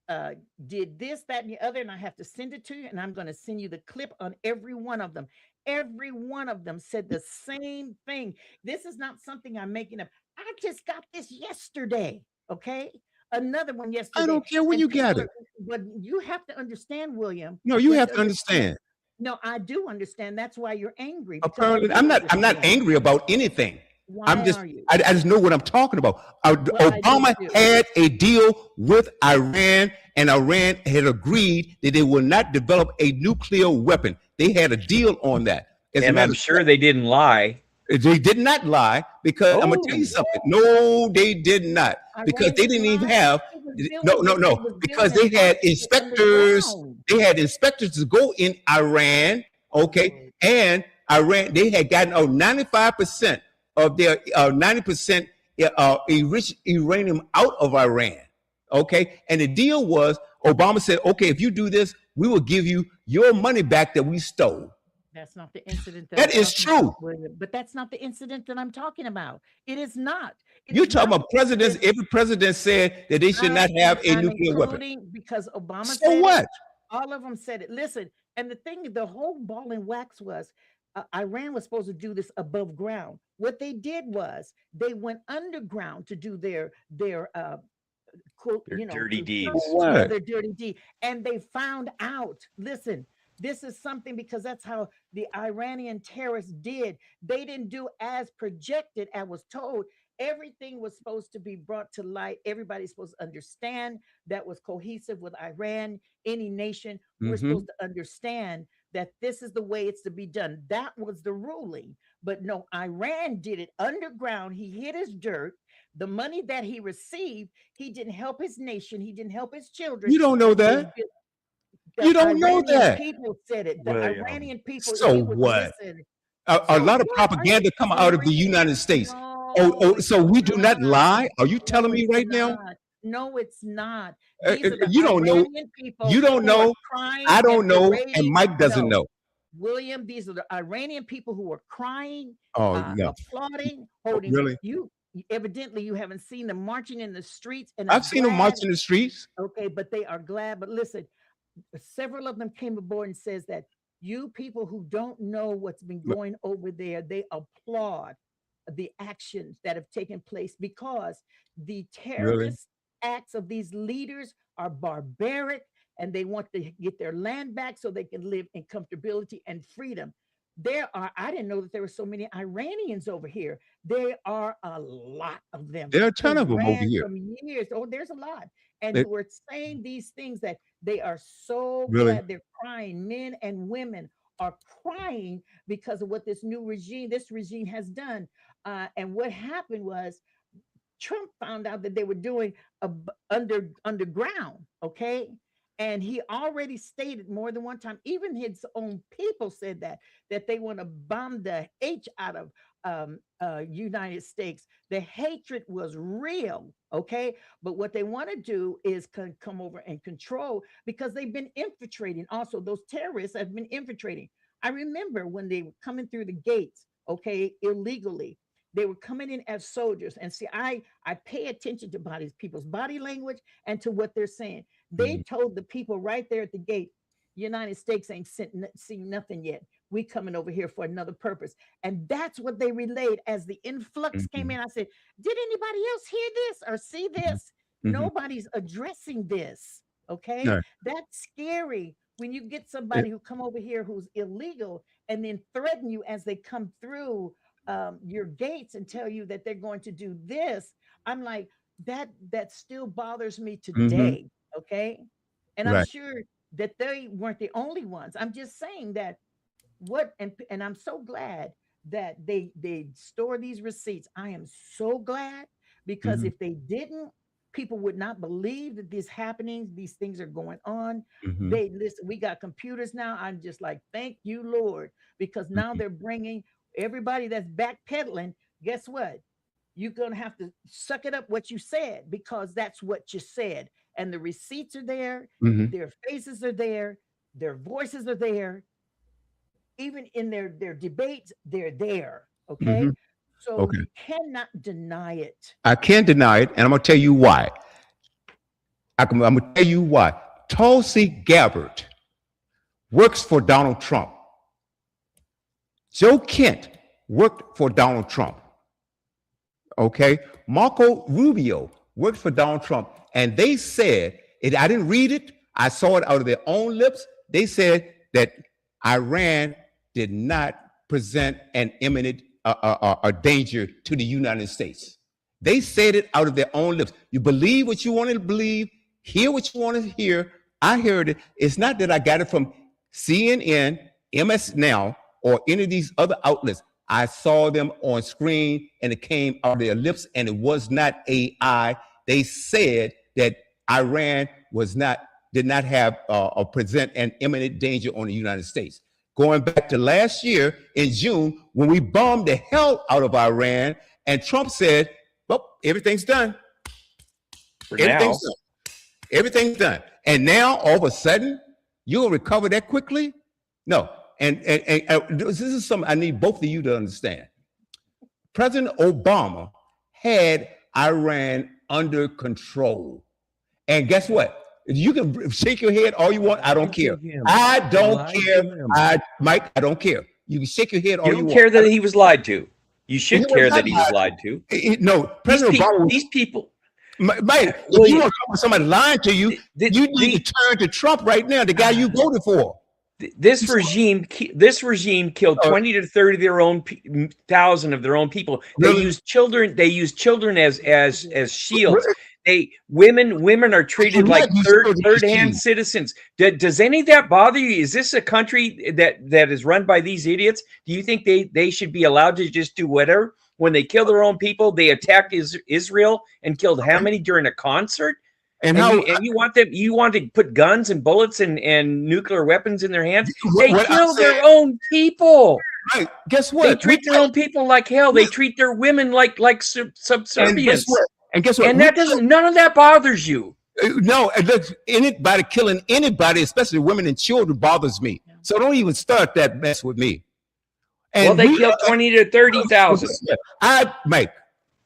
uh, did this, that, and the other, and I have to send it to you, and I'm going to send you the clip on every one of them. Every one of them said the same thing. This is not something I'm making up. I just got this yesterday. Okay. Another one
I
yesterday.
don't care when
And
you got
people are,
it.
but you have to understand, William.
No, you
You have
have
to
to
understand.
understand.
No, I do understand. That's why you're angry, because I
Apparently,
do
I'm not
understand.
angry about anything. I'm
Why
just
are you?
I just know what I'm talking about.
Well, I do
Obama
too.
had a deal with Iran, and Iran had agreed that they will not develop a nuclear weapon. They had a deal on that. As a
And
matter
I'm
of
sure they didn't lie.
they did not lie, because I'm gonna tell you
Oh,
something. No, they did not, because
Iran
they
didn't
didn't even
lie.
have
It was building this. It was
because
building
they
an
had
arsenal
inspectors.
underground.
They had inspectors to go in Iran, okay,
Oh,
and Iran. They had gotten 95% of their 90% enriched uranium out of Iran, okay. And the deal was, Obama said, okay, if you do this, we will give you your money back that we stole.
that's not the incident that I'm
That is
talking
true.
about, William. But that's not the incident that I'm talking about. It is not. It
You're
is
talking
not
about
the
presidents.
incident.
Every president said that they should not have a
I'm
nuclear weapon.
including, because Obama
So
said it.
what?
All of them said it. Listen, and the thing, the whole ball and wax was, Iran was supposed to do this above ground. What they did was they went underground to do their quote,
they're dirty
to
deeds.
yeah,
What?
their dirty deed. And they found out, listen, this is something, because that's how the Iranian terrorists did. They didn't do as projected, as was told. Everything was supposed to be brought to light. Everybody's supposed to understand that was cohesive with Iran. Any nation, we're
Mm-hmm.
supposed to understand that this is the way it's to be done. That was the ruling. But no, Iran did it underground. He hid his dirt. The money that he received, he didn't help his nation. He didn't help his children.
You don't know
And they
that.
built, the
You don't know
Iranian
that.
people said it. The
William.
Iranian people,
So
he would
what?
listen.
A
So
lot of
what? Are you
propaganda come out of the
serious?
United States.
No, it's
So we do not
not.
lie? Are you telling
No,
me
it's
right now?
not. No, it's not. These are the
You don't know.
Iranian
You
people
don't
who are
know.
crying
I
and
don't know. And
parading.
Mike doesn't
No,
know.
William, these are the Iranian people who are crying,
Oh, no.
applauding, holding
Really?
you. Evidently, you haven't seen them marching in the streets and are
I've seen them
glad.
march in the streets.
Okay, but they are glad. But listen, several of them came aboard and says that you people who don't know what's been going over there, they applaud the actions that have taken place, because the
Really?
terrorist acts of these leaders are barbaric, and they want to get their land back so they can live in comfortability and freedom. I didn't know that there were so many Iranians over here. There are a lot of them
There are a
who
ton of them over
ran
here.
from years. Oh, there's a lot. And
It
who are saying these things that they are so
really.
glad. They're crying. Men and women are crying because of what this regime has done. And what happened was Trump found out that they were doing underground, okay? And he already stated more than one time, even his own people said that they want to bomb the H out of United States. The hatred was real, okay? But what they want to do is come over and control, because they've been infiltrating. Also, those terrorists have been infiltrating. I remember when they were coming through the gates, okay, illegally. They were coming in as soldiers. And see, I pay attention to people's body language and to what they're saying. They told the people right there at the gate, United States ain't seen nothing yet. We coming over here for another purpose. And that's what they relayed as the influx came in. I said, did anybody else hear this or see this? Nobody's addressing this. Okay.
No.
That's scary when you get somebody who come over here who's illegal and then threaten you as they come through your gates and tell you that they're going to do this. I'm like, that still bothers me today. Okay. And I'm
Right.
sure that they weren't the only ones. I'm just saying that and I'm so glad that they store these receipts. I am so glad, because if they didn't, people would not believe that these things are going on. They listen, we got computers now. I'm just like, thank you, Lord, because now they're bringing everybody that's backpedaling. Guess what? You're going to have to suck it up what you said, because that's what you said. And the receipts are there. Their faces are there. Their voices are there. Even in their debates, they're there. Okay. So you cannot deny it.
I can't deny it. And I'm going to tell you why. I'm going to tell you why. Tulsi Gabbard works for Donald Trump. Joe Kent worked for Donald Trump. Okay. Marco Rubio worked for Donald Trump. And they said, I didn't read it, I saw it out of their own lips. They said that Iran did not present an imminent a danger to the United States. They said it out of their own lips. You believe what you want to believe, hear what you want to hear. I heard it. It's not that I got it from CNN, MS Now, or any of these other outlets. I saw them on screen and it came out of their lips, and it was not AI. They said that Iran did not have or present an imminent danger on the United States. Going back to last year in June, when we bombed the hell out of Iran, and Trump said, well, everything's done. Everything's done. Everything's done. And now, all of a sudden, you'll recover that quickly? No. And this is something I need both of you to understand. President Obama had Iran under control. And guess what? You can shake your head all you want. I don't care. I don't care. Mike, I don't care. You can shake your head all you want.
You don't care that he was lied to. You should care that he was lied to.
No, President Obama.
These people.
Mike, if you want to talk about somebody lying to you, you need to turn to Trump right now, the guy you voted for.
This regime killed 20 to 30 of their own thousand of their own people. They use children. They use children as shields. Women are treated like third-hand citizens. Does any of that bother you? Is this a country that is run by these idiots? Do you think they should be allowed to just do whatever? When they kill their own people, they attacked Israel and killed how many during a concert? And you want to put guns and bullets and nuclear weapons in their hands? They kill their own people.
Right. Guess what?
They treat their own people like hell. They treat their women like subservience.
And guess what?
And none of that bothers you.
No, anybody killing anybody, especially women and children, bothers me. So don't even start that mess with me.
And they killed 20 to 30,000.
Mike,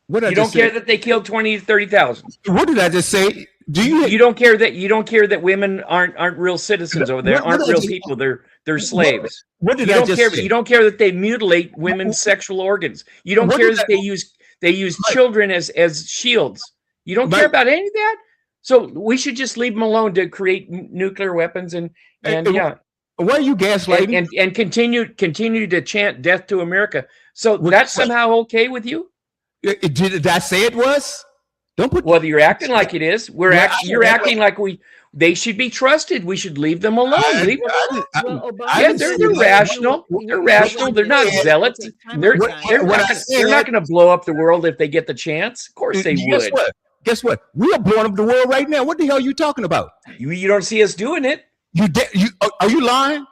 what did I just say?
You don't care that they killed 20 to 30,000.
What did I just say?
You don't care that women aren't real citizens over there, aren't real people. They're slaves.
What did I just say?
You don't care that they mutilate women's sexual organs. You don't care that they use children as shields. You don't care about any of that. So we should just leave them alone to create nuclear weapons and yeah.
Why are you gaslighting?
and continue to chant "Death to America." So
Well,
that's somehow okay with you?
Did I say it was? Don't put.
Well, you're acting like it is. You're acting like they should be trusted. We should leave them alone. Leave them alone.
Well, Obama
I
Yeah,
didn't
they're
say that.
rational.
Wait,
They're
wait,
rational.
wait,
They're not
wait.
zealots.
Okay,
They're
What I said-
not going to blow up the world if they get the chance. Of course they
Guess
would.
what? Guess what? We are blowing up the world right now. What the hell are you talking about?
You don't see us doing it.
Are you lying?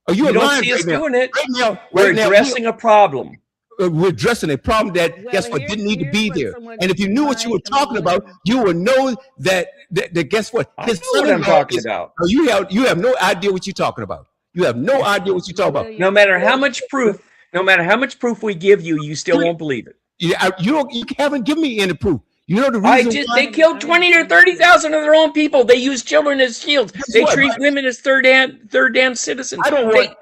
Are you
You don't
lying
see us
right now?
doing it.
Right now,
We're addressing a problem.
we're addressing a problem that,
Well,
guess what, didn't need to
here's
be
what
there.
someone
And if you knew what you were
might
talking about,
want.
you would know that guess what?
I know what I'm talking about.
You have no idea what you're talking about. You have no idea what you're talking about.
No matter how much proof we give you, you still won't believe it.
You haven't given me any proof. You know the reason why?
They killed 20 to 30,000 of their own people. They use children as shields. They
what,
treat
Mike?
women as third damn citizens.
I don't want-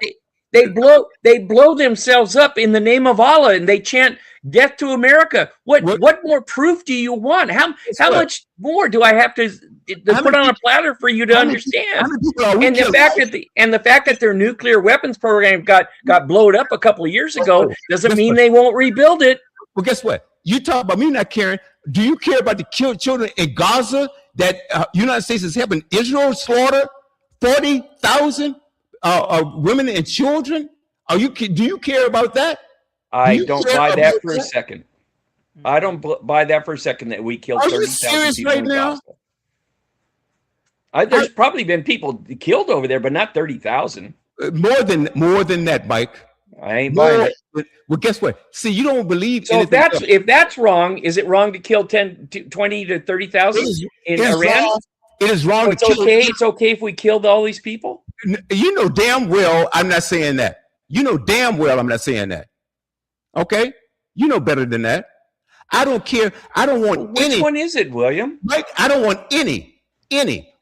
They blow themselves up in the name of Allah, and they chant "Death to America." What more proof do you want? How
what?
much more do I have to
How
put
many
on a platter for you to
How many
understand?
people are we
And the
killing?
fact that their nuclear weapons program got blowed up a couple of years ago doesn't
Guess
mean
what?
they won't rebuild it.
Well, guess what? You talk about me not caring. Do you care about the children in Gaza that United States is helping Israel slaughter 40,000 women and children? Do you care about that?
I don't buy that
about
for a
that?
second. I don't buy that for a second that we killed
Are you
30,000
serious
people
right
in
now?
Gaza. There's probably been people killed over there, but not 30,000.
More than that, Mike.
I ain't buying it.
Well, guess what? See, you don't believe
So
anything else.
if that's wrong, is it wrong to kill 20 to 30,000 in
It is
Iran?
wrong. It is wrong
So
to
it's
kill.
okay. It's okay if we killed all these people.
You know damn well I'm not saying that. You know damn well I'm not saying that. Okay? You know better than that. I don't care. I don't want
Which
any.
one is it, William?
Mike, I don't want any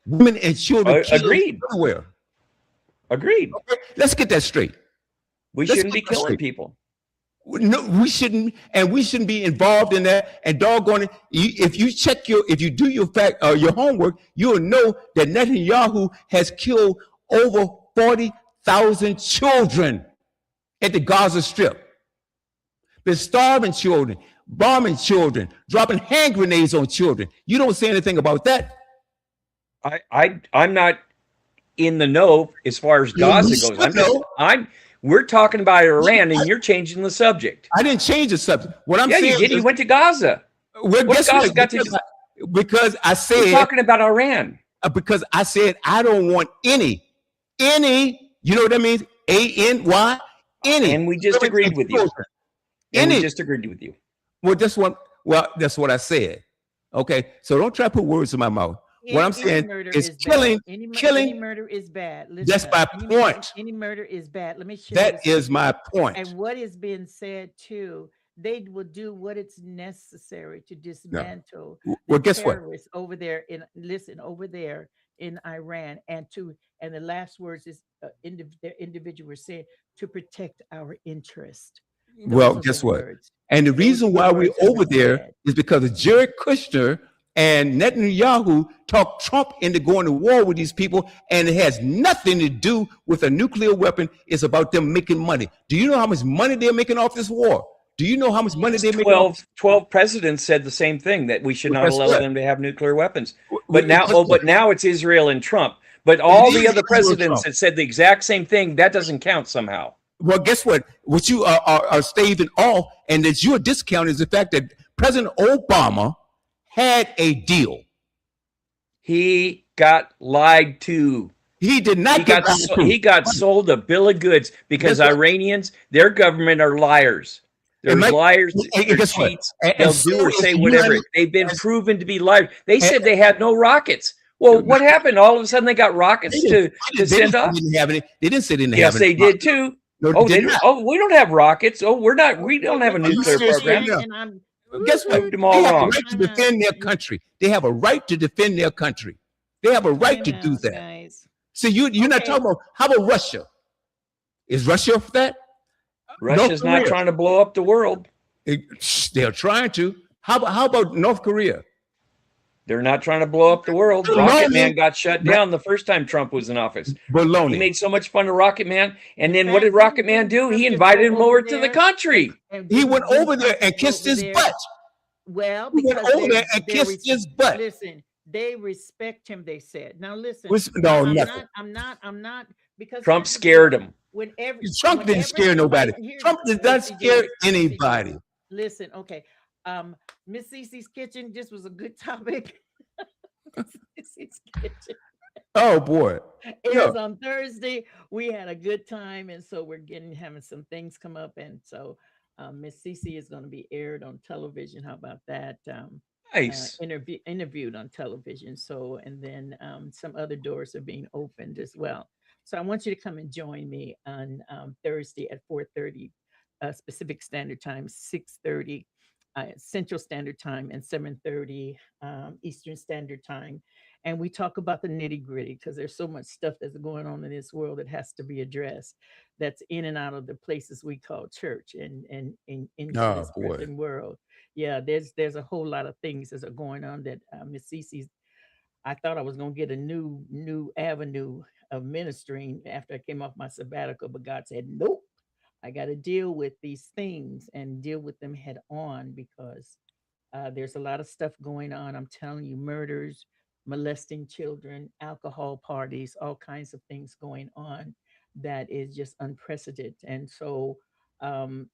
women and children killed
Agreed.
everywhere.
Agreed.
Okay? Let's get that straight.
We
Let's
shouldn't be
get that
killing
straight.
people.
No, we shouldn't, and we shouldn't be involved in that. And doggone it, if you do your homework, you'll know that Netanyahu has killed over 40,000 children at the Gaza Strip. Been starving children, bombing children, dropping hand grenades on children. You don't say anything about that.
I'm not in the know as far as Gaza goes. We're talking about Iran, and you're changing the subject.
I didn't change the subject. What I'm saying
you did.
is,
You went to Gaza.
well,
What's
guess
Gaza
what?
got to do?
Because I
We're
said
talking about Iran.
because I said I don't want any. You know what that means? ANY. Any.
And we just agreed with you. And
Any.
we just agreed with you.
Well, that's what I said. Okay, so don't try to put words in my mouth. What I'm saying is killing.
Any murder is bad. Listen
That's my point.
Any murder is bad. Let me share
That
this
is my point.
And what is being said too, they will do what is necessary to dismantle
Well,
the
guess what?
terrorists over there in Iran, and the last words is their individual was saying to protect our interest.
Well,
Those are
guess
the
what?
words.
And the
Those
reason
are the
why we're
words that
over
were
there
said.
is because of Jared Kushner and Netanyahu talked Trump into going to war with these people, and it has nothing to do with a nuclear weapon. It's about them making money. Do you know how much money they're making off this war? Do you know how much money they're making?
12 presidents said the same thing, that we should not
That's
allow
right.
them to have nuclear weapons.
Well,
But now it's Israel and Trump. But all the
is
other
Israel and
presidents
Trump.
that said the exact same thing, that doesn't count somehow.
Well, guess what? What you are staving off, and that you're discounting, is the fact that President Obama had a deal.
He got lied to.
He did not
He got sold a bill of goods because
Guess what?
Iranians, their government are liars. They're
And Mike-
liars.
and
They're
guess what?
cheats.
And
They'll
so
do or
is
say
the
whatever.
United-
They've been
and-
proven to be liars. They said they had no rockets. Well, what happened? All of a sudden they got rockets to send off.
They didn't say they didn't
Yes,
have
they
any.
did too.
No,
Oh,
they
they
did
don't,
not.
we don't have rockets. Oh, we don't have a
Are you
nuclear
serious
program.
right now?
And
Guess what?
Proved them all
They have
wrong.
a right to defend their country. They have a right to defend their country. They have a right to do that.
Guys.
So you're not
Okay.
talking about, how about Russia? Is Russia for that?
Russia's not
Korea.
trying to blow up the world.
They're trying to. How about North Korea?
They're not trying to blow up the world.
Baloney.
Rocket Man got shut down the first time Trump was in office. He
Baloney.
made so much fun of Rocket Man. And
In
then what
fact,
did Rocket
didn't
Man do?
Trump
He
just
invited
go
him
over
over to the
there
country.
and
He
didn't-
went
didn't
over there
Trump
and
just go
kissed
over
his
there?
butt.
Well,
He went
because
over there and kissed his butt.
Listen, they respect him. They said. Now listen.
No,
I'm
nothing.
not because
Trump
here's the
scared
deal.
him.
Trump didn't scare nobody. Trump did not scare anybody.
Listen, okay. Miss Cece's Kitchen. This was a good topic. Miss Cece's Kitchen.
Oh boy.
It
Yeah.
was on Thursday. We had a good time, and so we're having some things come up, and so Miss Cece is going to be aired on television. How about that?
Nice.
Interviewed on television. So, and then some other doors are being opened as well. So I want you to come and join me on Thursday at 4:30 Pacific Standard Time, 6:30 Central Standard Time, and 7:30 Eastern Standard Time. And we talk about the nitty gritty because there's so much stuff that's going on in this world that has to be addressed. That's in and out of the places we call church and into
Oh,
this
boy.
present world. Yeah, there's a whole lot of things that are going on that Miss Cece's. I thought I was gonna get a new avenue of ministering after I came off my sabbatical, but God said, nope. I got to deal with these things and deal with them head on because there's a lot of stuff going on. I'm telling you, murders, molesting children, alcohol parties, all kinds of things going on that is just unprecedented. And so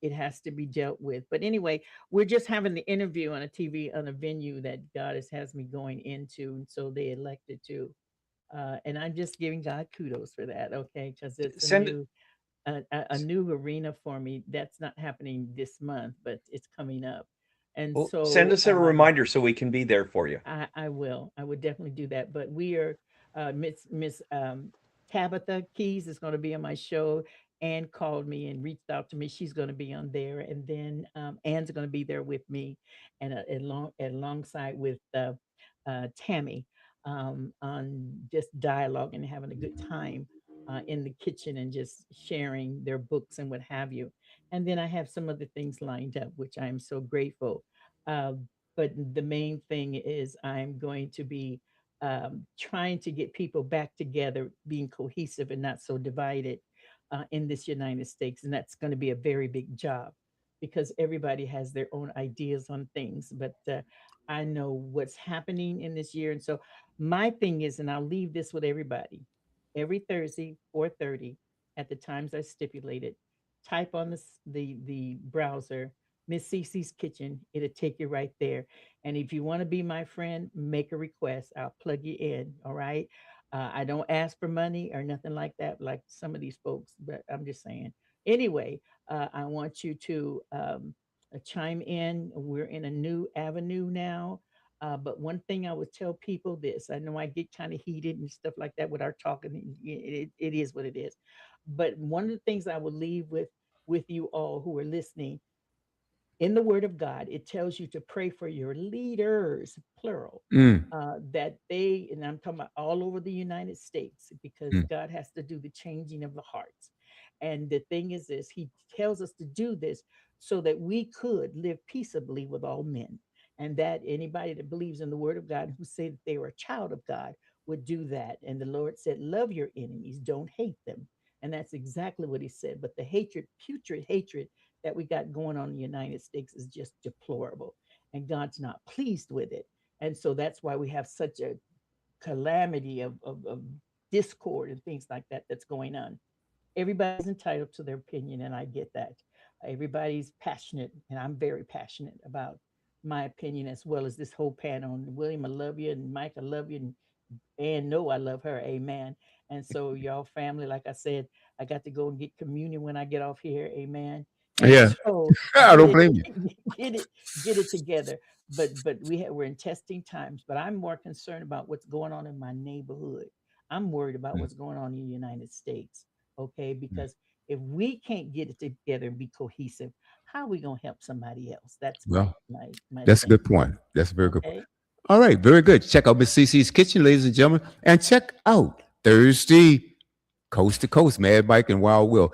it has to be dealt with. But anyway, we're just having the interview on a TV on a venue that God has me going into. And so they elected to. And I'm just giving God kudos for that, okay? Because it's a new arena for me. That's not happening this month, but it's coming up. And
Well,
so
send us a reminder so we can be there for you.
I will. I would definitely do that. But we are Miss Tabitha Keys is going to be on my show. Ann called me and reached out to me. She's going to be on there, and then Ann's going to be there with me, and alongside with Tammy on just dialogue and having a good time in the kitchen and just sharing their books and what have you. And then I have some other things lined up, which I am so grateful. Uh, but the main thing is I'm going to be trying to get people back together, being cohesive and not so divided in this United States. And that's going to be a very big job because everybody has their own ideas on things. But I know what's happening in this year. And so my thing is, and I'll leave this with everybody, every Thursday, 4:30 at the times I stipulated, type on the browser Miss Cece's Kitchen. It'll take you right there. And if you want to be my friend, make a request. I'll plug you in. All right. I don't ask for money or nothing like that, like some of these folks, but I'm just saying. Anyway, I want you to chime in. We're in a new avenue now. But one thing I would tell people this, I know I get kind of heated and stuff like that with our talking. It is what it is. But one of the things I will leave with you all who are listening, in the word of God, it tells you to pray for your leaders, plural, that they, and I'm talking about all over the United States, because God has to do the changing of the hearts. And the thing is this, he tells us to do this so that we could live peaceably with all men. And that anybody that believes in the word of God who say that they are a child of God would do that. And the Lord said, love your enemies, don't hate them. And that's exactly what he said. But the hatred, putrid hatred that we got going on in the United States is just deplorable. And God's not pleased with it. And so that's why we have such a calamity of discord and things like that that's going on. Everybody's entitled to their opinion, and I get that. Everybody's passionate, and I'm very passionate about my opinion as well as this whole panel. And William, I love you, and Mike, I love you, and no, I love her. Amen. And so, y'all family, like I said, I got to go and get communion when I get off here. Amen. And
Yeah.
so
I don't blame you.
get it together. But we're in testing times. But I'm more concerned about what's going on in my neighborhood. I'm worried about what's going on in the United States. Okay, because if we can't get it together and be cohesive, how are we gonna help somebody else? That's my
that's a
thing.
good point. That's a very good point.
Okay.
All right, very good. Check out Miss Cece's Kitchen, ladies and gentlemen, and check out Thursday, Coast to Coast, Mad Mike and Wild Will.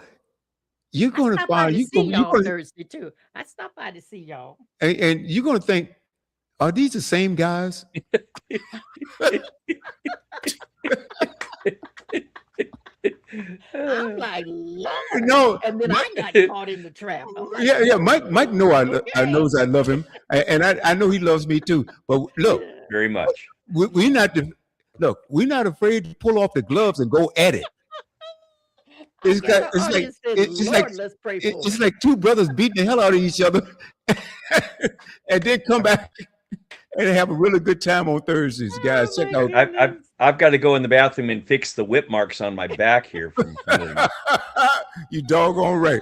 You're
I
going to
stopped by
find
to see y'all Thursday too. I stopped by to see y'all.
and you're going to think, Are these the same guys?
I'm like, Lord.
No,
And then
Mike,
I got caught in the trap. I'm like,
yeah. Mike know I
okay.
knows I love him, and I know he loves me too. But look,
Yeah.
Very much.
we're not afraid to pull off the gloves and go at it. It's
Okay,
got,
the
it's like,
audience said,
it's
Lord,
like,
let's pray for
it's
him.
like two brothers beating the hell out of each other, and then come back and have a really good time on Thursdays, guys.
Oh,
Check
my
out.
I've got to go in the bathroom and fix the whip marks on my back here from
You doggone right.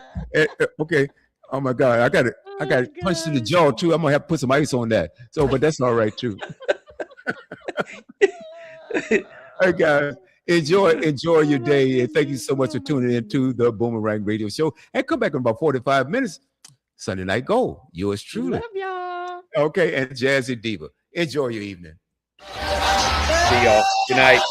Okay. Oh my God, I got it punched in the jaw too. I'm gonna have to put some ice on that. So, but that's all right too. Hey guys, enjoy your day, and thank you so much for tuning in to the Boomerang Radio Show. And come back in about 45 minutes. Sunday Night Gold. Yours truly.
Love y'all.
Okay, and Jazzy Diva. Enjoy your evening.
See y'all. Good night.